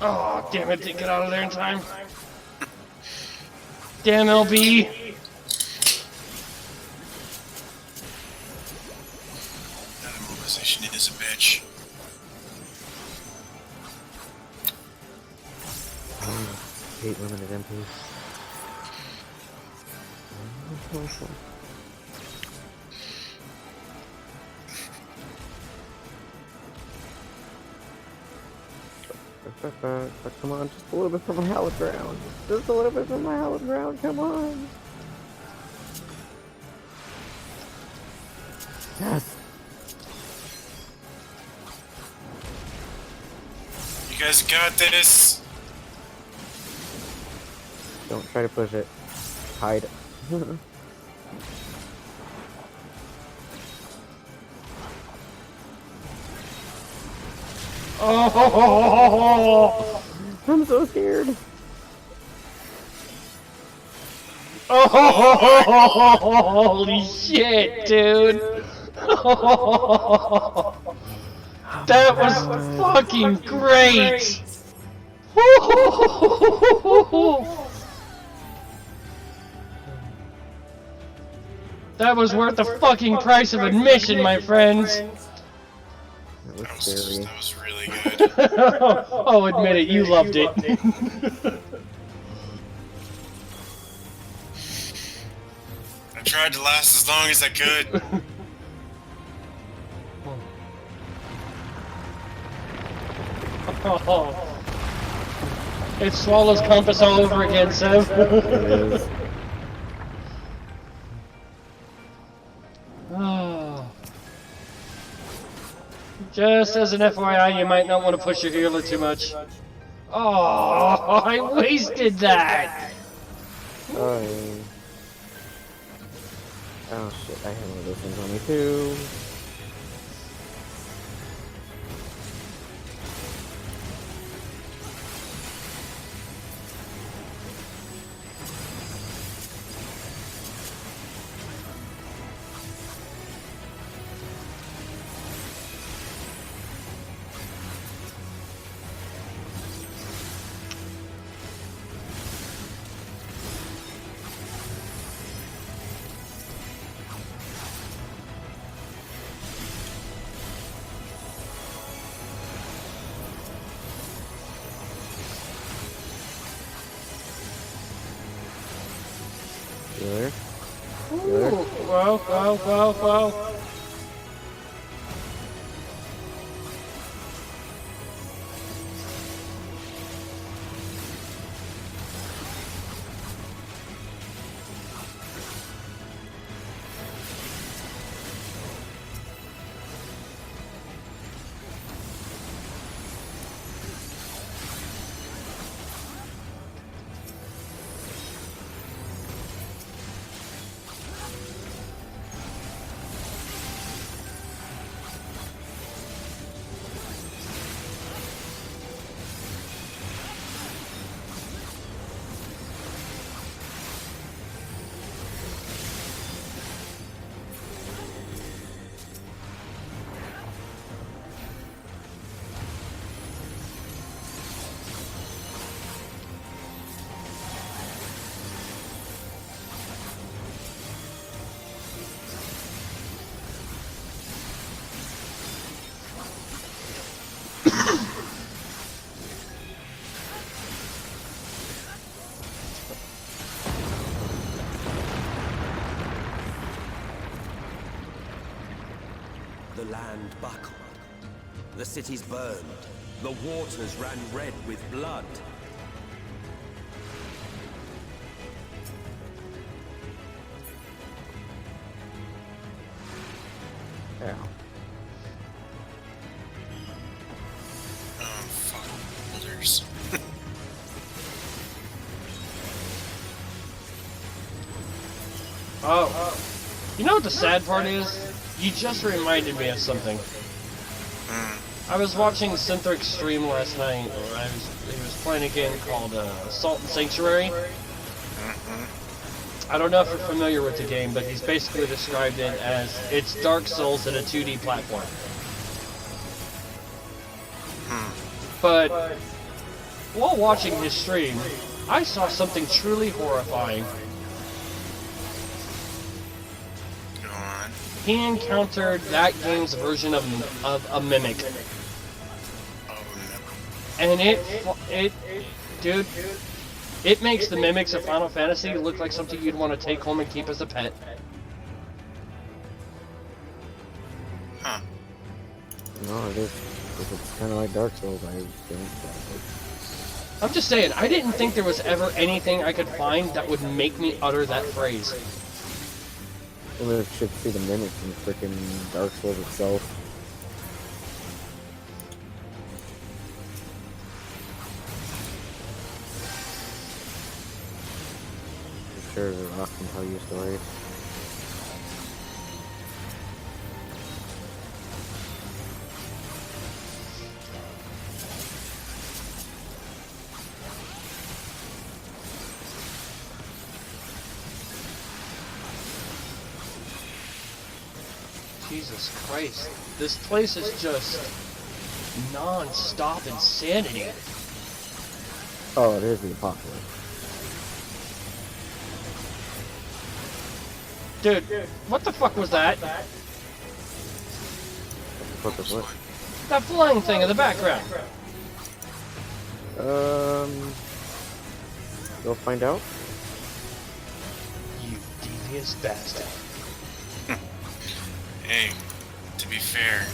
Oh, damn it, didn't get out of there in time. Damn LB. That immobilization is a bitch. I hate limited MP. But come on, just a little bit from my hallowed ground. Just a little bit from my hallowed ground, come on. Yes. You guys got this. Don't try to push it. Hide. Oh, I'm so scared. Oh, holy shit, dude. That was fucking great. That was worth the fucking price of admission, my friends. That was scary. That was really good. Oh, admit it, you loved it. I tried to last as long as I could. It's Swallow's compass all over again, Sev. It is. Oh. Just as an FYI, you might not want to push your healer too much. Oh, I wasted that! Oh shit, I have one of those things on me too. Healer. Ooh, wow. the land buckled. The cities burned. The waters ran red with blood. Yeah. Oh, fuck. Boulders. Oh. You know what the sad part is? You just reminded me of something. I was watching Synthric stream last night. He was playing a game called Assault and Sanctuary. I don't know if you're familiar with the game, but he's basically described it as it's Dark Souls in a 2D platform. But while watching his stream, I saw something truly horrifying. Go on. He encountered that game's version of a mimic. Oh, And dude, it makes the mimics of Final Fantasy look like something you'd want to take home and keep as a pet. Huh. No, it is. If it's kind of like Dark Souls, I think I'm just saying, I didn't think there was ever anything I could find that would make me utter that phrase. well, it should see the mimics in freaking Dark Souls itself. I'm sure The Rock can tell you stories. Jesus Christ, this place is just non-stop insanity. Oh, it is the apocalypse. Dude, what the fuck was that? What the what? That flying thing in the background. You'll find out. You devious bastard. Hey, to be fair,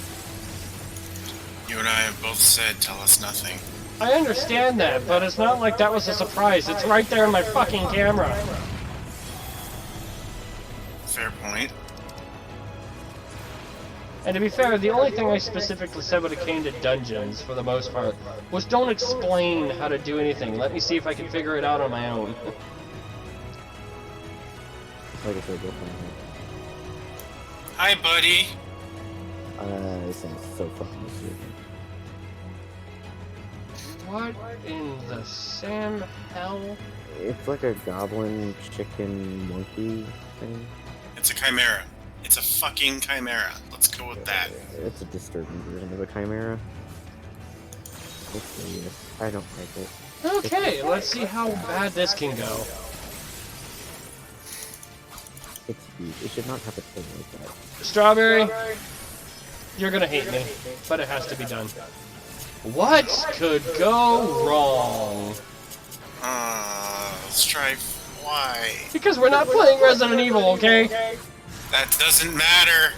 you and I have both said tell us nothing. I understand that, but it's not like that was a surprise. It's right there in my fucking camera. Fair point. And to be fair, the only thing I specifically said when it came to dungeons, for the most part, was don't explain how to do anything. Let me see if I can figure it out on my own. Like I said, go find out. Hi, buddy. It sounds so fucking stupid. What in the Sam hell? It's like a goblin, chicken, monkey thing. It's a chimera. It's a fucking chimera. Let's go with that. It's a disturbing version of a chimera. Hopefully, yes. I don't like it. Okay, let's see how bad this can go. It's huge. It should not have a thing like that. Strawberry, you're gonna hate me, but it has to be done. What could go wrong? Let's try. Why? Because we're not playing Resident Evil, okay? That doesn't matter.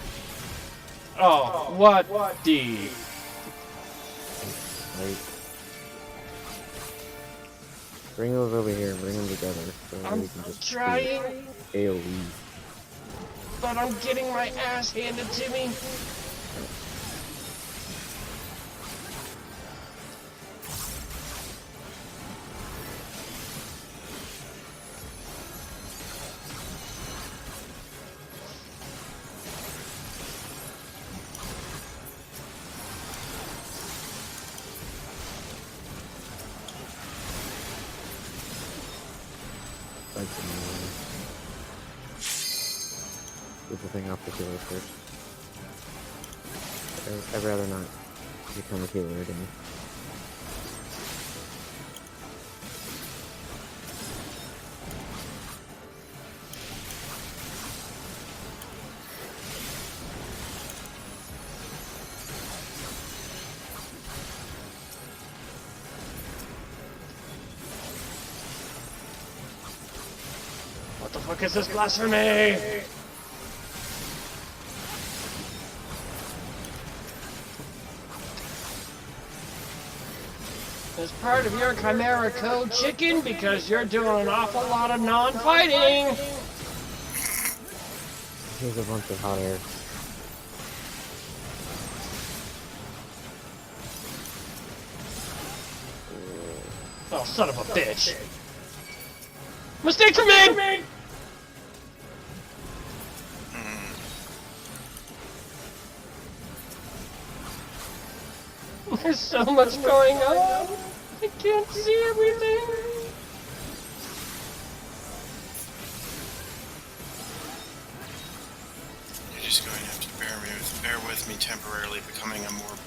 Oh, what the? Right. Bring those over here. Bring them together. So I'm we can just trying, AoE. but I'm getting my ass handed to me. Get the thing off the killer first. I'd rather not become a killer again. What the fuck is this blasphemy? as part of your Chimera code, chicken, because you're doing an awful lot of non-fighting. Here's a bunch of hot air. Oh, son of a bitch. Mistake for me! There's so much going on. I can't see everything. You're just going to have to bear with me temporarily becoming a more...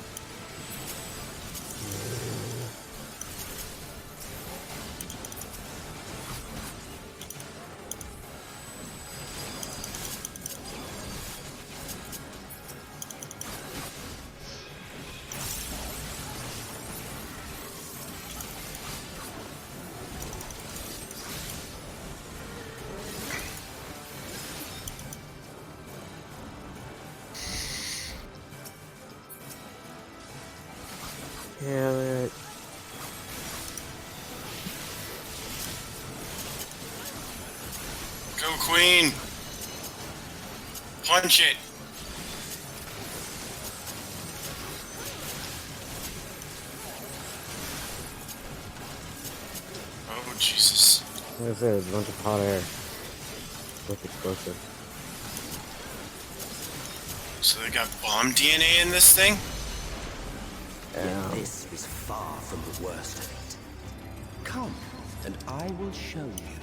Damn it. Go, Queen! Punch it! Oh, Jesus. Like I said, there's a bunch of hot air. With explosive. So they got bomb DNA in this thing? Yeah. This is far from the worst of it. Come, and I will show you.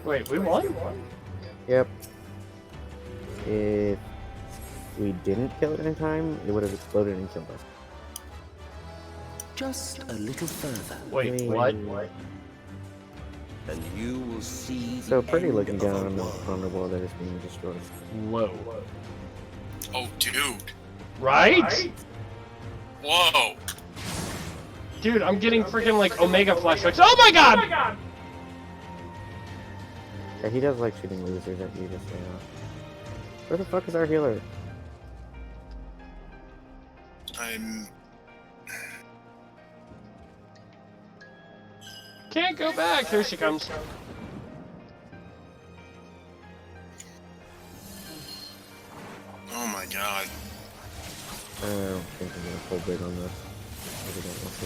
Wait, we won? Yep. If we didn't kill it in time, it would have exploded and killed us. Just a little further, Wait, what? and you will see So the pretty end looking of down a on the world. world that is being destroyed. Whoa. Oh, dude. Right? Whoa. Dude, I'm getting freaking like Omega flashbacks. Oh my god! Yeah, he does like shooting losers at you, just so you know. Where the fuck is our healer? I'm... Can't go back. Here she comes. Oh my god. I don't think I'm gonna pull big on this. I really don't want to.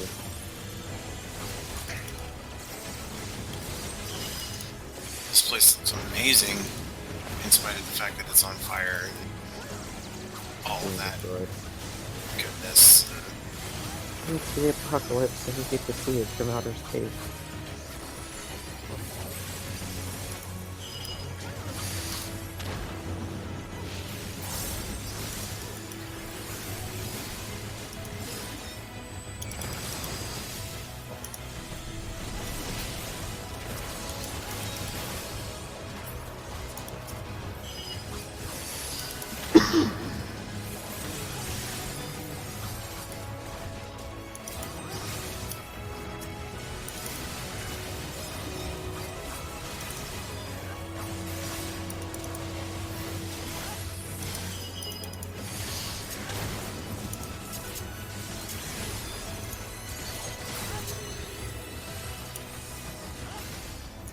This place looks amazing, in spite of the fact that it's on fire and all of that Destroyed. goodness. It's the apocalypse and you get to see it from outer space.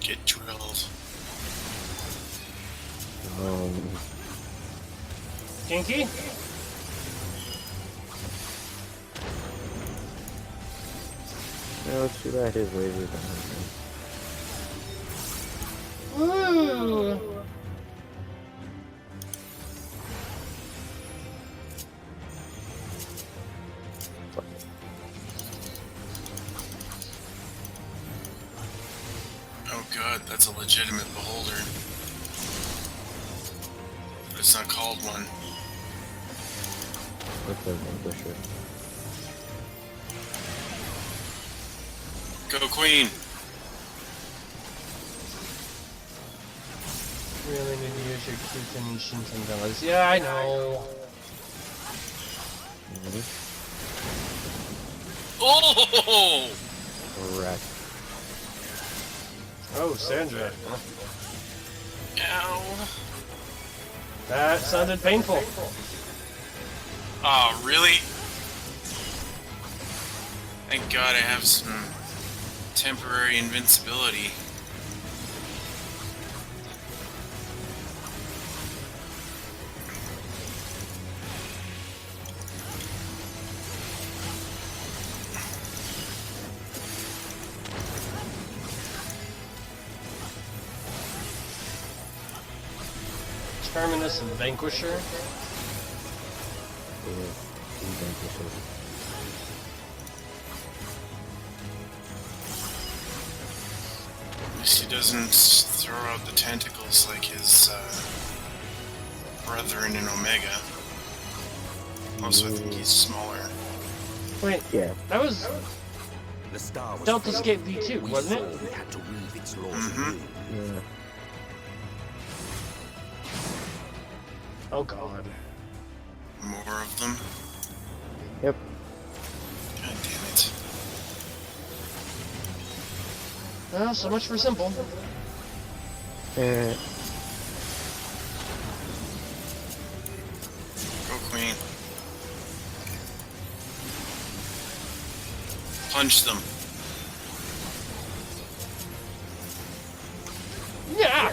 Get drilled. Kinky? No, it's too bad his lasers don't Woo! Oh god, that's a legitimate beholder. But it's not called one. What's the Vanquisher? Go, Queen! Really need to use your Kukin Shintendellas. Yeah, I know. Oh! Correct. Oh, Sandra. Ow. That sounded painful. Oh, really? Thank God I have some temporary invincibility. Terminus and Vanquisher. Yeah, Vanquisher. At least he doesn't throw out the tentacles like his brethren in Omega. Also, I think he's smaller. Wait, Yeah. that was The star was Delta filled. Escape V2, We wasn't saw it? we had to weave its laws Mhm. anew. Yeah. Oh god. More of them. Yep. God damn it. Well, so much for simple. Eh, Go Queen. Punch them. Yeah!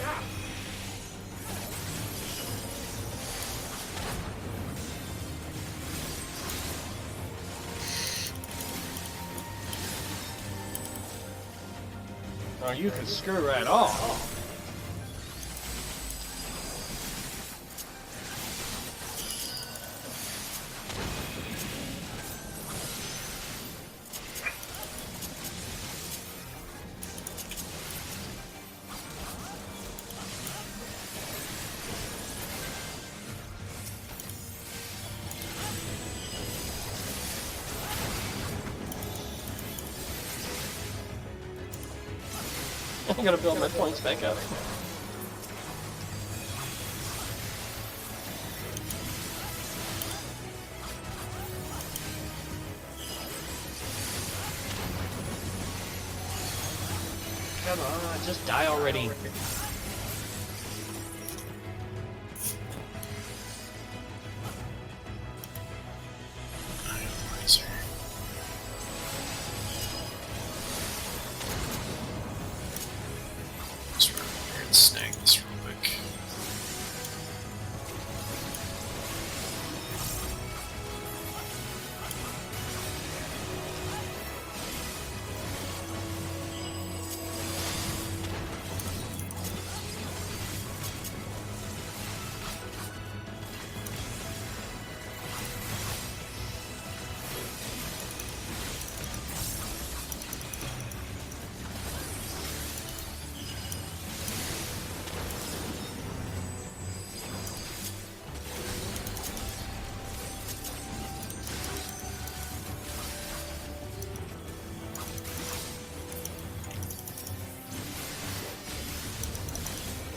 Oh, you can screw right off. I gotta build my points back up. Come on, just die already. Idolizer. Let's run over here and snag this real quick.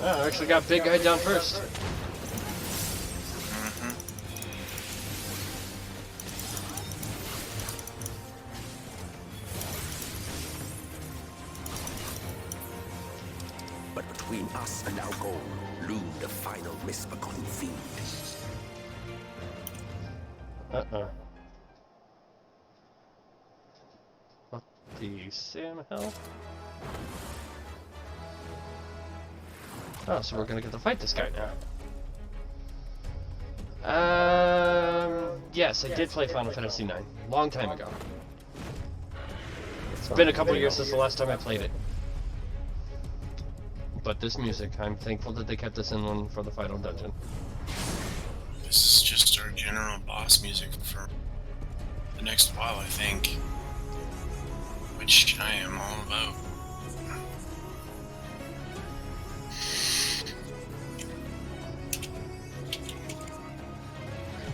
Oh, I actually got big guy down first. Mhm. But between us and our goal loomed a final misbegotten fiend. Uh-uh. What the Sam hell? Oh, so we're gonna get to fight this guy now. Yes, I did play Final Fantasy IX. Long time ago. It's been a couple years since the last time I played it. But this music, I'm thankful that they kept this in one for the final dungeon. This is just our general boss music for the next while, I think. Which I am all about.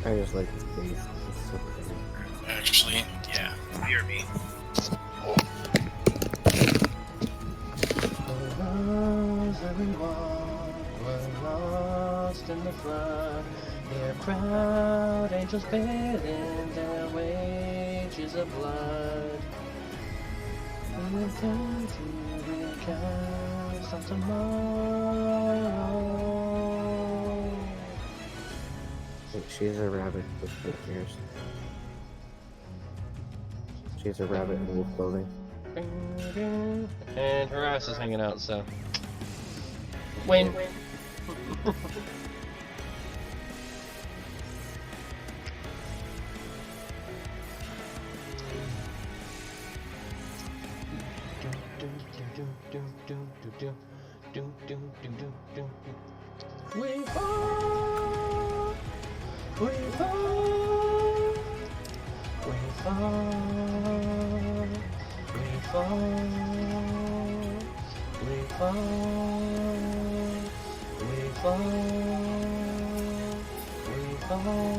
I just like this bass. It's so pretty. Actually, yeah, hear me. We're lost in the flood. Their proud angels bearing their wages of blood. And time to recast of tomorrow. Wait, she's a rabbit with big ears. She's a rabbit in wolf clothing. And her ass is hanging out, so. Win. We fall, we fall, we fall, we fall, we fall, we fall, we fall.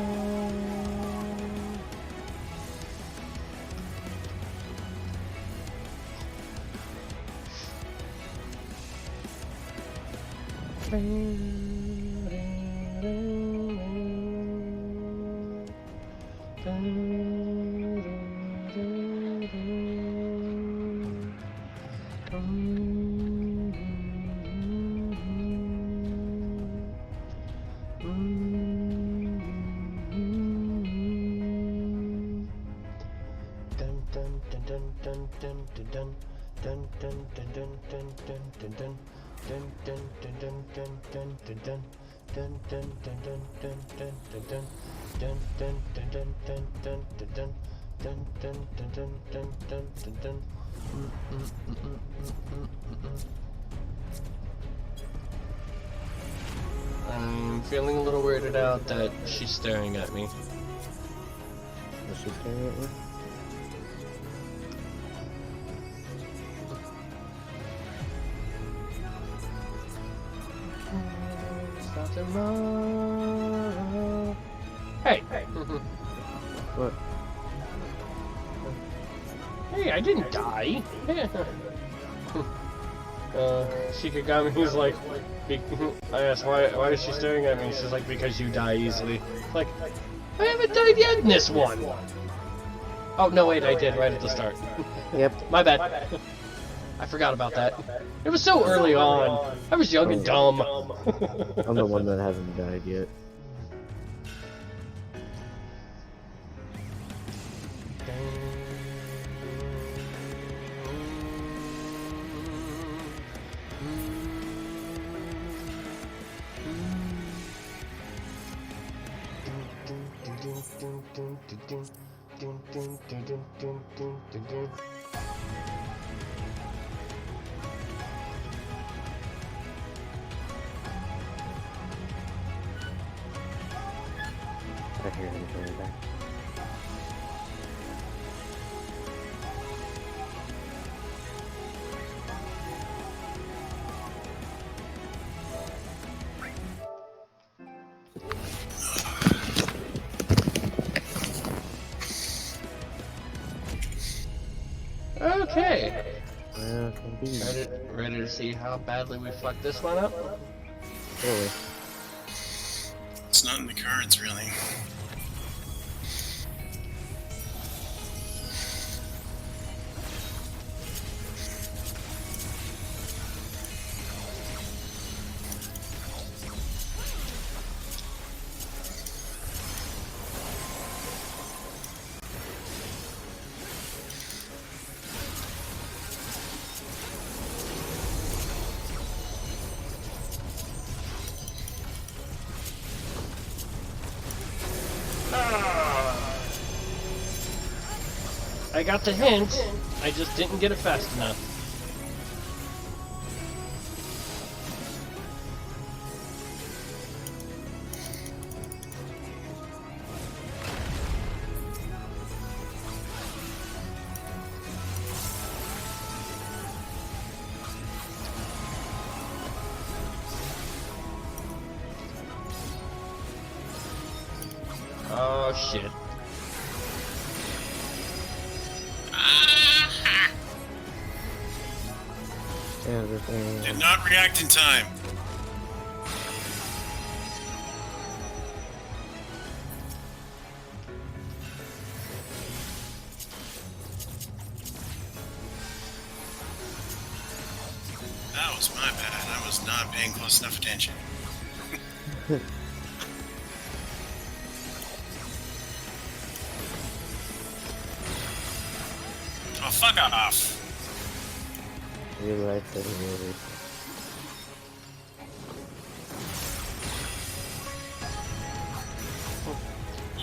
I'm feeling a little weirded out that she's staring at me. Is she staring at me? Tomorrow. Hey! What? Hey, I didn't die! Shikigami's like, I asked why is she staring at me? She's like, because you die easily. Like, I haven't died yet in this one! Oh, no wait, I did right at the start. Yep. My bad. I forgot about that. It was so early on. I was young and dumb. I'm the one that hasn't died yet. I hear him coming back. Okay. Well, indeed. Ready to see how badly we fucked this one up? Really? It's not in the cards, really. I got the hint, I just didn't get it fast enough. Oh shit. Everything. Did not react in time. That was my bad. I was not paying close enough attention. fuck off. Real life setting over.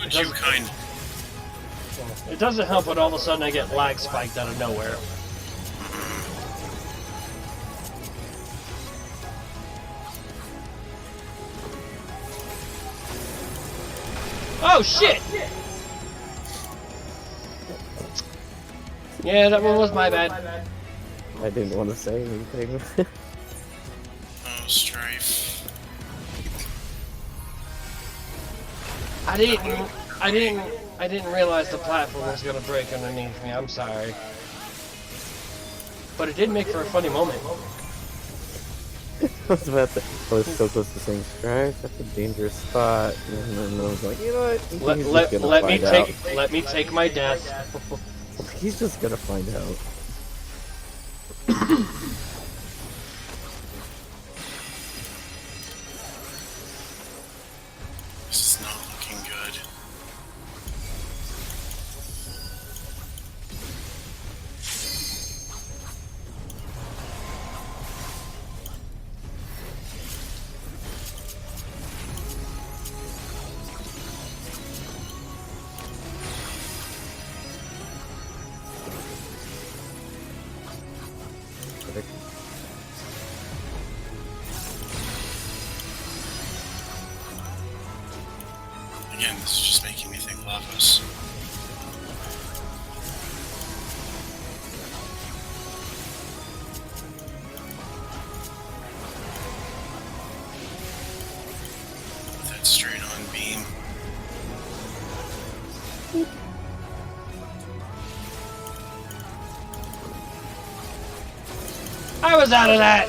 Would you kind? It doesn't help when all of a sudden I get lag spiked out of nowhere. Oh shit! Yeah, that one was my bad. I didn't want to say anything. Oh, Strife. I didn't realize the platform was gonna break underneath me. I'm sorry. But it did make for a funny moment. I was about to. I was so close to saying, "Strife, that's a dangerous spot," and then I was like, "You know what? Let me take my death." He's just gonna find out. This is not looking good. Again, this is just making me think Lavos. That straight on beam. I was out of that!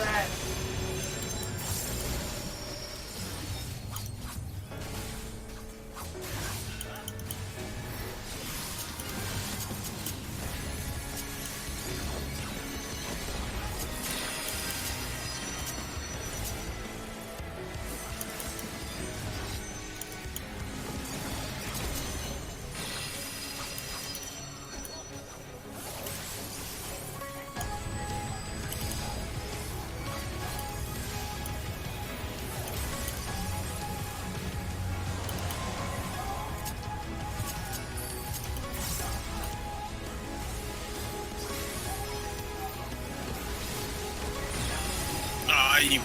Ah, you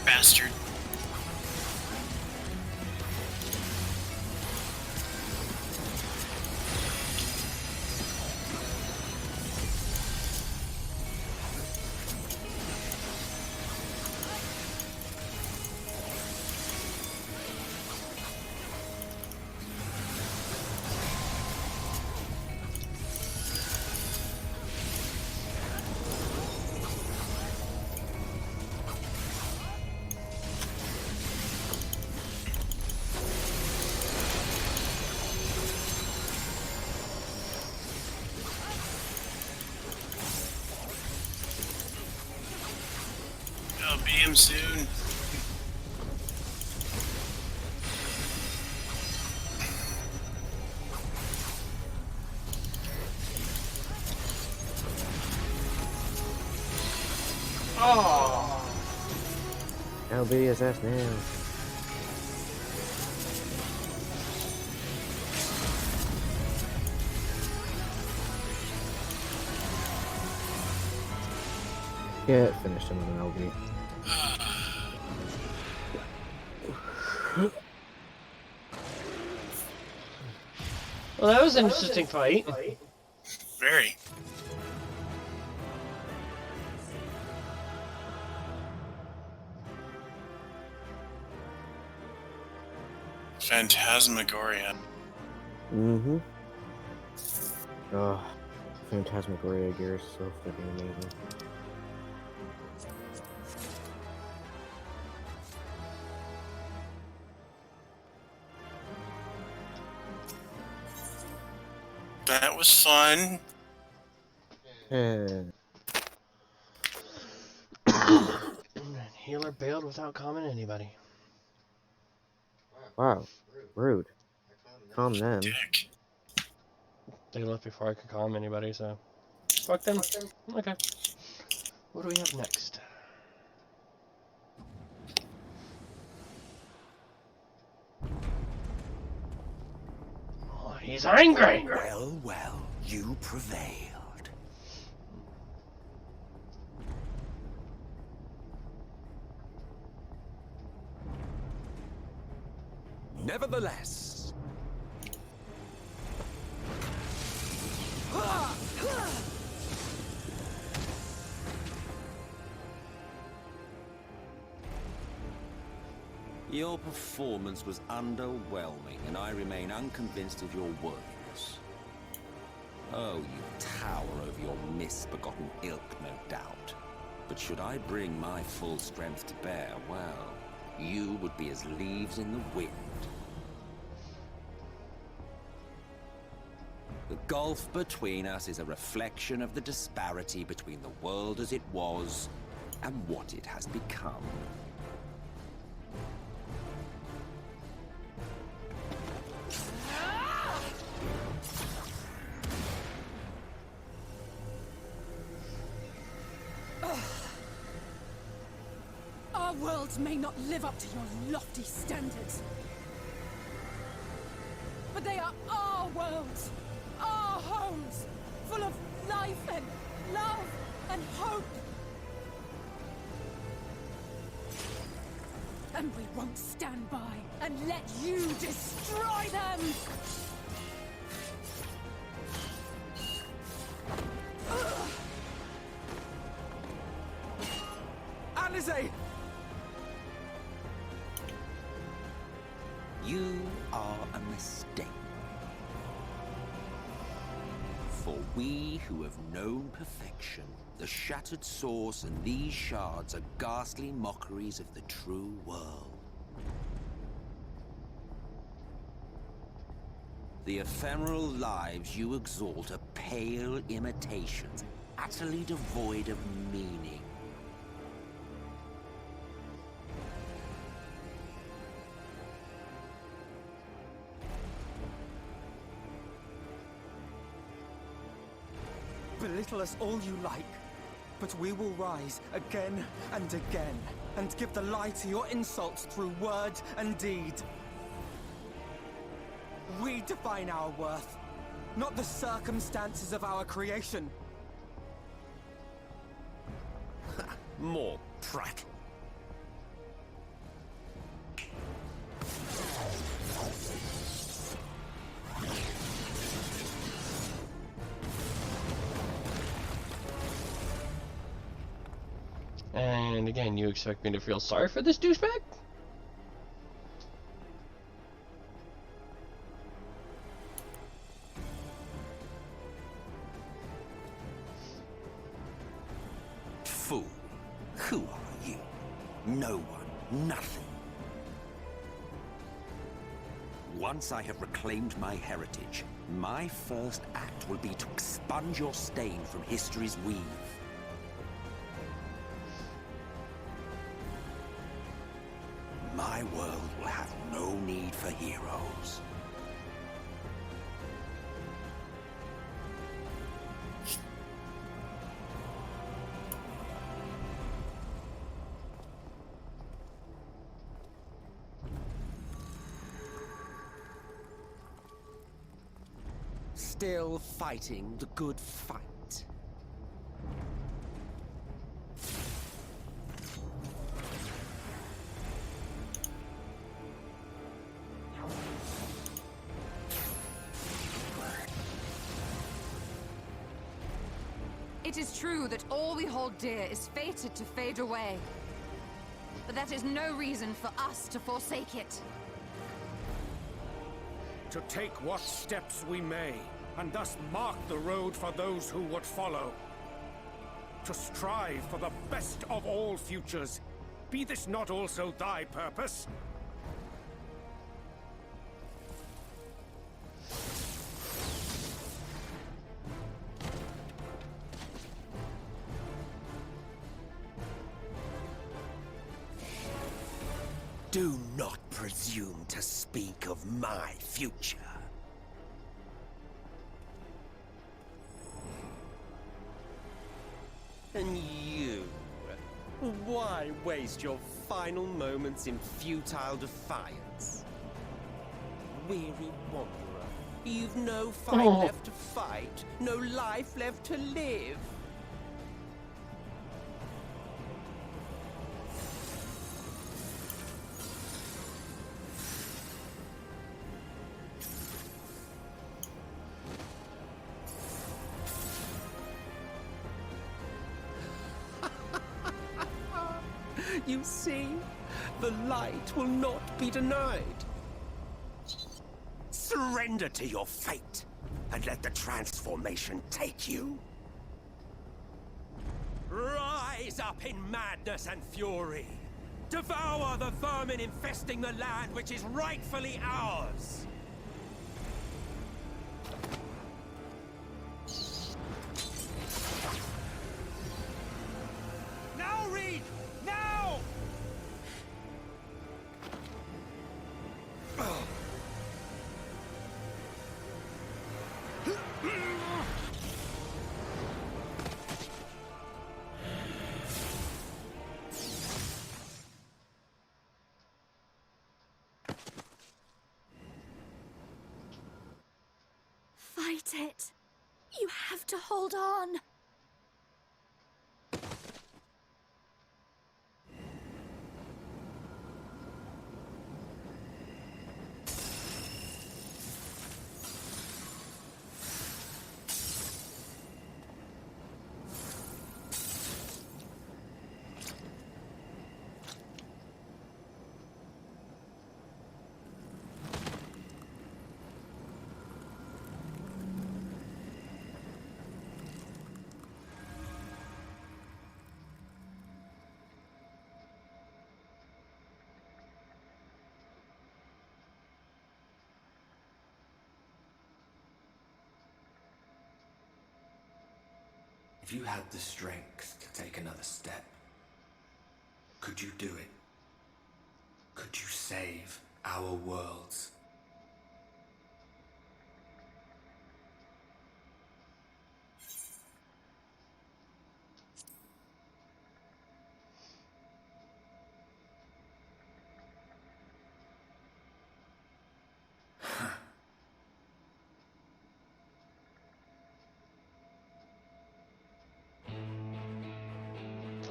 bastard. I'll be him soon. Oh. I'll be his ass now. Yeah, it finished him with an LB. Well, that was an interesting fight. Very. Phantasmagoria. Mm-hmm. Oh, Phantasmagoria gear is so freaking amazing. That was fun. Yeah. Healer bailed without calming anybody. Wow, rude. Calm them. Dick. They left before I could calm anybody, so. Fuck them. Okay. What do we have next? Oh, he's angry! Well, well, you prevailed. Nevertheless, Your performance was underwhelming, and I remain unconvinced of your worthiness. Oh, you tower over your misbegotten ilk, no doubt. But should I bring my full strength to bear, well, you would be as leaves in the wind. The gulf between us is a reflection of the disparity between the world as it was and what it has become. Our worlds may not live up to your lofty standards. But they are our worlds, our homes, full of life and love and hope. And we won't stand by and let you destroy them! Alize! You are a mistake. For we who have known perfection, the shattered source and these shards are ghastly mockeries of the true world. The ephemeral lives you exalt are pale imitations, utterly devoid of meaning. Belittle us all you like, but we will rise again and again, and give the lie to your insults through word and deed. We define our worth, not the circumstances of our creation. More prattle. And again, you expect me to feel sorry for this douchebag? Fool, who are you? No one, nothing. Once I have reclaimed my heritage, my first act will be to expunge your stain from history's weave. My world will have no need for heroes. Still fighting the good fight. It is true that all we hold dear is fated to fade away. But that is no reason for us to forsake it. To take what steps we may, and thus mark the road for those who would follow. To strive for the best of all futures. Be this not also thy purpose? Do not presume to speak of my future. And you? Why waste your final moments in futile defiance? Weary wanderer, you've no fight left to fight, no life left to live. You see, the light will not be denied. Surrender to your fate, and let the transformation take you. Rise up in madness and fury. Devour the vermin infesting the land which is rightfully ours. Now, Reed! Now! Fight it. You have to hold on. If you had the strength to take another step, could you do it? Could you save our worlds?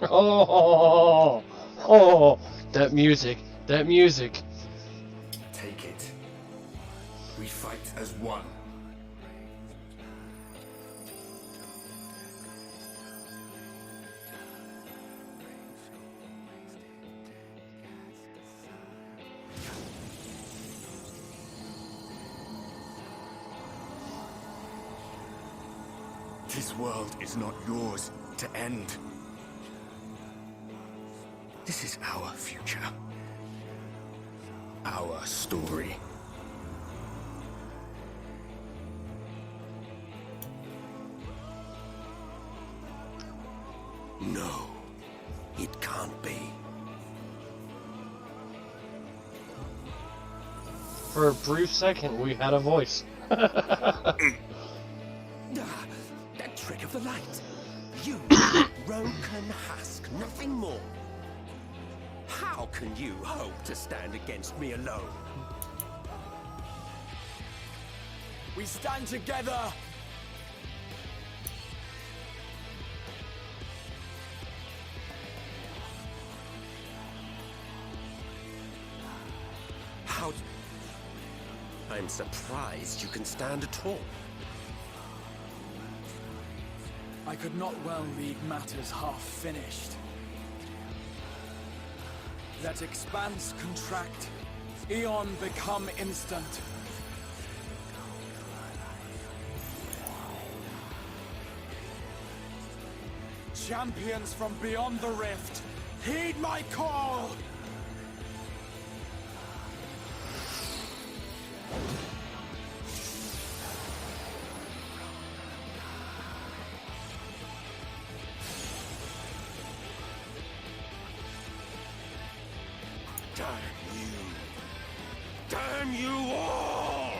Oh, that music, that music. Take it. We fight as one. This world is not yours to end. This is our future. Our story. No, it can't be. For a brief second, we had a voice. That trick of the light. You, broken husk, nothing more. How can you hope to stand against me alone? We stand together! How... I'm surprised you can stand at all. I could not well leave matters half-finished. Let expanse contract, Eon become instant. Champions from beyond the rift, heed my call! Damn you all!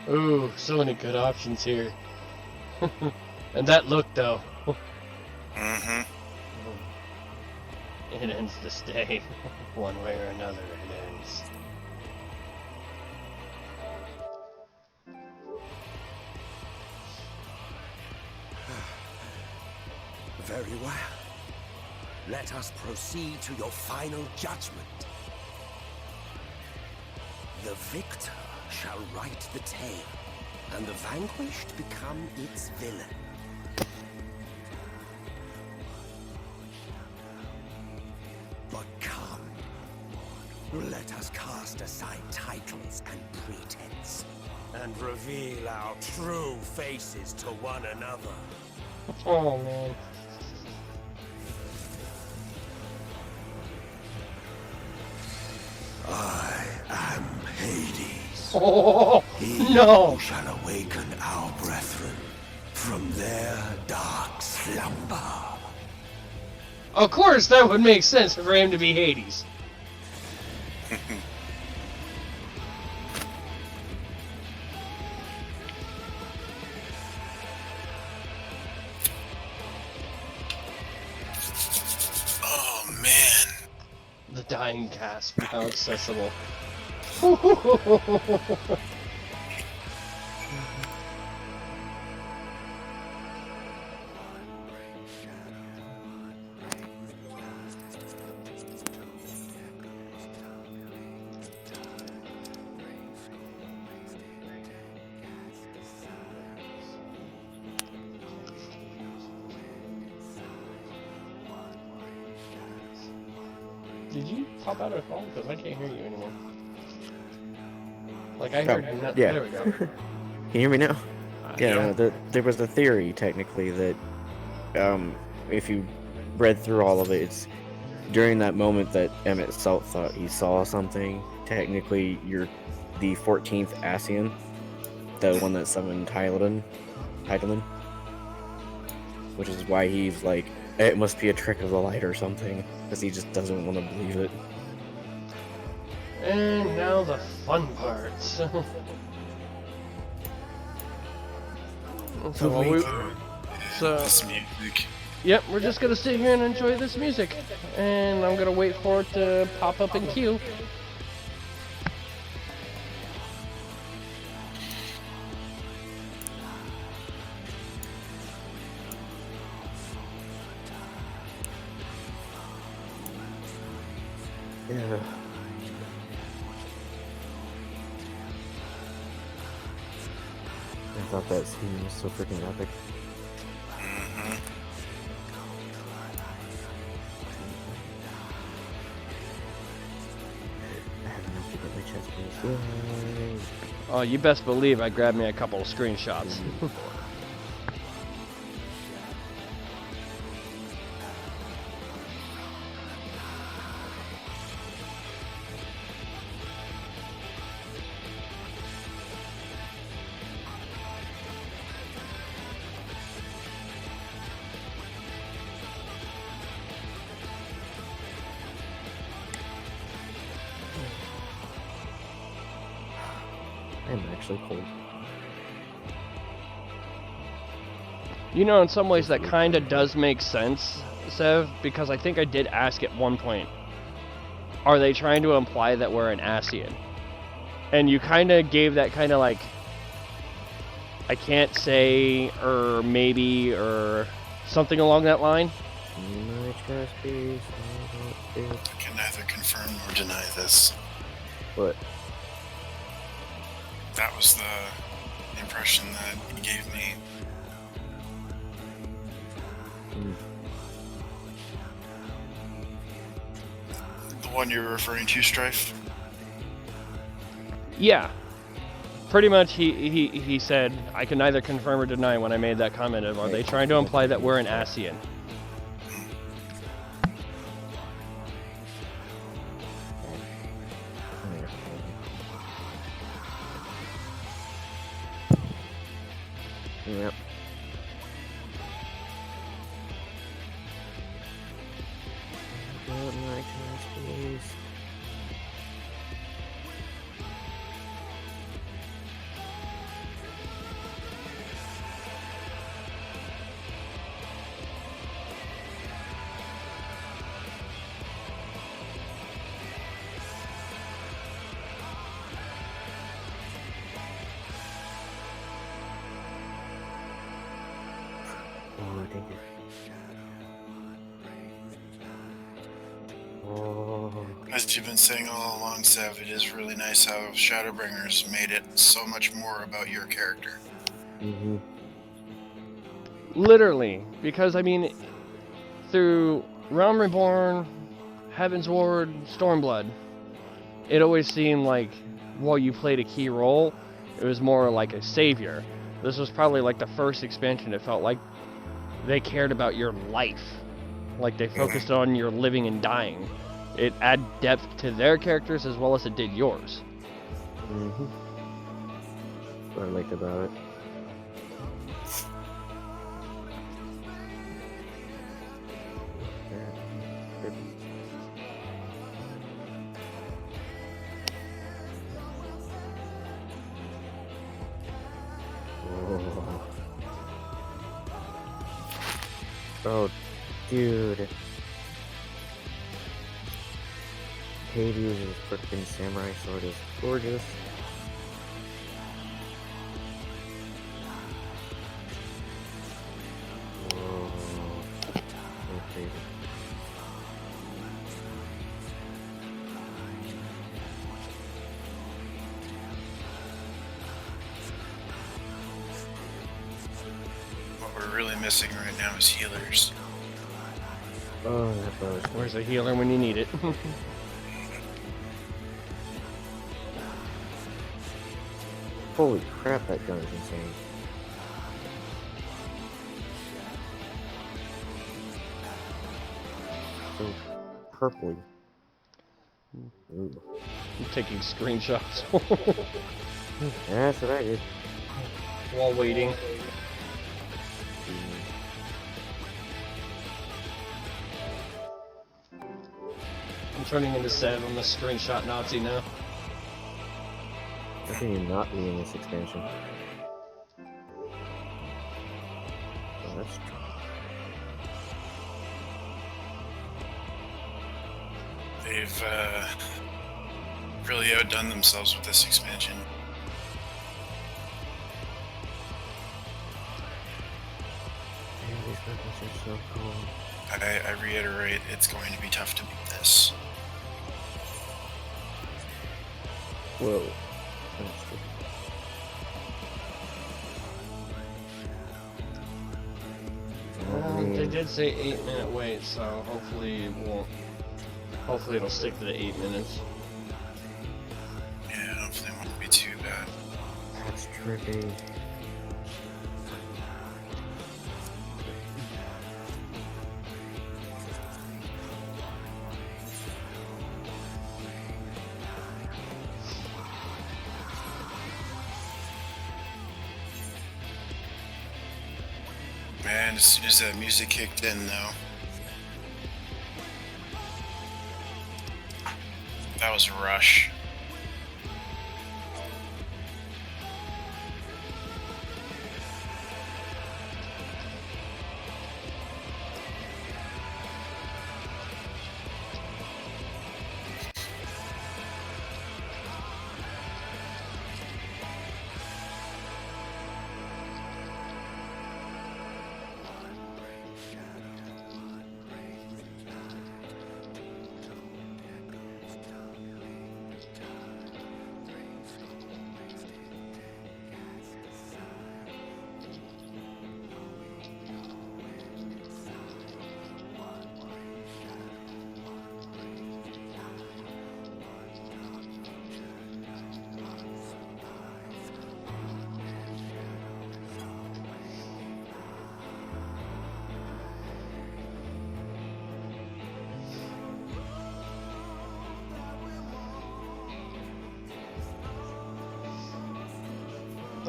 Ooh, so many good options here. And that look, though. Mm-hmm. It ends this day. One way or another, it ends. Very well. Let us proceed to your final judgment. The victor shall write the tale, and the vanquished become its villain. But come, let us cast aside titles and pretense, and reveal our true faces to one another. Oh, man. I am Hades. Oh, He no! who shall awaken our brethren from their dark slumber. Of course, that would make sense for him to be Hades. Oh man. The dying gasp. How accessible. Did you pop out of phone? Because I can't hear you anymore. Like, I heard you. Yeah. There we go. Can you hear me now? Yeah. There was a theory, technically, that if you read through all of it, it's during that moment that Emmett Salt thought he saw something. Technically, you're the 14th Ascian, the one that summoned Hylian, which is why he's like, it must be a trick of the light or something, because he just doesn't want to believe it. And now the fun parts. This music. Yep, we're just gonna sit here and enjoy this music, and I'm gonna wait for it to pop up in queue. Yeah. I thought that scene was so freaking epic. I have enough to get my chest piece. Oh, you best believe I grabbed me a couple of screenshots. I'm actually cold. You know, in some ways that kind of does make sense, Sev, because I think I did ask at one point, are they trying to imply that we're an Ascian? And you kind of gave that kind of like, I can't say, or maybe, or something along that line. My chest piece. I can neither confirm nor deny this. What? That was the impression that he gave me. The one you're referring to, Strife? Yeah. Pretty much he said, I can neither confirm or deny when I made that comment of, are they trying to imply that we're an Ascian? Yep. My chest piece. Oh, thank you. Oh. As you've been saying all along, Sev, it is really nice how Shadowbringers made it so much more about your character. Mm-hmm. Literally, because I mean, through Realm Reborn, Heaven's Ward, Stormblood, it always seemed like while you played a key role, it was more like a savior. This was probably like the first expansion. It felt like they cared about your life, like they focused on your living and dying. It added depth to their characters as well as it did yours. Mm-hmm. What I liked about it. Oh, dude. Hades' freaking samurai sword is gorgeous. Whoa. Okay. What we're really missing right now is healers. Oh, that bug. Where's a healer when you need it? Holy crap, that gun is insane. So purpley. Ooh. I'm taking screenshots Yeah, that's what I did. while waiting. I'm turning into Sev. I'm a screenshot Nazi now. How can you not be in this expansion? Oh, that's true. They've really outdone themselves with this expansion. Man, these weapons are so cool. I reiterate, it's going to be tough to beat this. Whoa. That's true. They did say 8-minute wait, so hopefully it won't. Hopefully it'll stick to the 8 minutes. Yeah, hopefully it won't be too bad. That's trippy. Man, as soon as that music kicked in, though, that was a rush.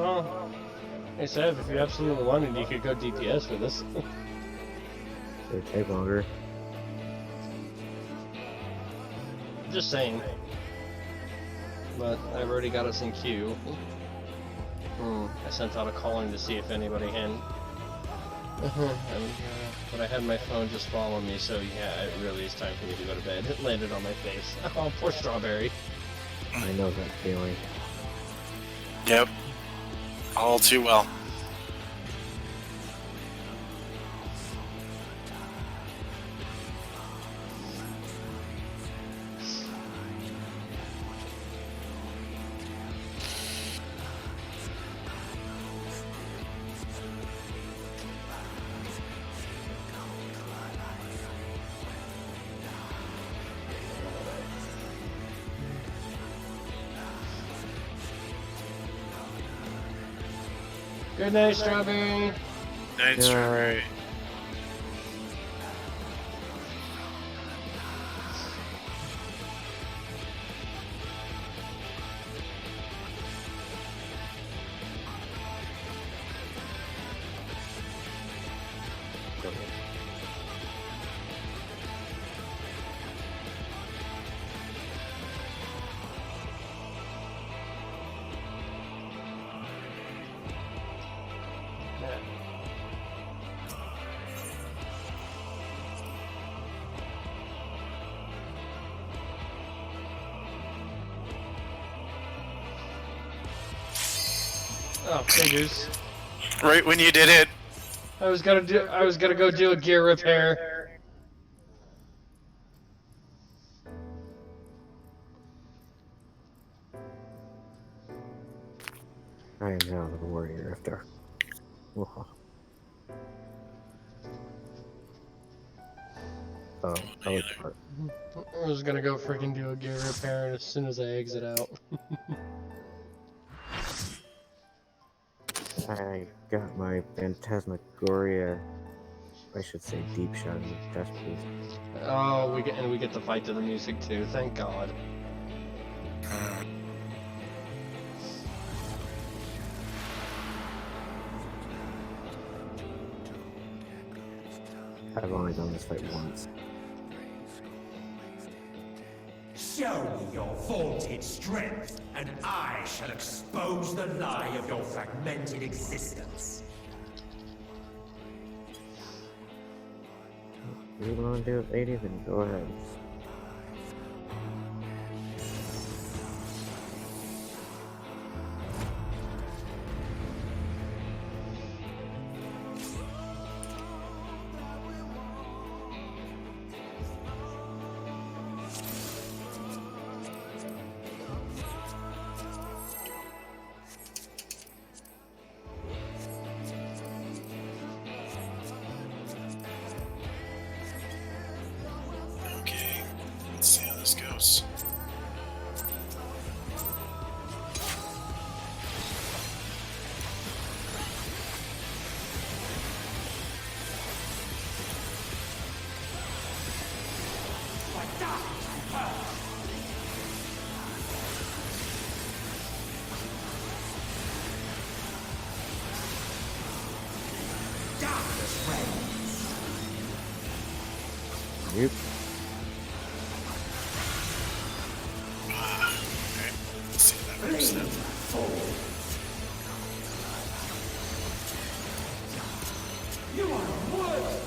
Oh, hey Sev, if you absolutely wanted, you could go DPS for this. It would take longer. Just saying. But I've already got us in queue. I sent out a calling to see if anybody had. But I had my phone just following me, so yeah, it really is time for me to go to bed. It landed on my face. Oh, poor Strawberry. I know that feeling. Yep. All too well. Good night, Strawberry. Night, Strawberry. Oh, hey Goose. Right when you did it. I was gonna go do a gear repair. I am now the warrior of dark. Oh, I was gonna go freaking do a gear repair as soon as I exit out. I got my Phantasmagoria, I should say deep shot in the chest piece. Oh, we get to fight to the music too. Thank God. I've only done this fight once. Show me your vaunted strength, and I shall expose the lie of your fragmented existence. If you want to do it, lady, then go ahead. Okay, let's see how this goes. Yep. Okay, let's see how that works then. You are worth.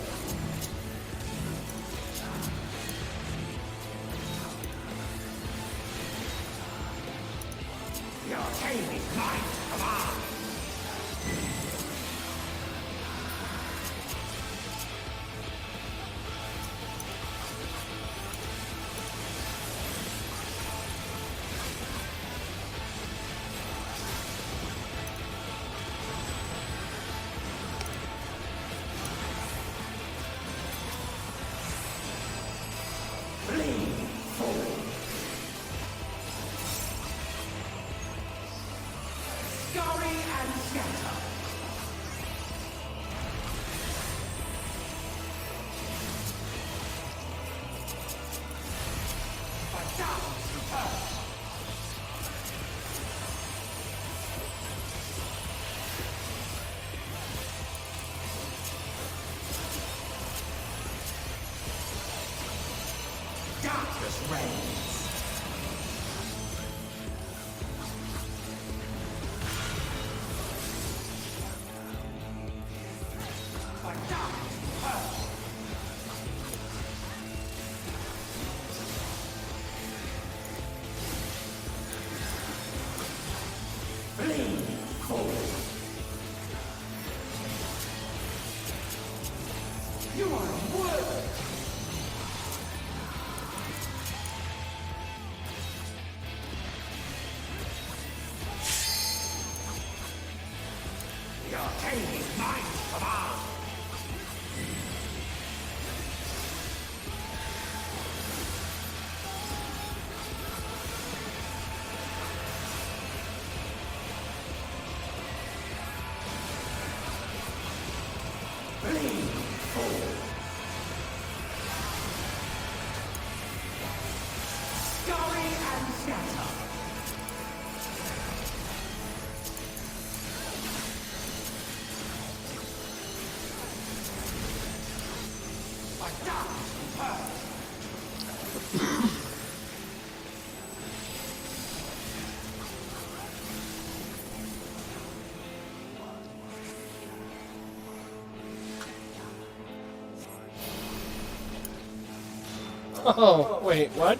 Your game is mine to command. Darkness reigns. You are worthy. Your king is mine to command. Oh, wait, what?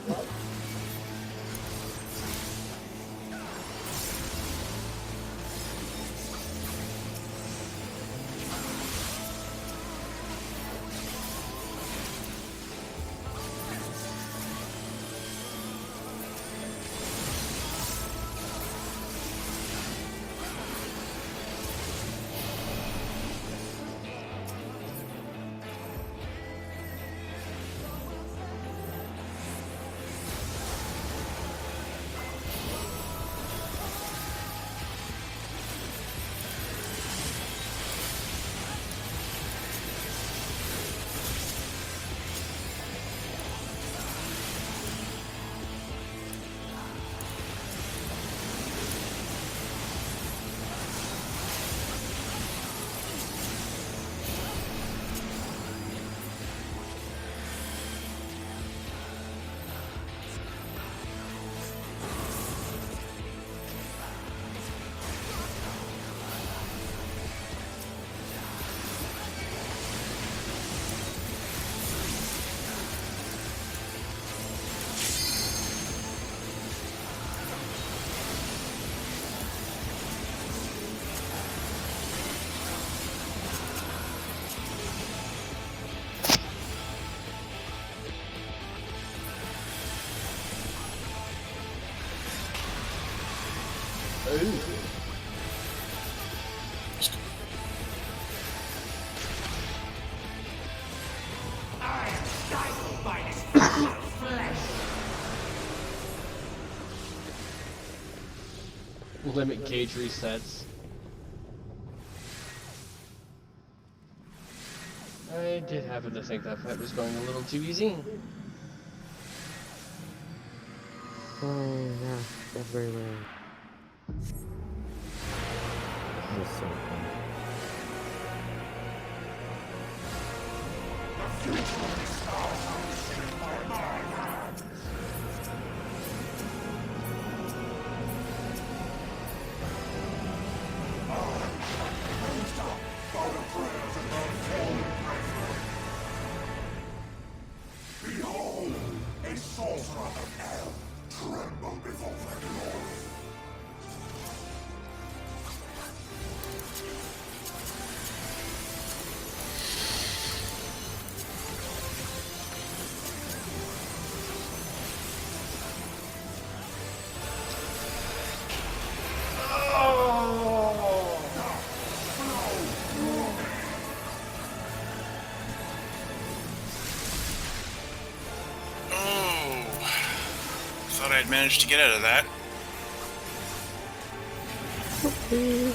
Limit gauge resets. I did happen to think that fight was going a little too easy. Oh, yeah, everywhere. This is so fun. Behold, a sorcerer of hell, tremble before their glory. I'd managed to get out of that. Yeah.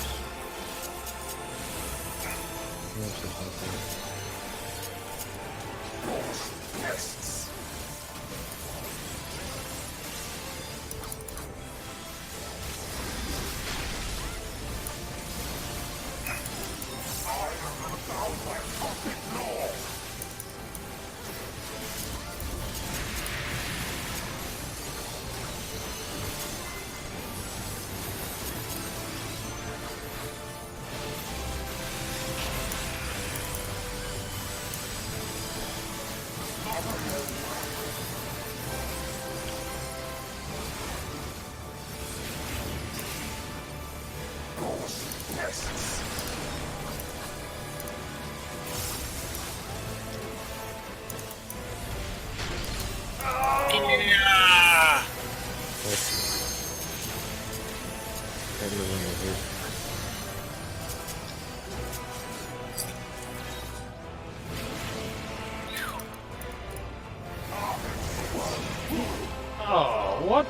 Oh, what?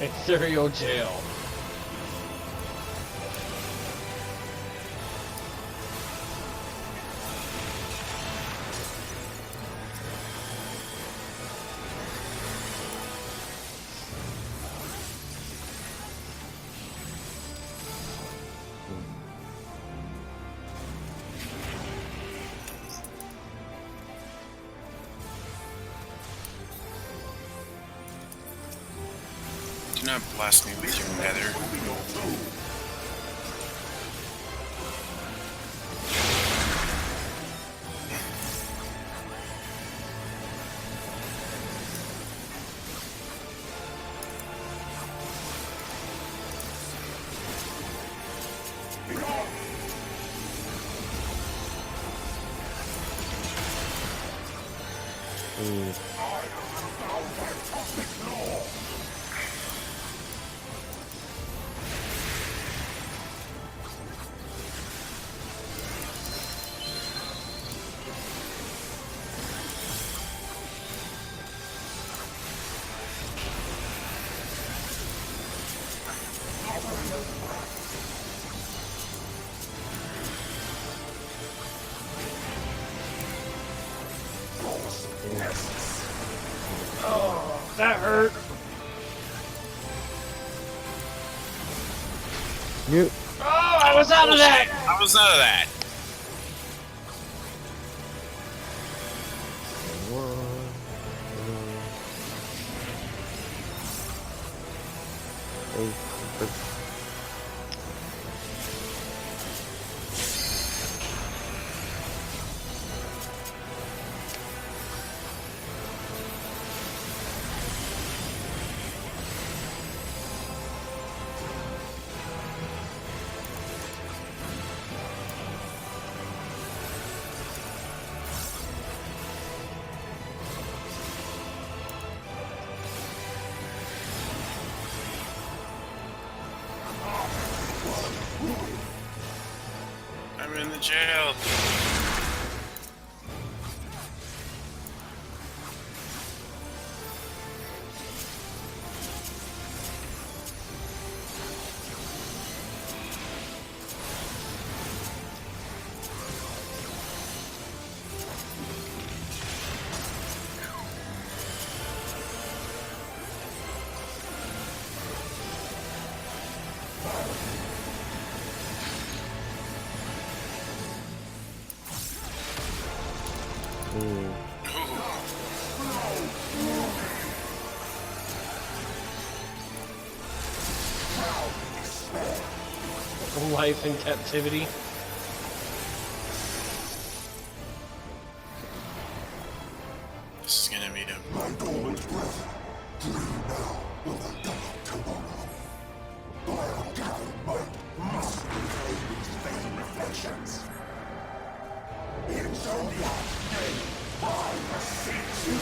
Ethereal jail. not blast me with your nether. Oh, that hurt. Nope. Oh, I was out of that. I was out of that. I'm in the jail. Life in captivity. This is gonna be a... My dormant breath, dream now of the dark tomorrow. Bio-gathered might must be contained into fatal reflections. Insomnia, I beseech you.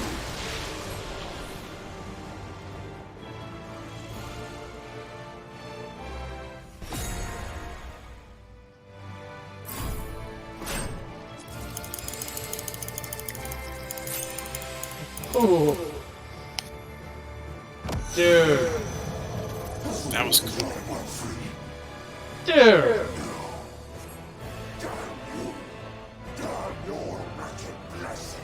Ooh. Dude. That was cool. Dude. Damn your wretched blessing.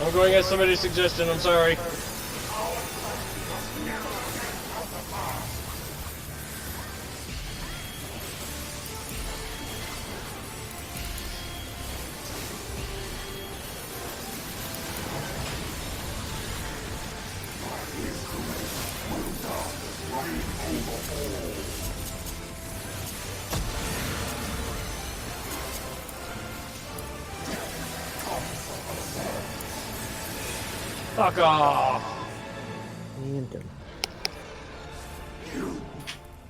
I'm going as somebody's suggestion, I'm sorry. Fuck off! Random.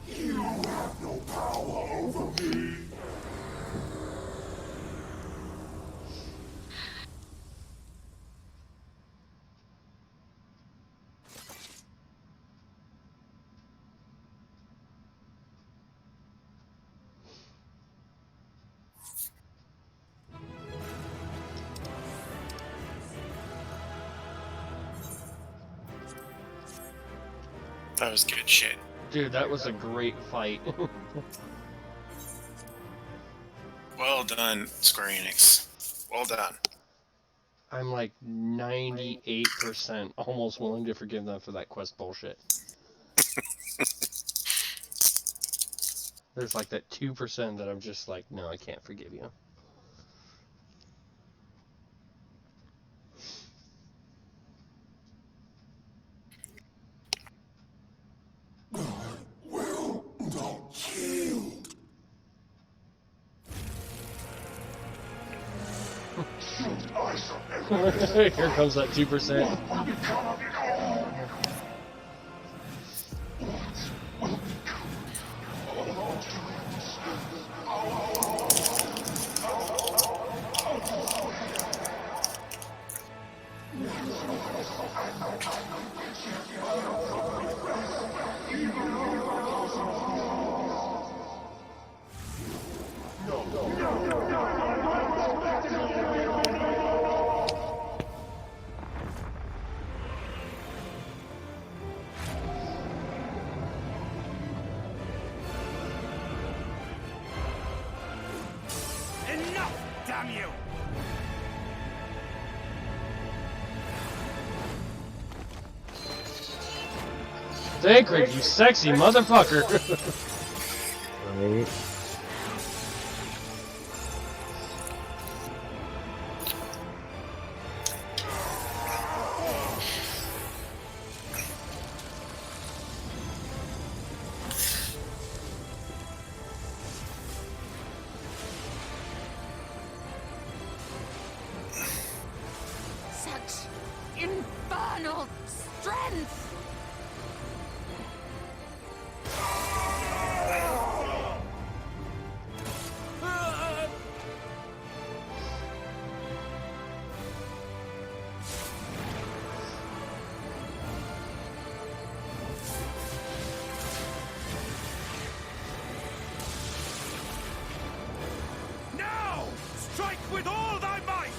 You have no power over me. That was good shit. Dude, that was a great fight. Well done, Square Enix. Well done. I'm like 98% almost willing to forgive them for that quest bullshit. There's like that 2% that I'm just like, no, I can't forgive you. Will not yield. Should I surrender? Here comes that 2%. What will become of it all? What will become of our dreams? Enough, damn you! Sacred, you sexy motherfucker! Right. Such infernal strength! Now! Strike with all thy might!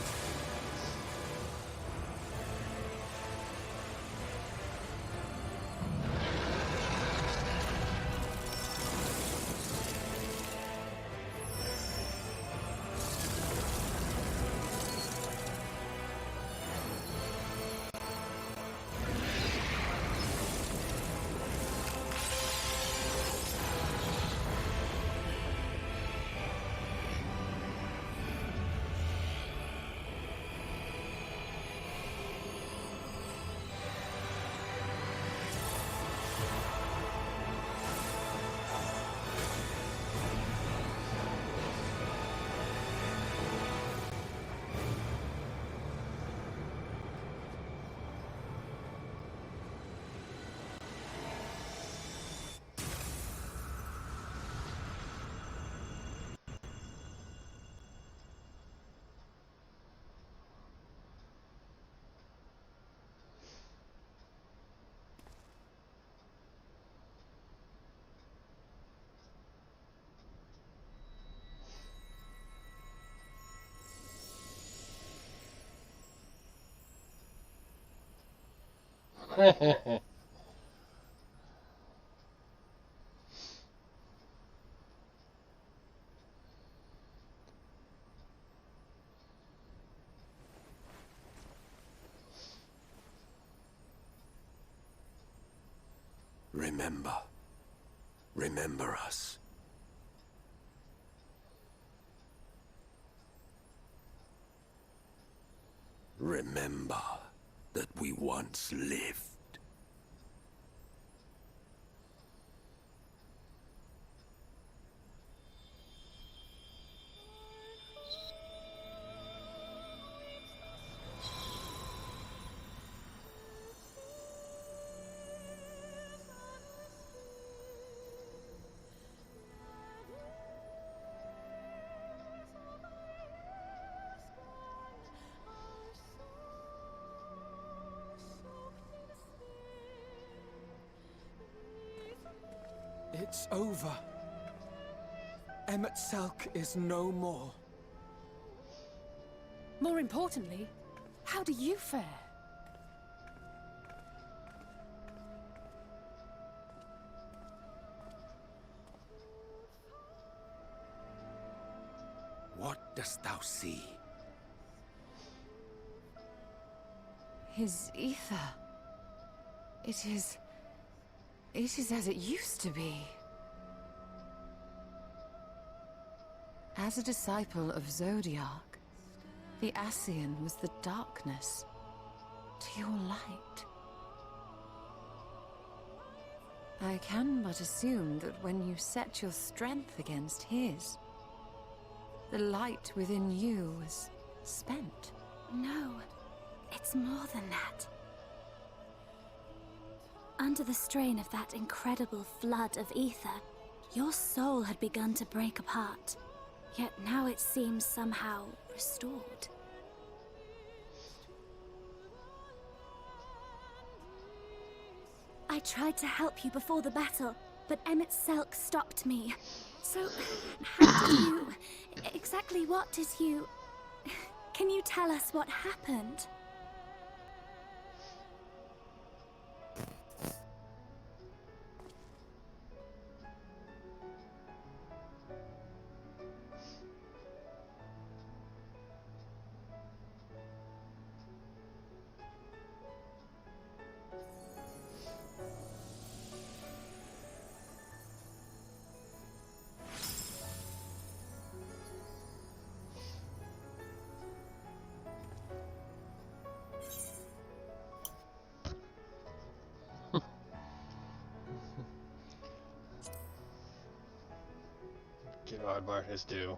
Remember. Remember us. Remember that we once lived. It's over. Emmett Selk is no more. More importantly, how do you fare? dost thou see? His ether. It is as it used to be. As a disciple of Zodiac, the Ascian was the darkness to your light. I can but assume that when you set your strength against his, the light within you was spent. No, it's more than that. Under the strain of that incredible flood of ether, your soul had begun to break apart. Yet now it seems somehow restored. I tried to help you before the battle, but Emmett Selk stopped me. So, how did you... Exactly what did you... Can you tell us what happened? Give Oddvar his due.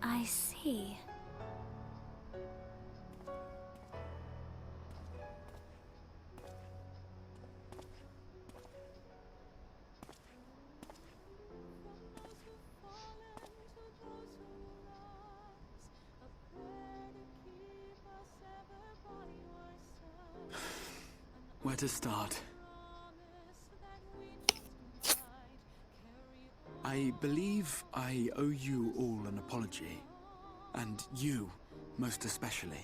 I see. Where to start? I believe I owe you all an apology. And you, most especially.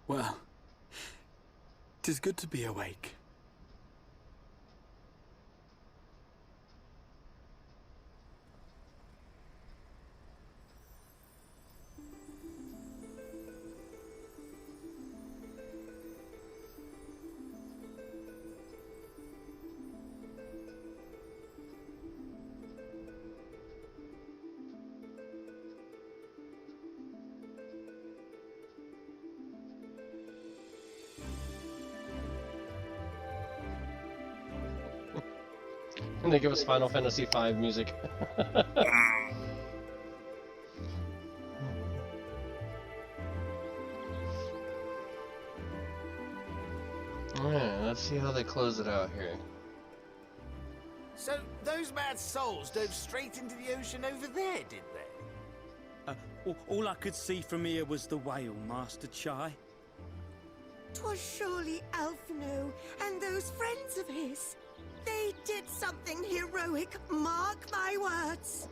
Well, 'tis good to be awake. And they give us Final Fantasy V music. Alright, let's see how they close it out here. So, those mad souls dove straight into the ocean over there, did they? All I could see from here was the whale, Master Chai. 'Twas surely Alphino and those friends of his. They did something heroic, mark my words.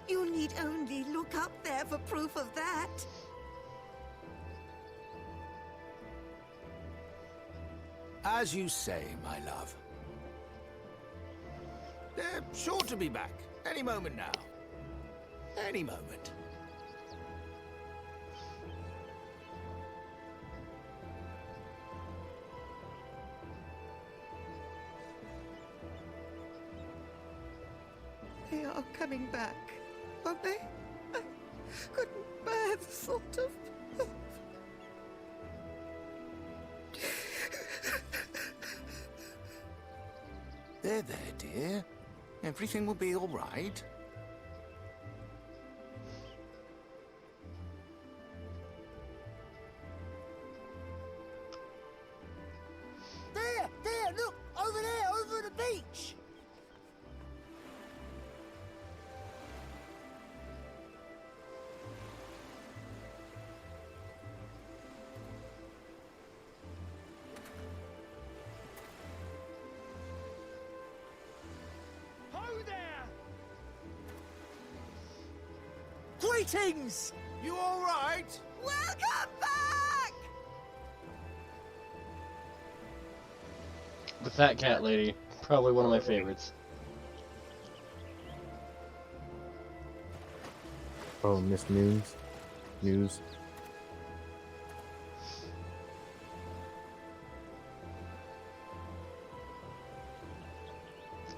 You need only look up there for proof of that. As you say, my love. They're sure to be back. Any moment now. Any moment. They are coming back, aren't they? I couldn't bear the thought of... There, dear. Everything will be all right. beach! Ho there! Greetings! You alright? Welcome back! The fat cat lady, probably one of my favorites. Oh, Miss News.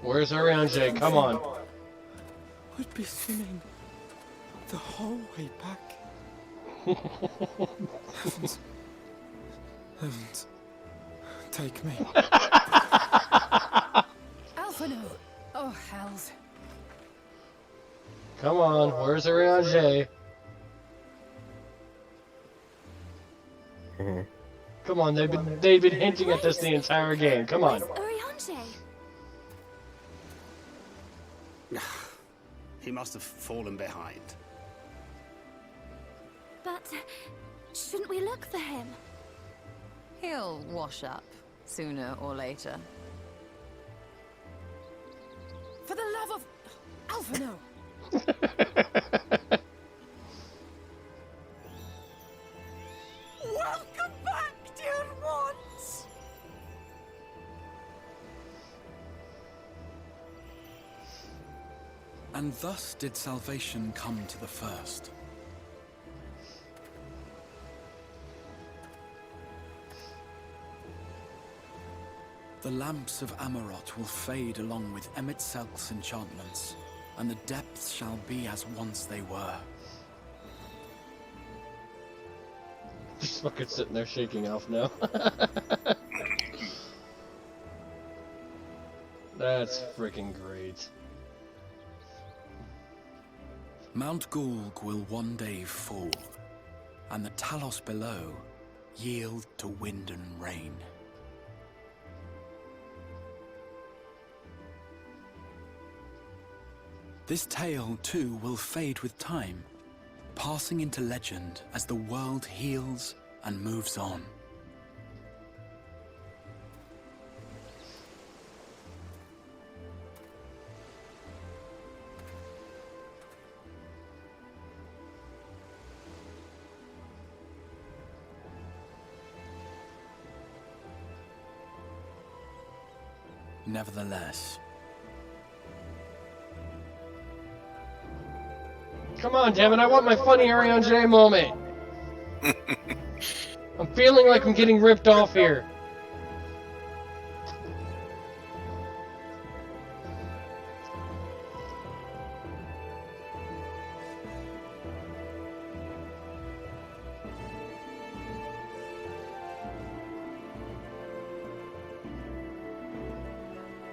Where's Ariane? Come on. Would be swimming the whole way back. Heavens, take me. Alphino! Oh, hells. Come on, where's Ariane? Come on, they've been hinting at this the entire game. Come on. Oriange? He must have fallen behind. But shouldn't we look for him? He'll wash up, sooner or later. For the love of... Alphino! Welcome back, dear ones! And thus did salvation come to the first. The lamps of Amarot will fade along with Emet-Selk's enchantments, and the depths shall be as once they were. Just fucking sitting there shaking off now. That's freaking great. Mount Gulg will one day fall, and the Talos below yield to wind and rain. This tale, too, will fade with time, passing into legend as the world heals and moves on. Nevertheless, Come on, damn it! I want my funny Ariane moment. I'm feeling like I'm getting ripped off here.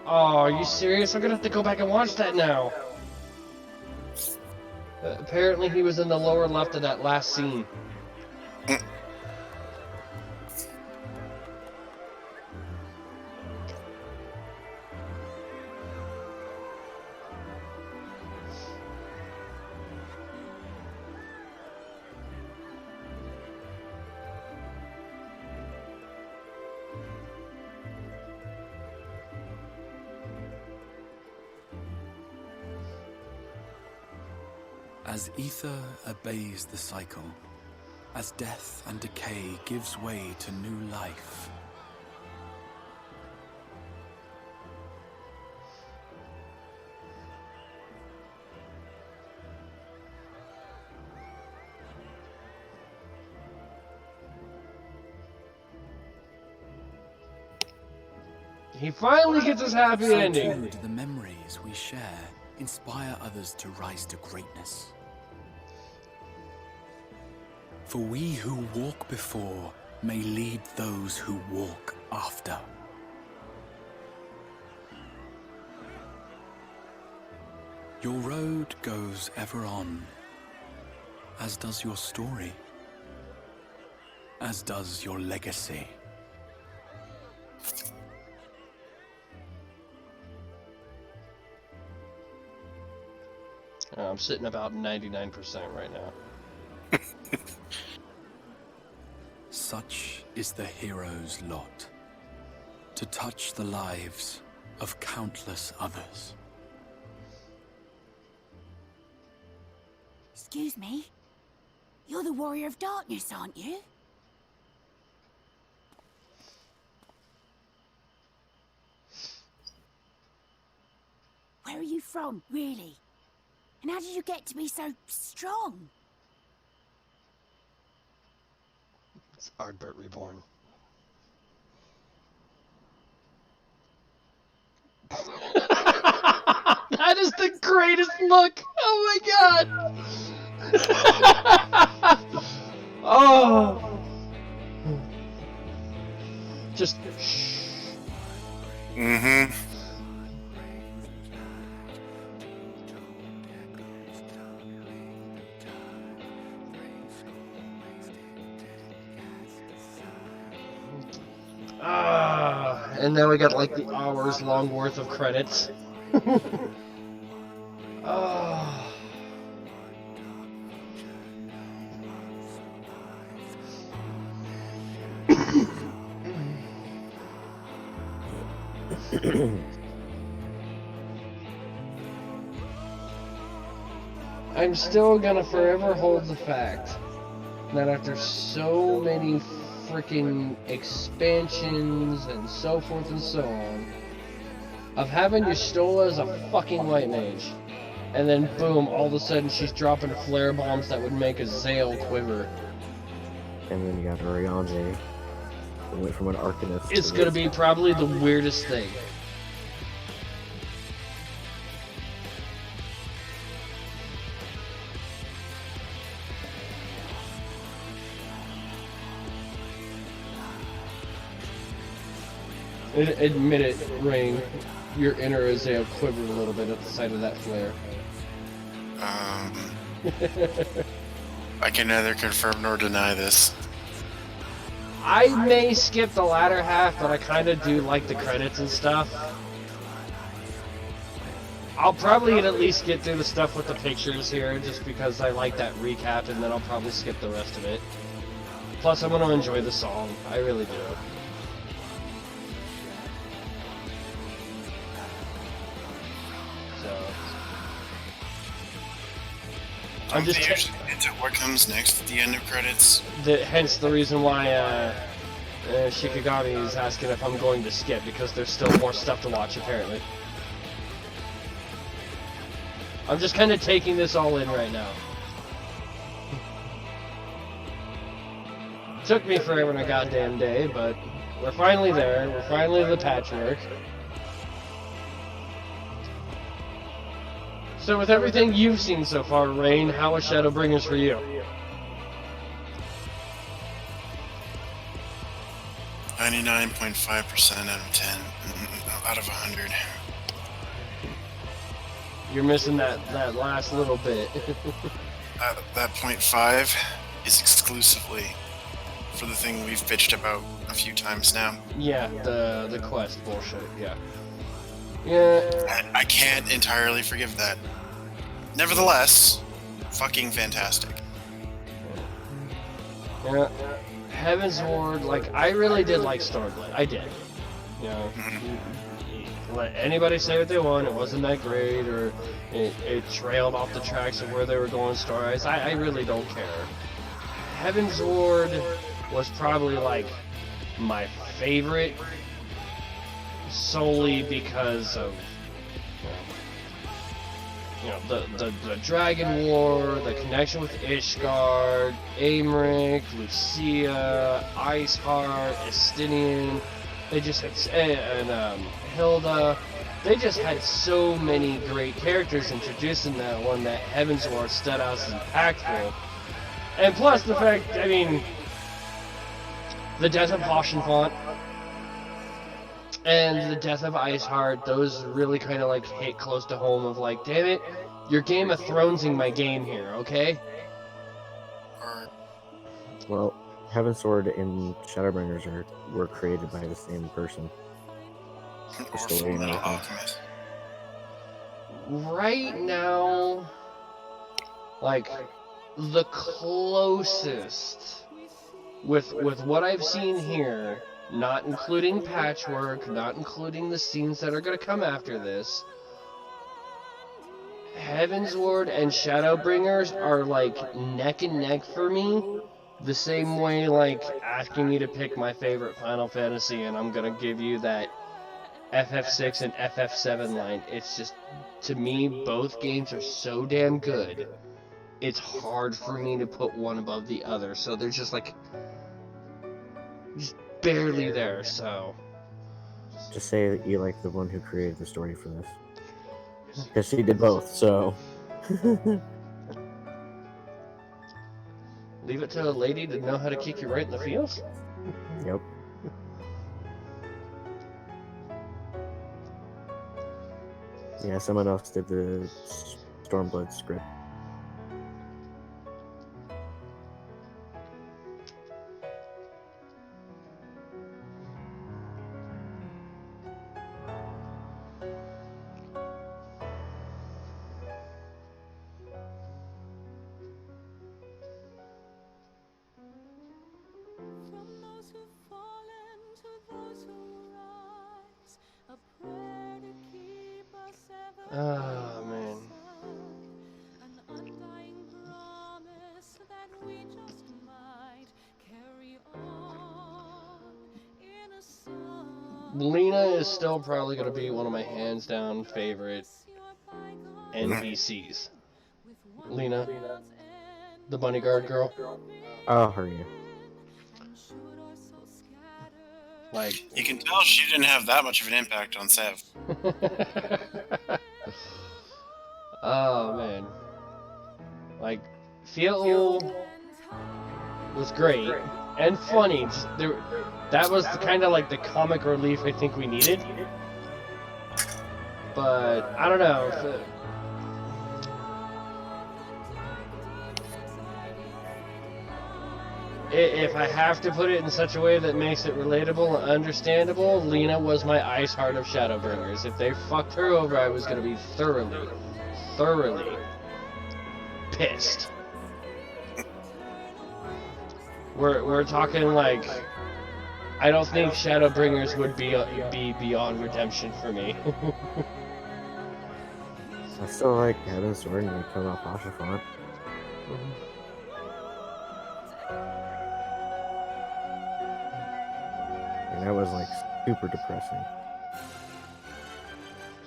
Oh, are you serious? I'm gonna have to go back and watch that now. Apparently he was in the lower left of that last scene. as ether obeys the cycle, as death and decay gives way to new life, he finally gets his happy so ending. too do the memories we share inspire others to rise to greatness. For we who walk before may lead those who walk after. Your road goes ever on, as does your story, as does your legacy. I'm sitting about 99% right now. Such is the hero's lot, to touch the lives of countless others. Excuse me? You're the Warrior of Darkness, aren't you? Where are you from, really? And how did you get to be so strong? It's Ardbert Reborn. That is the greatest look! Oh my god! Oh! Just shh. Mm-hmm. And now we got like the hours long worth of credits. Ah. I'm still gonna forever hold the fact that after so many freaking expansions and so forth and so on, of having Y'shtola as a fucking white mage, and then boom, all of a sudden she's dropping flare bombs that would make a Zale quiver. And then you got Orianze. It went from an Arcanist. It's gonna be probably the weirdest thing. Admit it, Rain. Your inner Azale quivered a little bit at the sight of that flare. I can neither confirm nor deny this. I may skip the latter half, but I kind of do like the credits and stuff. I'll probably at least get through the stuff with the pictures here, just because I like that recap, and then I'll probably skip the rest of it. Plus, I'm going to enjoy the song. I really do. I'm just usually into what comes next at the end of credits. Hence the reason why Shikigami is asking if I'm going to skip, because there's still more stuff to watch apparently. I'm just kind of taking this all in right now. Took me forever and a goddamn day, but we're finally there. We're finally the Patchwork. So with everything you've seen so far, Rain, how was Shadowbringers for you? 99.5% out of 10, out of 100. You're missing that last little bit. That 0.5 is exclusively for the thing we've bitched about a few times now. Yeah, the quest bullshit, yeah. Yeah. I can't entirely forgive that. Nevertheless, fucking fantastic. Yeah. Heaven's Ward, like, I really did like Stormblood. I did. You know, let anybody say what they want, it wasn't that great, or it trailed off the tracks of where they were going story-wise. I really don't care. Heaven's Ward was probably, like, my favorite, solely because of the Dragon War, the connection with Ishgard, Aymeric, Lucia, Iceheart, Estinian. They just had, and Hilda. They just had so many great characters introduced in that one that Heaven's War stood out as impactful. And plus the fact, I mean, the death of Font and the death of Iceheart, those really kind of like hit close to home of like, damn it, you're Game of Thronesing my game here, okay? Well, Heaven's Sword and Shadowbringers were created by the same person. Just the way you know. Right now, Like, the closest with what I've seen here, not including Patchwork, not including the scenes that are going to come after this, Heavensward and Shadowbringers are like neck and neck for me. The same way, like, asking me to pick my favorite Final Fantasy, and I'm gonna give you that FF6 and FF7 line. It's just, to me, both games are so damn good, it's hard for me to put one above the other, so they're just, like, just barely there, so... Just say that you like the one who created the story for this. Because she did both, so... Leave it to a lady to know how to kick you right in the feels? Yep. Yeah, someone else did the Stormblood script. Oh, man. Lena is still probably going to be one of my hands down favorite NPCs. Lena, the bunny guard girl. Oh, her, yeah. Like, you can tell she didn't have that much of an impact on Sev. Oh, man. Like, Feel was great and funny. Just, that was kind of like the comic relief I think we needed. But, I don't know. If I have to put it in such a way that makes it relatable and understandable, Lena was my ice heart of Shadowbringers. If they fucked her over, I was going to be thoroughly pissed. We're talking like, I don't think Shadowbringers would be beyond redemption for me. I still like Heavensward and they come off Oshafont. And that was like super depressing.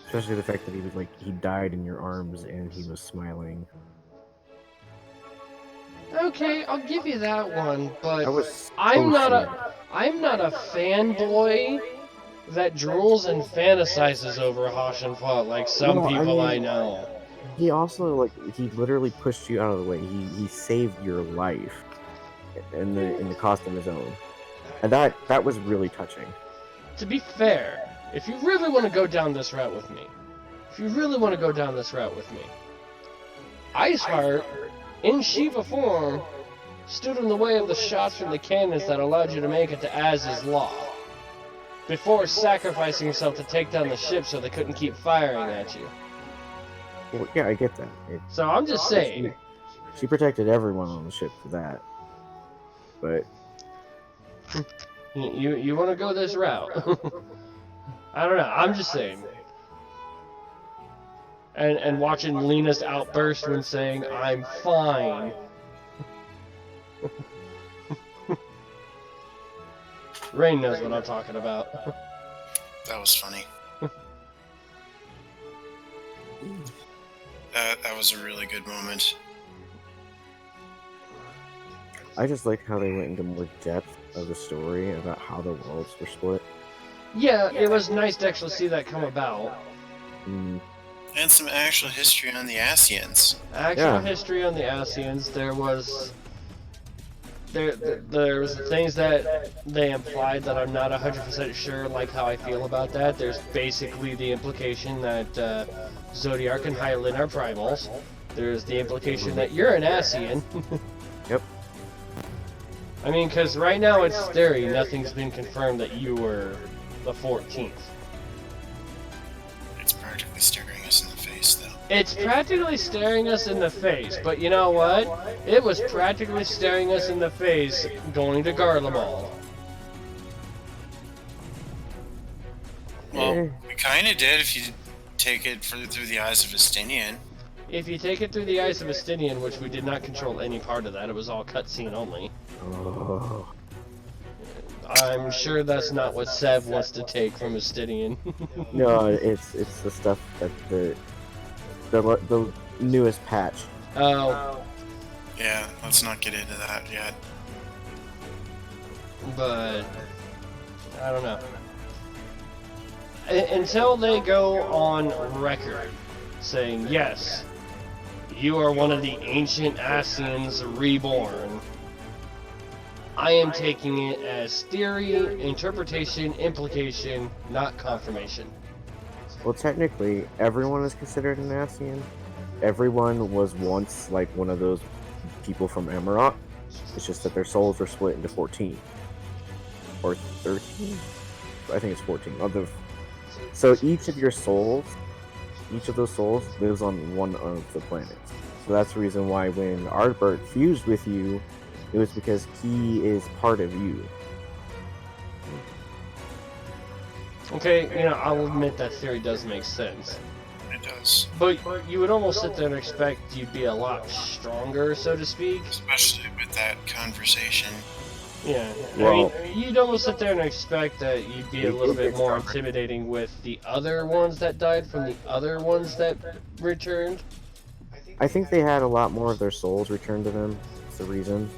Especially the fact that he was like, he died in your arms and he was smiling. Okay, I'll give you that one, but so I'm not a fanboy that drools and fantasizes over Hashinfot like some people I know. He also, like, he literally pushed you out of the way. He saved your life in the cost of his own. And that was really touching. To be fair, if you really want to go down this route with me, Iceheart, in Shiva form, stood in the way of the shots from the cannons that allowed you to make it to Az's Law, before sacrificing himself to take down the ship so they couldn't keep firing at you. Well, yeah, I get that. So I'm just saying. She protected everyone on the ship for that. But... You want to go this route? I don't know, I'm just saying. And watching Lena's outburst when saying, "I'm fine." Rain knows what I'm talking about. That was funny. That was a really good moment. I just like how they went into more depth of the story about how the worlds were split. Yeah, it was nice to actually see that come about. And some actual history on the Asians. History on the Asians. There was things that they implied that I'm not 100% sure, like how I feel about that. There's basically the implication that Zodiark and Hylian are primals. There's the implication that you're an Asian. Yep. I mean, because right now it's theory. Nothing's been confirmed that you were the 14th. It's practically staring us in the face, though. It's practically staring us in the face, but you know what? It was practically staring us in the face going to Garlemald. Well, we kind of did if you take it through the eyes of Estinian. If you take it through the eyes of Estinian, which we did not control any part of that, it was all cutscene only. Oh. I'm sure that's not what Sev wants to take from Estinian. No, it's the stuff that the newest patch. Oh. Yeah, let's not get into that yet. But I don't know. Until they go on record saying, yes, you are one of the ancient Ascians reborn, I am taking it as theory, interpretation, implication, not confirmation. Well, technically, everyone is considered an Ascian. Everyone was once like one of those people from Amarok. It's just that their souls were split into 14. Or 13? I think it's 14. So each of your souls, each of those souls lives on one of the planets. So that's the reason why when Ardbert fused with you, it was because he is part of you. Okay, you know, I'll admit that theory does make sense. It does. But you would almost sit there and expect you'd be a lot stronger, so to speak. Especially with that conversation. Yeah, well, I mean, you'd almost sit there and expect that you'd be a little bit more intimidating with the other ones that died from the other ones that returned. I think they had a lot more of their souls returned to them. That's the reason.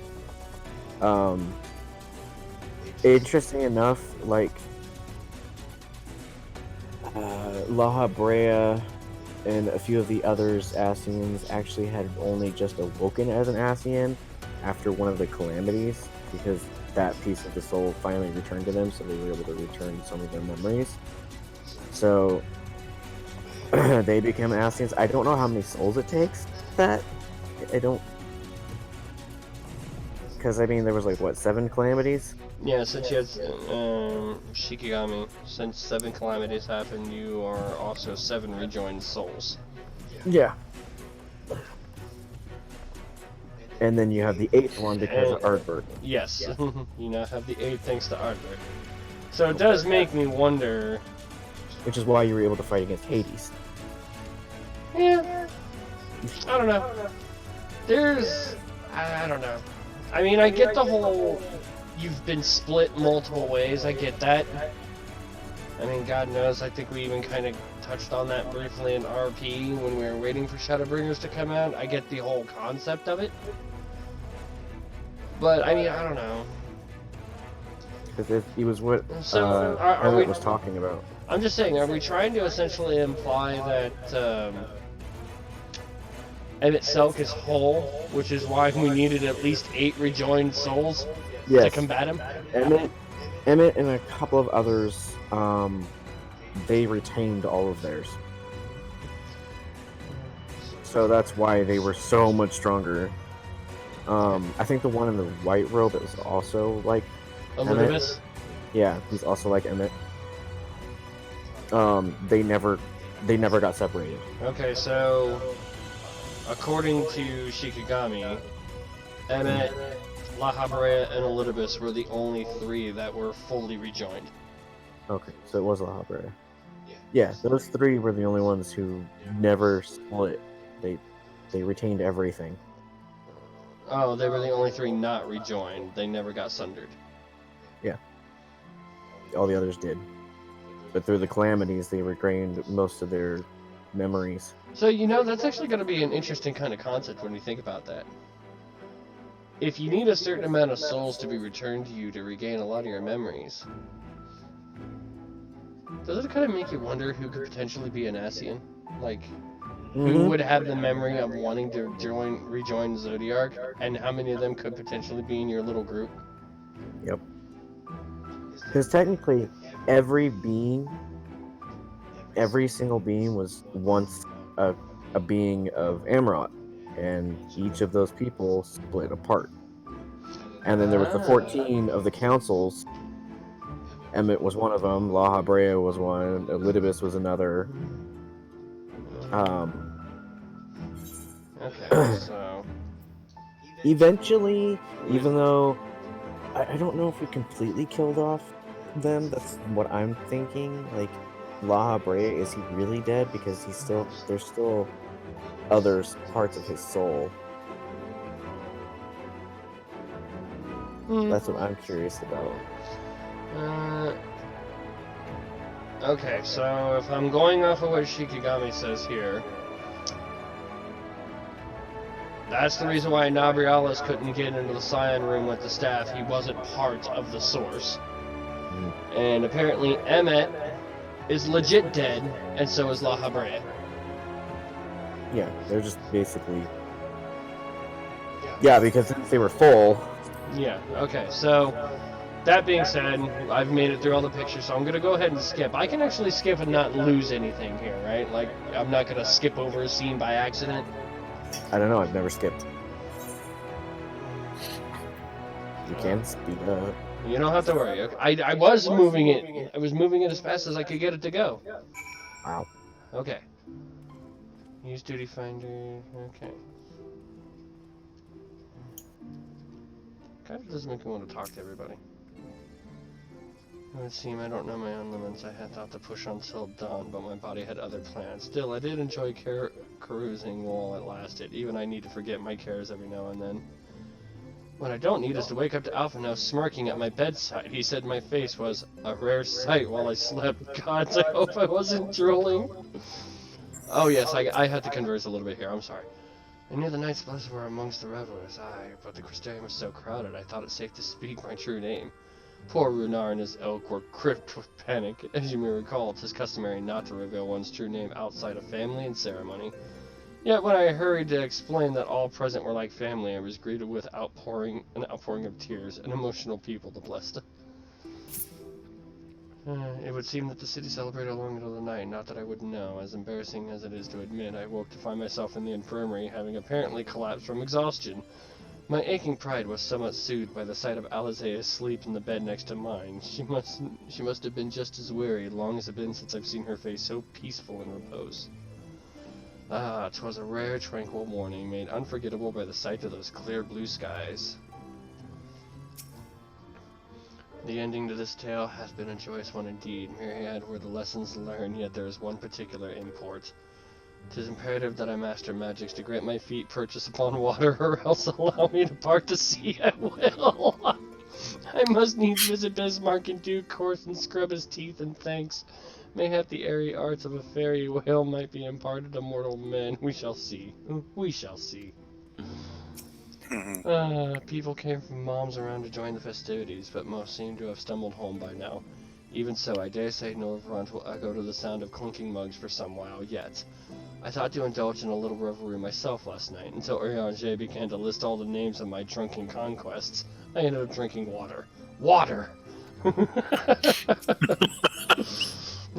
Interesting enough, like La Brea and a few of the others Ascians actually had only just awoken as an Ascian after one of the calamities, because that piece of the soul finally returned to them, so they were able to return some of their memories. So they became Ascians. I don't know how many souls it takes. That I don't, because I mean there was like what, 7 calamities? Yeah, since you had Shikigami, since 7 calamities happened, you are also 7 rejoined souls. Yeah. And then you have the 8th one because of Ardbert. Yes, you now have the 8th thanks to Ardbert. So it does make me wonder. Which is why you were able to fight against Hades. Yeah. I don't know. I don't know. I mean, I get the whole you've been split multiple ways. I get that. I mean, God knows, I think we even kind of touched on that briefly in RP when we were waiting for Shadowbringers to come out. I get the whole concept of it. But, I mean, I don't know. Because it was what we was talking about. I'm just saying, are we trying to essentially imply that Emmett Selk is whole, which is why we needed at least 8 rejoined souls to combat him? Emmett and a couple of others, they retained all of theirs. So that's why they were so much stronger. I think the one in the white robe is also like Elizabeth? Yeah, he's also like Emmett. They never got separated. Okay, so according to Shikigami, Emmett, La Habrea, and Elidibus were the only 3 that were fully rejoined. Okay, so it was La Habrea. Yeah, those 3 were the only ones who never split. They retained everything. Oh, they were the only 3 not rejoined. They never got sundered. Yeah. All the others did. But through the calamities, they regained most of their memories. So, you know, that's actually going to be an interesting kind of concept when you think about that. If you need a certain amount of souls to be returned to you to regain a lot of your memories, does it kind of make you wonder who could potentially be an Ascian? Like, who would have the memory of wanting to rejoin Zodiark, and how many of them could potentially be in your little group? Yep. Because technically, every single being was once a being of Amarok, and each of those people split apart. And then there was the 14 of the councils. Emmett was one of them, La Habrea was one, Elidibus was another. Okay, so... Eventually, even though I don't know if we completely killed off them, that's what I'm thinking. Like, La Brea, is he really dead? Because there's still other parts of his soul. That's what I'm curious about. Okay, so if I'm going off of what Shikigami says here, that's the reason why Nabrialis couldn't get into the Scion room with the staff. He wasn't part of the source. And apparently Emmet is legit dead, and so is La Habrea. Yeah, they're just basically... Yeah, because since they were full... Yeah, okay, so... That being said, I've made it through all the pictures, so I'm going to go ahead and skip. I can actually skip and not lose anything here, right? Like, I'm not going to skip over a scene by accident. I don't know, I've never skipped. You can speed up. You don't have to worry. I was moving it. I was moving it as fast as I could get it to go. Wow. Okay. Use Duty Finder. Okay. Kind of doesn't make me want to talk to everybody. It would seem I don't know my own limits. I had thought to push on till dawn, but my body had other plans. Still, I did enjoy carousing while it lasted. Even I need to forget my cares every now and then. What I don't need is to wake up to Alpha now smirking at my bedside. He said my face was a rare sight while I slept. Gods, I hope I wasn't drooling. Oh yes, I had to converse a little bit here. I'm sorry. I knew the Knights Blessed were amongst the revelers, but the Crystarium was so crowded I thought it safe to speak my true name. Poor Runar and his ilk were gripped with panic. As you may recall, it's his customary not to reveal one's true name outside of family and ceremony. Yet when I hurried to explain that all present were like family, I was greeted with an outpouring of tears, an emotional people, the Blessed. It would seem that the city celebrated long into the night, not that I wouldn't know. As embarrassing as it is to admit, I woke to find myself in the infirmary, having apparently collapsed from exhaustion. My aching pride was somewhat soothed by the sight of Alizé asleep in the bed next to mine. She must have been just as weary, long as it been since I've seen her face so peaceful in repose. Ah, 'twas a rare, tranquil morning, made unforgettable by the sight of those clear blue skies. The ending to this tale hath been a joyous one indeed. Myriad were the lessons learned, yet there is one particular import. 'Tis imperative that I master magics to grant my feet purchase upon water, or else allow me to part to sea at will. I must needs visit Bismarck in due course and scrub his teeth in thanks. Mayhap the airy arts of a fairy whale might be imparted to mortal men. We shall see. We shall see. People came from moms around to join the festivities, but most seem to have stumbled home by now. Even so, I dare say Norvrant will echo to the sound of clinking mugs for some while yet. I thought to indulge in a little revelry myself last night, until Urianger began to list all the names of my drunken conquests. I ended up drinking water. Water!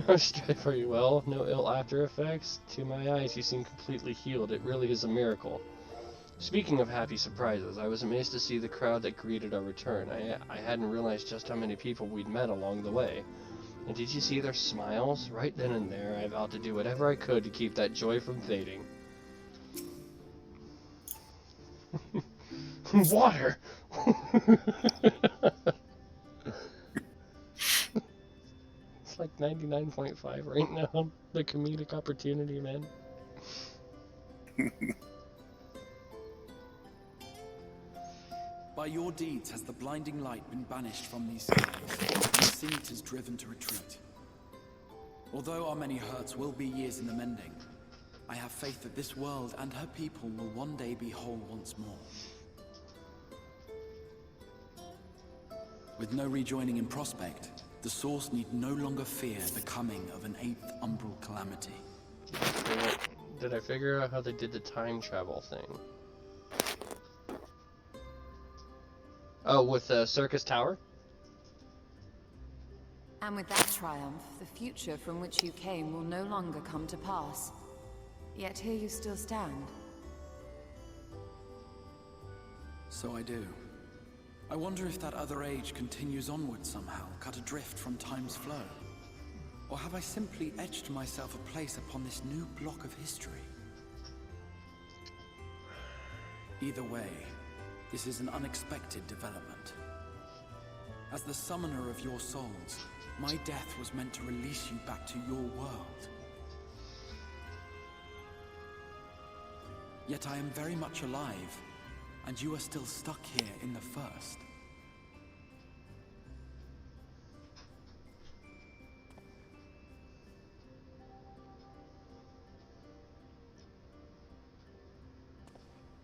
No strife for you well, no ill after effects. To my eyes, you seem completely healed. It really is a miracle. Speaking of happy surprises, I was amazed to see the crowd that greeted our return. I hadn't realized just how many people we'd met along the way. And did you see their smiles? Right then and there, I vowed to do whatever I could to keep that joy from fading. Water! It's like 99.5 right now. The comedic opportunity, man. By your deeds has the blinding light been banished from these skies, and the Senate is driven to retreat. Although our many hurts will be years in the mending, I have faith that this world and her people will one day be whole once more. With no rejoining in prospect, the Source need no longer fear the coming of an 8th umbral calamity. Did I figure out how they did the time travel thing? Oh, with the Circus Tower? And with that triumph, the future from which you came will no longer come to pass. Yet here you still stand. So I do. I wonder if that other age continues onward somehow, cut adrift from time's flow. Or have I simply etched myself a place upon this new block of history? Either way, this is an unexpected development. As the summoner of your souls, my death was meant to release you back to your world. Yet I am very much alive, and you are still stuck here in the First.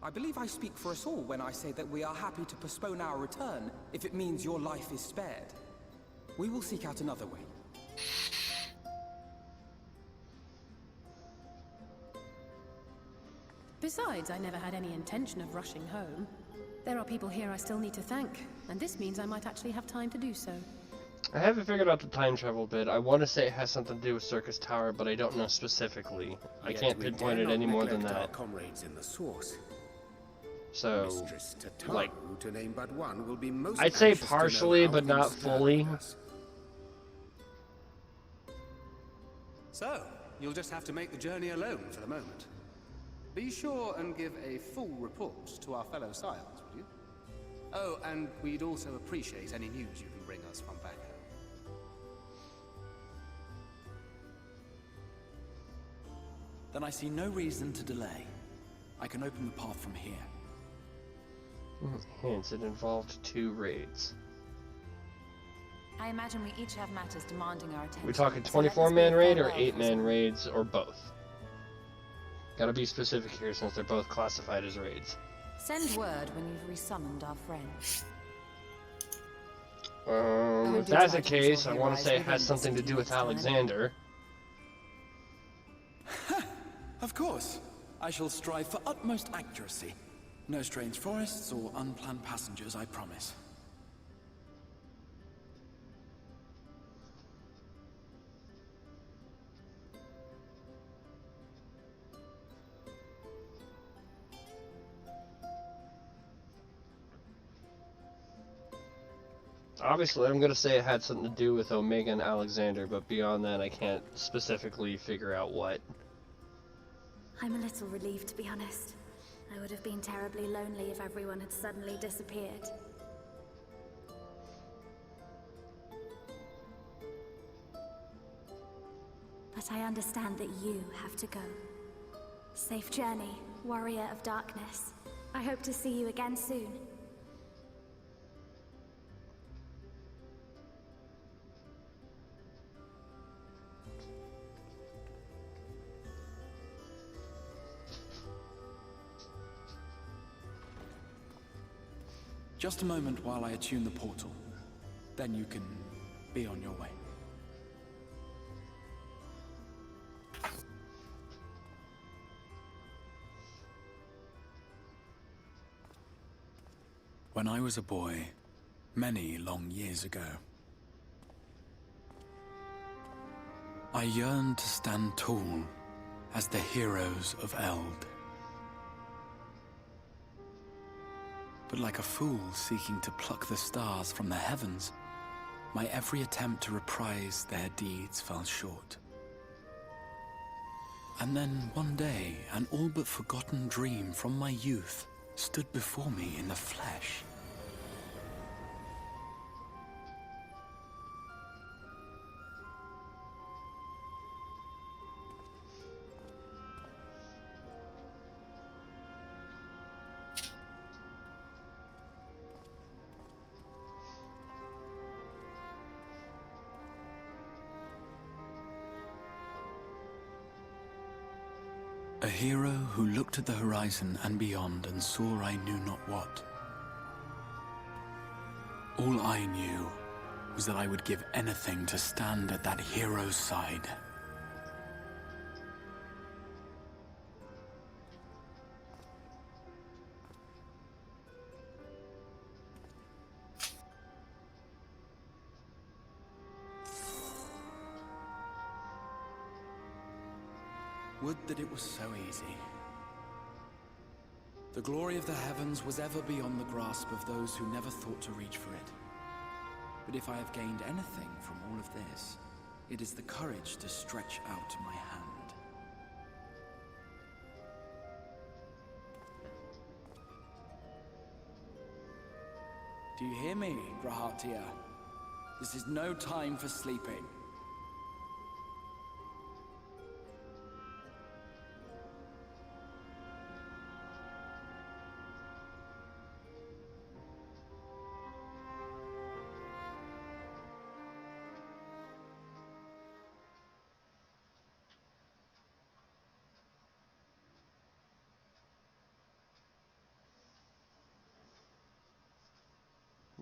I believe I speak for us all when I say that we are happy to postpone our return if it means your life is spared. We will seek out another way. Besides, I never had any intention of rushing home. There are people here I still need to thank, and this means I might actually have time to do so. I haven't figured out the time travel bit. I want to say it has something to do with Circus Tower, but I don't know specifically. I can't pinpoint it any more than that. Comrades in the source. So, Mistress Tataru, like, to name but one, will be most I'd say anxious to know partially, how but not things stand fully. with us. So, you'll just have to make the journey alone for the moment. Be sure and give a full report to our fellow scions, would you? Oh, and we'd also appreciate any news you can bring us from back home. Then I see no reason to delay. I can open the path from here. Hence, it involved 2 raids. I imagine we each have matters demanding our attention. We talking so let this be 24-man a raid or farewell 8-man raids or both? Gotta be specific here since they're both classified as raids. Send word when you've resummoned our friends. If that's the case, I want to say it has something to do with Alexander. Of course. I shall strive for utmost accuracy. No strange forests or unplanned passengers, I promise. Obviously, I'm going to say it had something to do with Omega and Alexander, but beyond that, I can't specifically figure out what. I'm a little relieved, to be honest. I would have been terribly lonely if everyone had suddenly disappeared. But I understand that you have to go. Safe journey, warrior of darkness. I hope to see you again soon. Just a moment while I attune the portal. Then you can be on your way. When I was a boy, many long years ago, I yearned to stand tall as the heroes of Eld. But like a fool seeking to pluck the stars from the heavens, my every attempt to reprise their deeds fell short. And then one day, an all but forgotten dream from my youth stood before me in the flesh. A hero who looked at the horizon and beyond and saw I knew not what. All I knew was that I would give anything to stand at that hero's side. Would that it was so easy. The glory of the heavens was ever beyond the grasp of those who never thought to reach for it. But if I have gained anything from all of this, it is the courage to stretch out my hand. Do you hear me, Rahatia? This is no time for sleeping.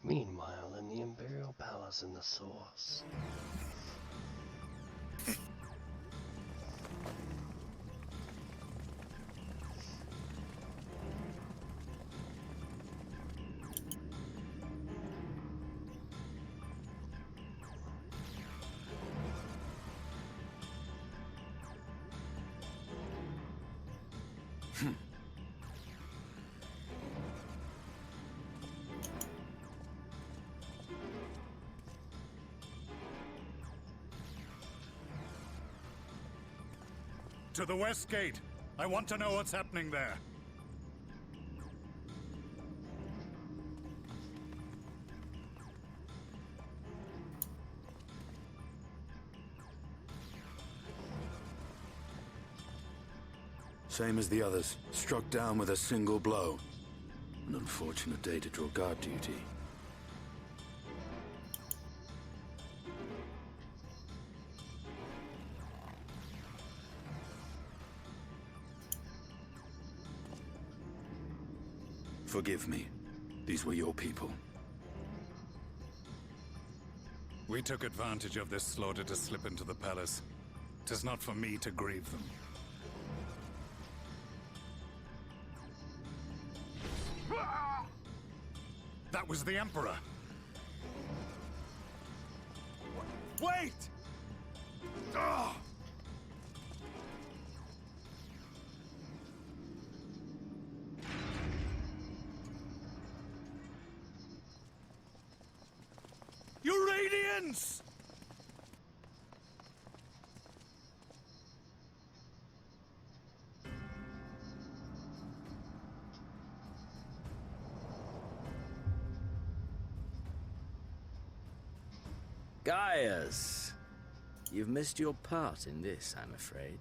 Meanwhile, in the Imperial Palace in the Source. To the west gate. I want to know what's happening there. Same as the others. Struck down with a single blow. An unfortunate day to draw guard duty. Forgive me. These were your people. We took advantage of this slaughter to slip into the palace. 'Tis not for me to grieve them. That was the Emperor! Wait! Ah! Your Radiance! Gaius, you've missed your part in this, I'm afraid.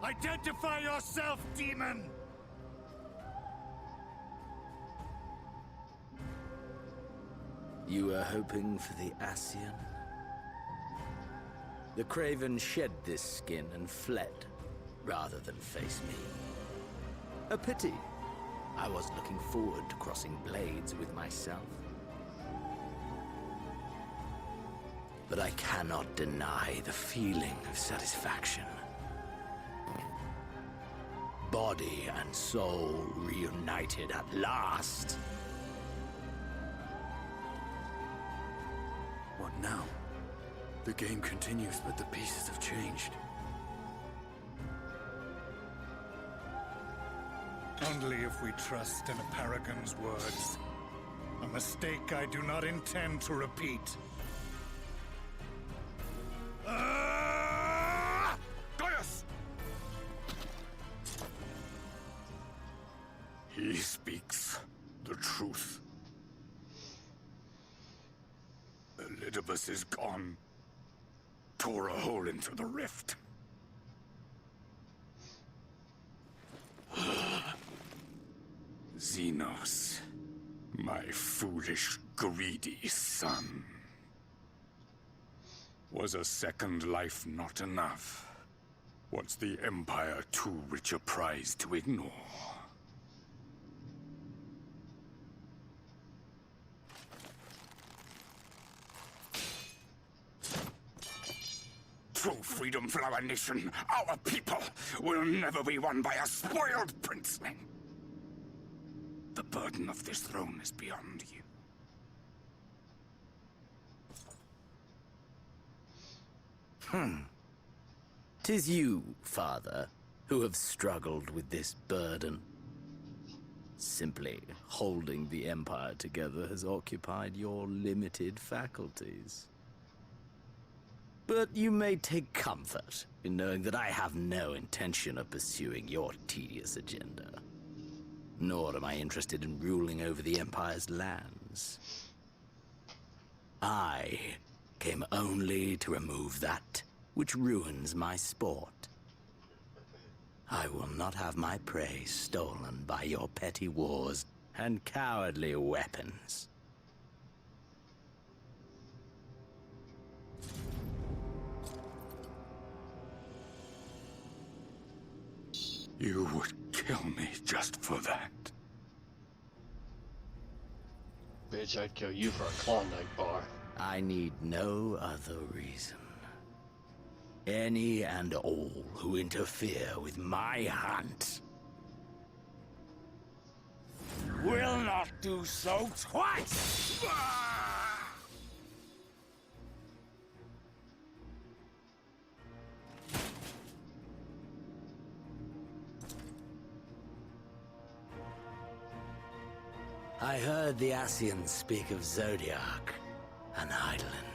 Identify yourself, demon! You were hoping for the Ascian? The Craven shed this skin and fled, rather than face me. A pity. I was looking forward to crossing blades with myself. But I cannot deny the feeling of satisfaction. Body and soul reunited at last. What now? The game continues, but the pieces have changed. Only if we trust in a paragon's words. A mistake I do not intend to repeat. Gaius! He speaks the truth. Elidibus is gone. Tore a hole into the rift. Xenos, my foolish, greedy son. Was a second life not enough? Was the Empire too rich a prize to ignore? True freedom for our nation, our people, will never be won by a spoiled princeling. The burden of this throne is beyond you. 'Tis you, father, who have struggled with this burden. Simply holding the Empire together has occupied your limited faculties. But you may take comfort in knowing that I have no intention of pursuing your tedious agenda. Nor am I interested in ruling over the Empire's lands. I came only to remove that which ruins my sport. I will not have my prey stolen by your petty wars and cowardly weapons. You would kill me just for that. Bitch, I'd kill you for a Klondike bar. I need no other reason. Any and all who interfere with my hunt will not do so twice! I heard the Ascians speak of Zodiac and Eidolon.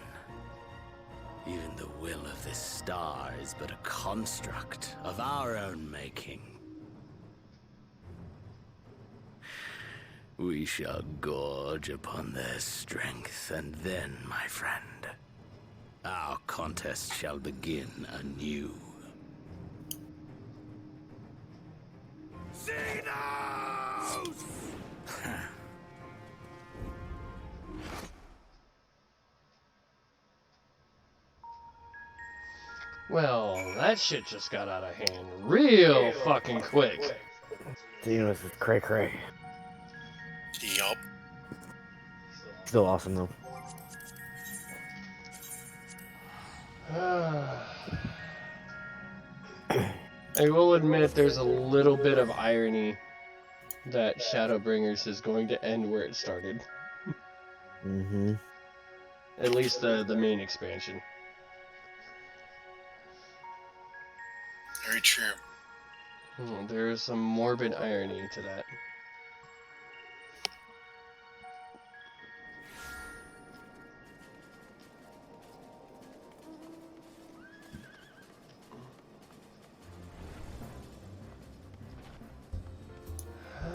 Even the will of this star is but a construct of our own making. We shall gorge upon their strength, and then, my friend, our contest shall begin anew. Xenos! Well, that shit just got out of hand real fucking quick. Xenos is cray cray. Yup. Still awesome though. I will admit there's a little bit of irony that Shadowbringers is going to end where it started. Mm-hmm. At least the main expansion. Very true. There is some morbid irony to that.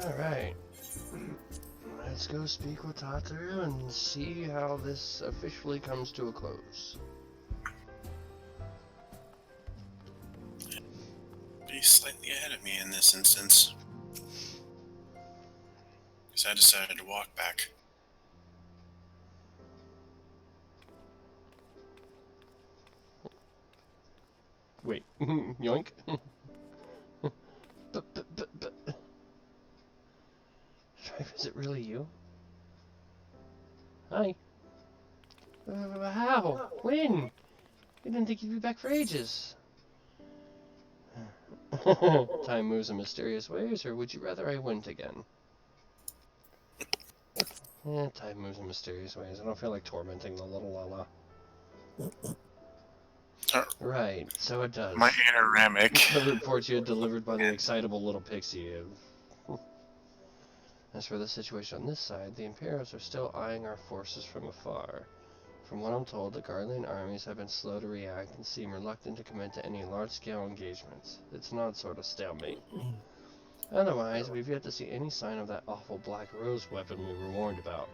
Alright. Let's go speak with Tataru and see how this officially comes to a close. He's slightly ahead of me in this instance. Because I decided to walk back. Wait, yoink. Strife, is it really you? Hi. How? When? We didn't think you'd be back for ages. Time moves in mysterious ways, or would you rather I went again? Time moves in mysterious ways. I don't feel like tormenting the little Lala. Right, so it does. My anoramic. The reports you had delivered by the excitable little pixie. As for the situation on this side, the Imperials are still eyeing our forces from afar. From what I'm told, the Guardian armies have been slow to react and seem reluctant to commit to any large-scale engagements. It's an odd sort of stalemate. Otherwise, we've yet to see any sign of that awful Black Rose weapon we were warned about.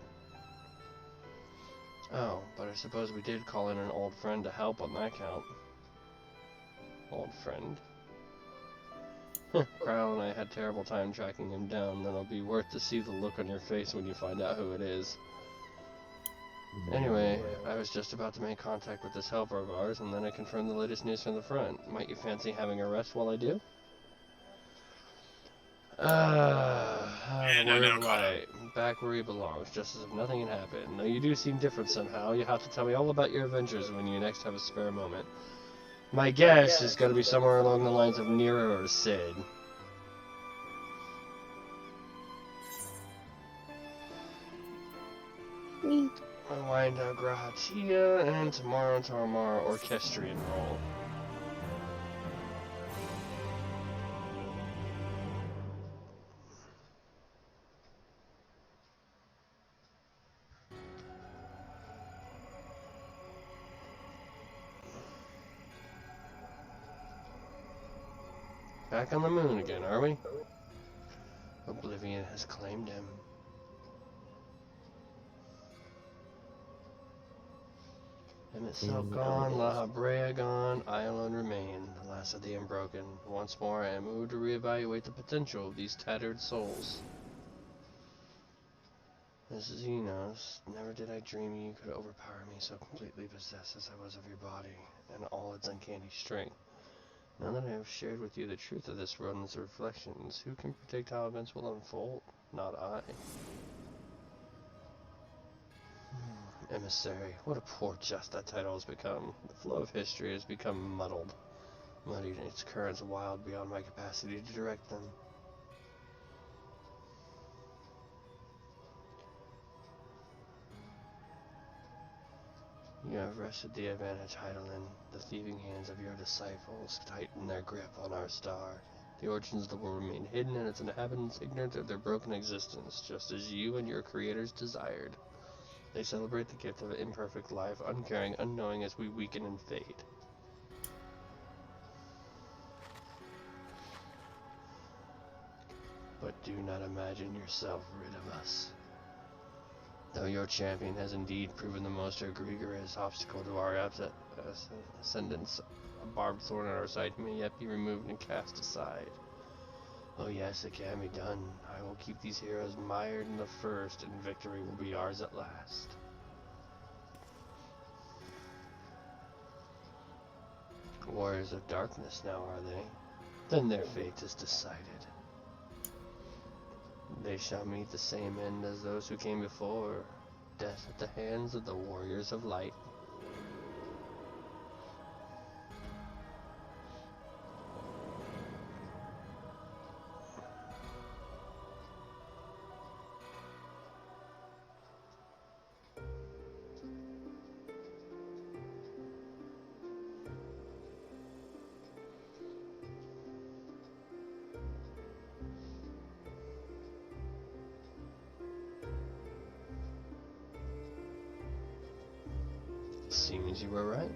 Oh, but I suppose we did call in an old friend to help on that count. Old friend? Crowell and I had terrible time tracking him down, and it'll be worth to see the look on your face when you find out who it is. Anyway, I was just about to make contact with this helper of ours, and then I confirmed the latest news from the front. Might you fancy having a rest while I do? Back where he belongs, just as if nothing had happened. Though you do seem different somehow, you have to tell me all about your adventures when you next have a spare moment. My guess is going to be somewhere along the lines of Nero or Sid. I wind out Grahatia, and tomorrow Tarmar Orchestrion roll. Back on the moon again, are we? Oblivion has claimed him. Emmett Selk gone, La Habrea gone, I alone remain, the last of the Unbroken. Once more I am moved to reevaluate the potential of these tattered souls. As Xenos, never did I dream you could overpower me so completely possessed as I was of your body, and all its uncanny strength. Now that I have shared with you the truth of this world and its reflections, who can predict how events will unfold? Not I. Emissary, what a poor jest that title has become. The flow of history has become muddled, muddied its currents wild beyond my capacity to direct them. You have wrested the advantage title in the thieving hands of your disciples, tighten their grip on our star. The origins of the world remain hidden and its inhabitants ignorant of their broken existence, just as you and your creators desired. They celebrate the gift of imperfect life, uncaring, unknowing as we weaken and fade. But do not imagine yourself rid of us. Though your champion has indeed proven the most egregious obstacle to our ascendance, a barbed thorn in our side may yet be removed and cast aside. Oh yes, it can be done. I will keep these heroes mired in the first, and victory will be ours at last. Warriors of darkness now, are they? Then their fate is decided. They shall meet the same end as those who came before, death at the hands of the warriors of light. Seems you were right.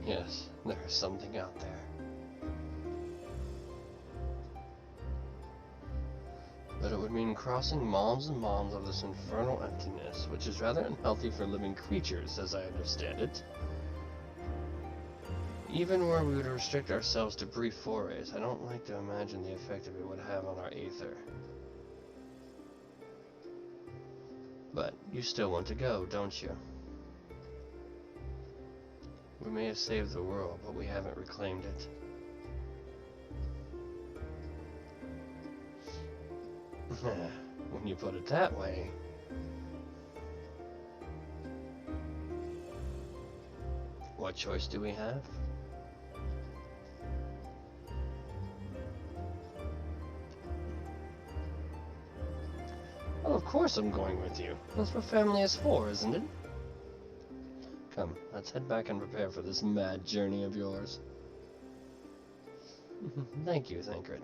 Yes, there is something out there. But it would mean crossing moms and moms of this infernal emptiness, which is rather unhealthy for living creatures, as I understand it. Even were we to restrict ourselves to brief forays, I don't like to imagine the effect it would have on our aether. But you still want to go, don't you? We may have saved the world, but we haven't reclaimed it. When you put it that way. What choice do we have? Well, of course I'm going with you. That's what family is for, isn't it? Come, let's head back and prepare for this mad journey of yours. Thank you, Thancred.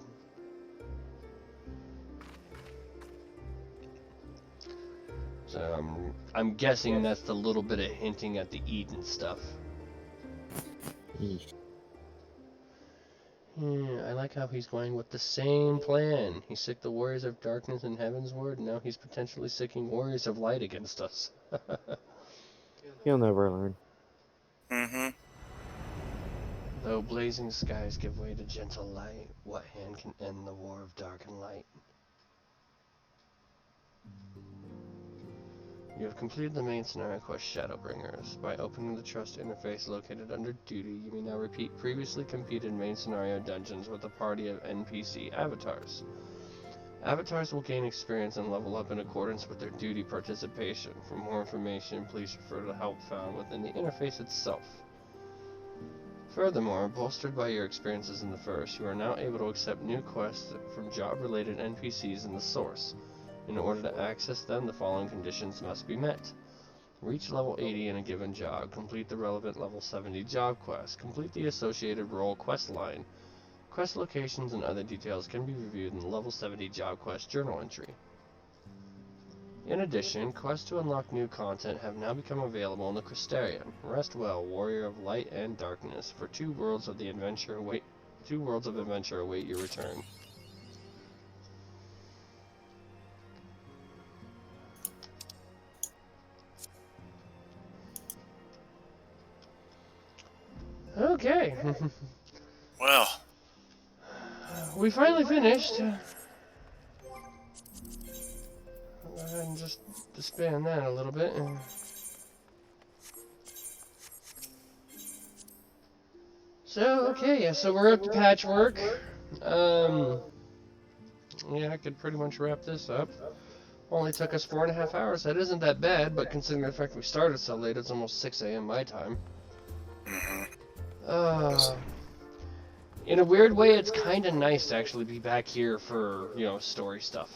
So I'm guessing that's the little bit of hinting at the Eden stuff. I like how he's going with the same plan. He sicked the warriors of darkness in Heavensward, and now he's potentially sicking warriors of light against us. You'll never learn. Though blazing skies give way to gentle light, what hand can end the war of dark and light? You have completed the main scenario quest Shadowbringers. By opening the trust interface located under duty, you may now repeat previously completed main scenario dungeons with a party of NPC avatars. Avatars will gain experience and level up in accordance with their duty participation. For more information, please refer to the help found within the interface itself. Furthermore, bolstered by your experiences in the first, you are now able to accept new quests from job-related NPCs in the source. In order to access them, the following conditions must be met. Reach level 80 in a given job, complete the relevant level 70 job quest, complete the associated role quest line. Quest locations and other details can be reviewed in the level 70 job quest journal entry. In addition, quests to unlock new content have now become available in the Crystarium. Rest well, warrior of light and darkness, for 2 worlds of adventure await your return. Okay. Well, we finally finished. I'll go ahead and just disband that a little bit. So, okay, yeah, so we're up to Patchwork. Yeah, I could pretty much wrap this up. Only took us 4.5 hours. That isn't that bad, but considering the fact we started so late, it's almost 6 a.m. my time. In a weird way, it's kind of nice to actually be back here for, you know, story stuff.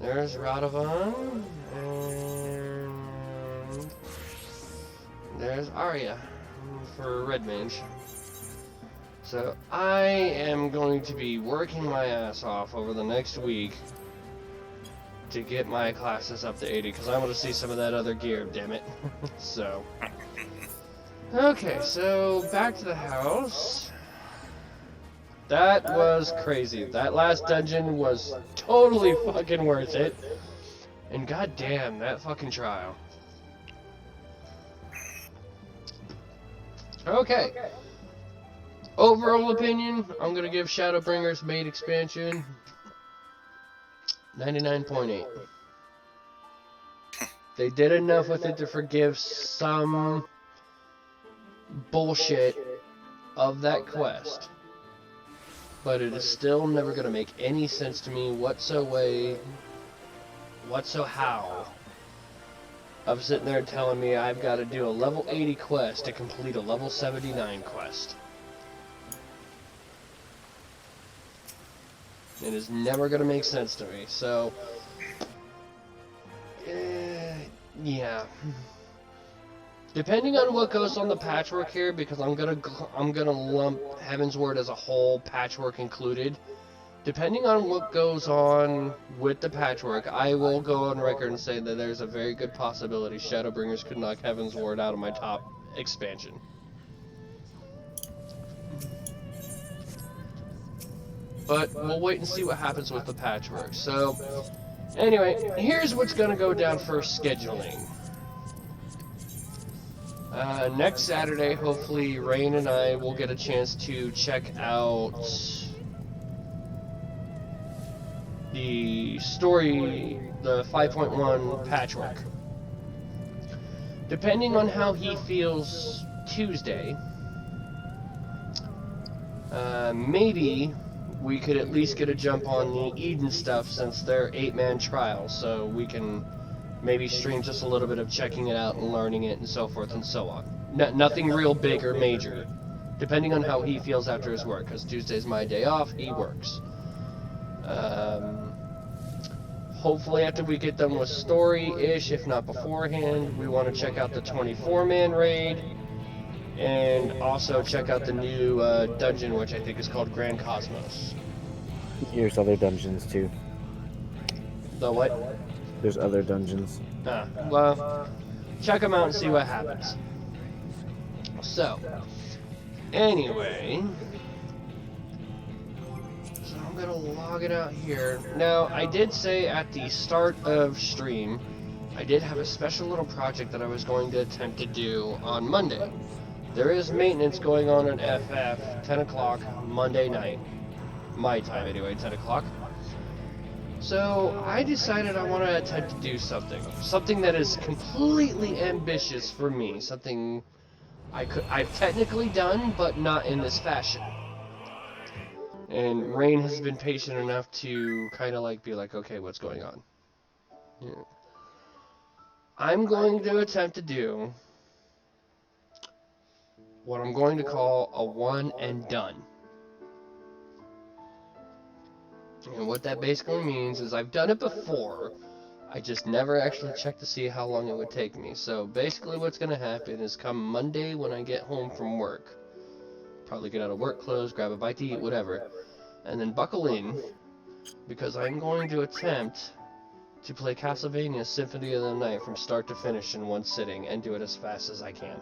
There's Radovan, and there's Arya for Red Mage. So I am going to be working my ass off over the next week to get my classes up to 80, because I want to see some of that other gear, damn it. So, okay, so back to the house. That was crazy. That last dungeon was totally fucking worth it. And goddamn, that fucking trial. Okay. Overall opinion, I'm gonna give Shadowbringers Base expansion 99.8. They did enough with it to forgive some bullshit of that quest, but it is still never going to make any sense to me how of sitting there telling me I've got to do a level 80 quest to complete a level 79 quest. It is never going to make sense to me, so yeah. Depending on what goes on the Patchwork here, because I'm gonna lump Heaven's Word as a whole, Patchwork included. Depending on what goes on with the Patchwork, I will go on record and say that there's a very good possibility Shadowbringers could knock Heaven's Word out of my top expansion. But we'll wait and see what happens with the Patchwork. So, anyway, here's what's gonna go down for scheduling. Next Saturday, hopefully, Rain and I will get a chance to check out the story, the 5.1 Patchwork. Depending on how he feels Tuesday, maybe we could at least get a jump on the Eden stuff, since they're 8-man trials, so we can maybe stream just a little bit of checking it out and learning it and so forth and so on. Nothing real big or major, depending on how he feels after his work, because Tuesday's my day off, he works. Hopefully after we get done with story-ish, if not beforehand, we want to check out the 24-man raid, and also check out the new dungeon, which I think is called Grand Cosmos. There's other dungeons too. The what? There's other dungeons. Well, check them out and see what happens. So, anyway, so I'm gonna log it out here. Now, I did say at the start of stream, I did have a special little project that I was going to attempt to do on Monday. There is maintenance going on in FF, 10 o'clock Monday night. My time anyway, 10 o'clock. So I decided I want to attempt to do something that is completely ambitious for me, something I've technically done, but not in this fashion. And Rain has been patient enough to kind of like be like, okay, what's going on? Yeah. I'm going to attempt to do what I'm going to call a one and done. And what that basically means is I've done it before, I just never actually checked to see how long it would take me. So basically what's going to happen is come Monday when I get home from work, probably get out of work clothes, grab a bite to eat, whatever, and then buckle in, because I'm going to attempt to play Castlevania Symphony of the Night from start to finish in one sitting, and do it as fast as I can.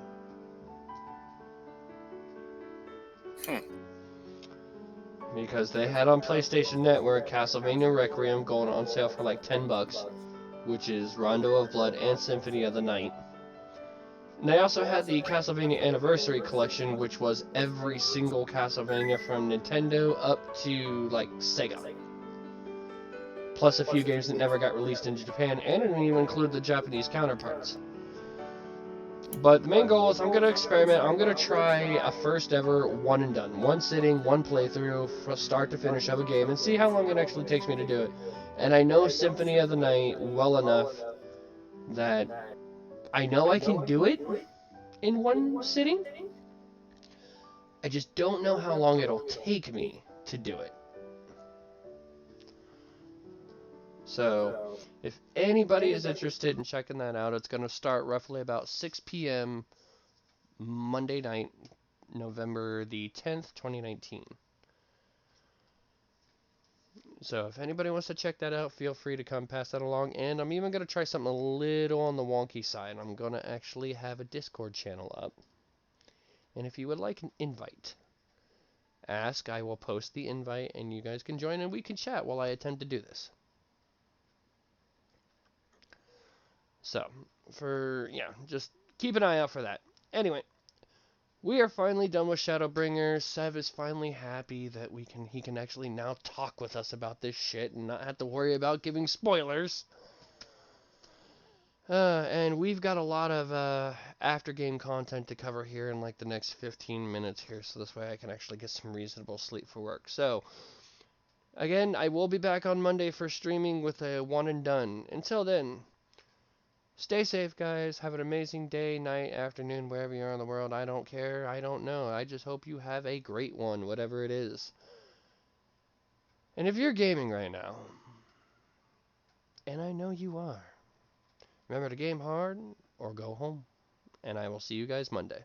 Because they had on PlayStation Network Castlevania Requiem going on sale for like $10, which is Rondo of Blood and Symphony of the Night. And they also had the Castlevania Anniversary Collection, which was every single Castlevania from Nintendo up to like Sega. Plus a few games that never got released in Japan, and it didn't even include the Japanese counterparts. But the main goal is I'm going to experiment. I'm going to try a first ever one and done. One sitting, one playthrough, from start to finish of a game, and see how long it actually takes me to do it. And I know Symphony of the Night well enough that I know I can do it in one sitting. I just don't know how long it'll take me to do it. So, if anybody is interested in checking that out, it's going to start roughly about 6 p.m. Monday night, November the 10th, 2019. So, if anybody wants to check that out, feel free to come pass that along. And I'm even going to try something a little on the wonky side. I'm going to actually have a Discord channel up. And if you would like an invite, ask. I will post the invite, and you guys can join, and we can chat while I attempt to do this. So, just keep an eye out for that. Anyway, we are finally done with Shadowbringers. Sev is finally happy that he can actually now talk with us about this shit and not have to worry about giving spoilers. And we've got a lot of after game content to cover here in like the next 15 minutes here, so this way I can actually get some reasonable sleep for work. So, again, I will be back on Monday for streaming with a one and done. Until then, stay safe, guys. Have an amazing day, night, afternoon, wherever you are in the world. I don't care. I don't know. I just hope you have a great one, whatever it is. And if you're gaming right now, and I know you are, remember to game hard or go home. And I will see you guys Monday.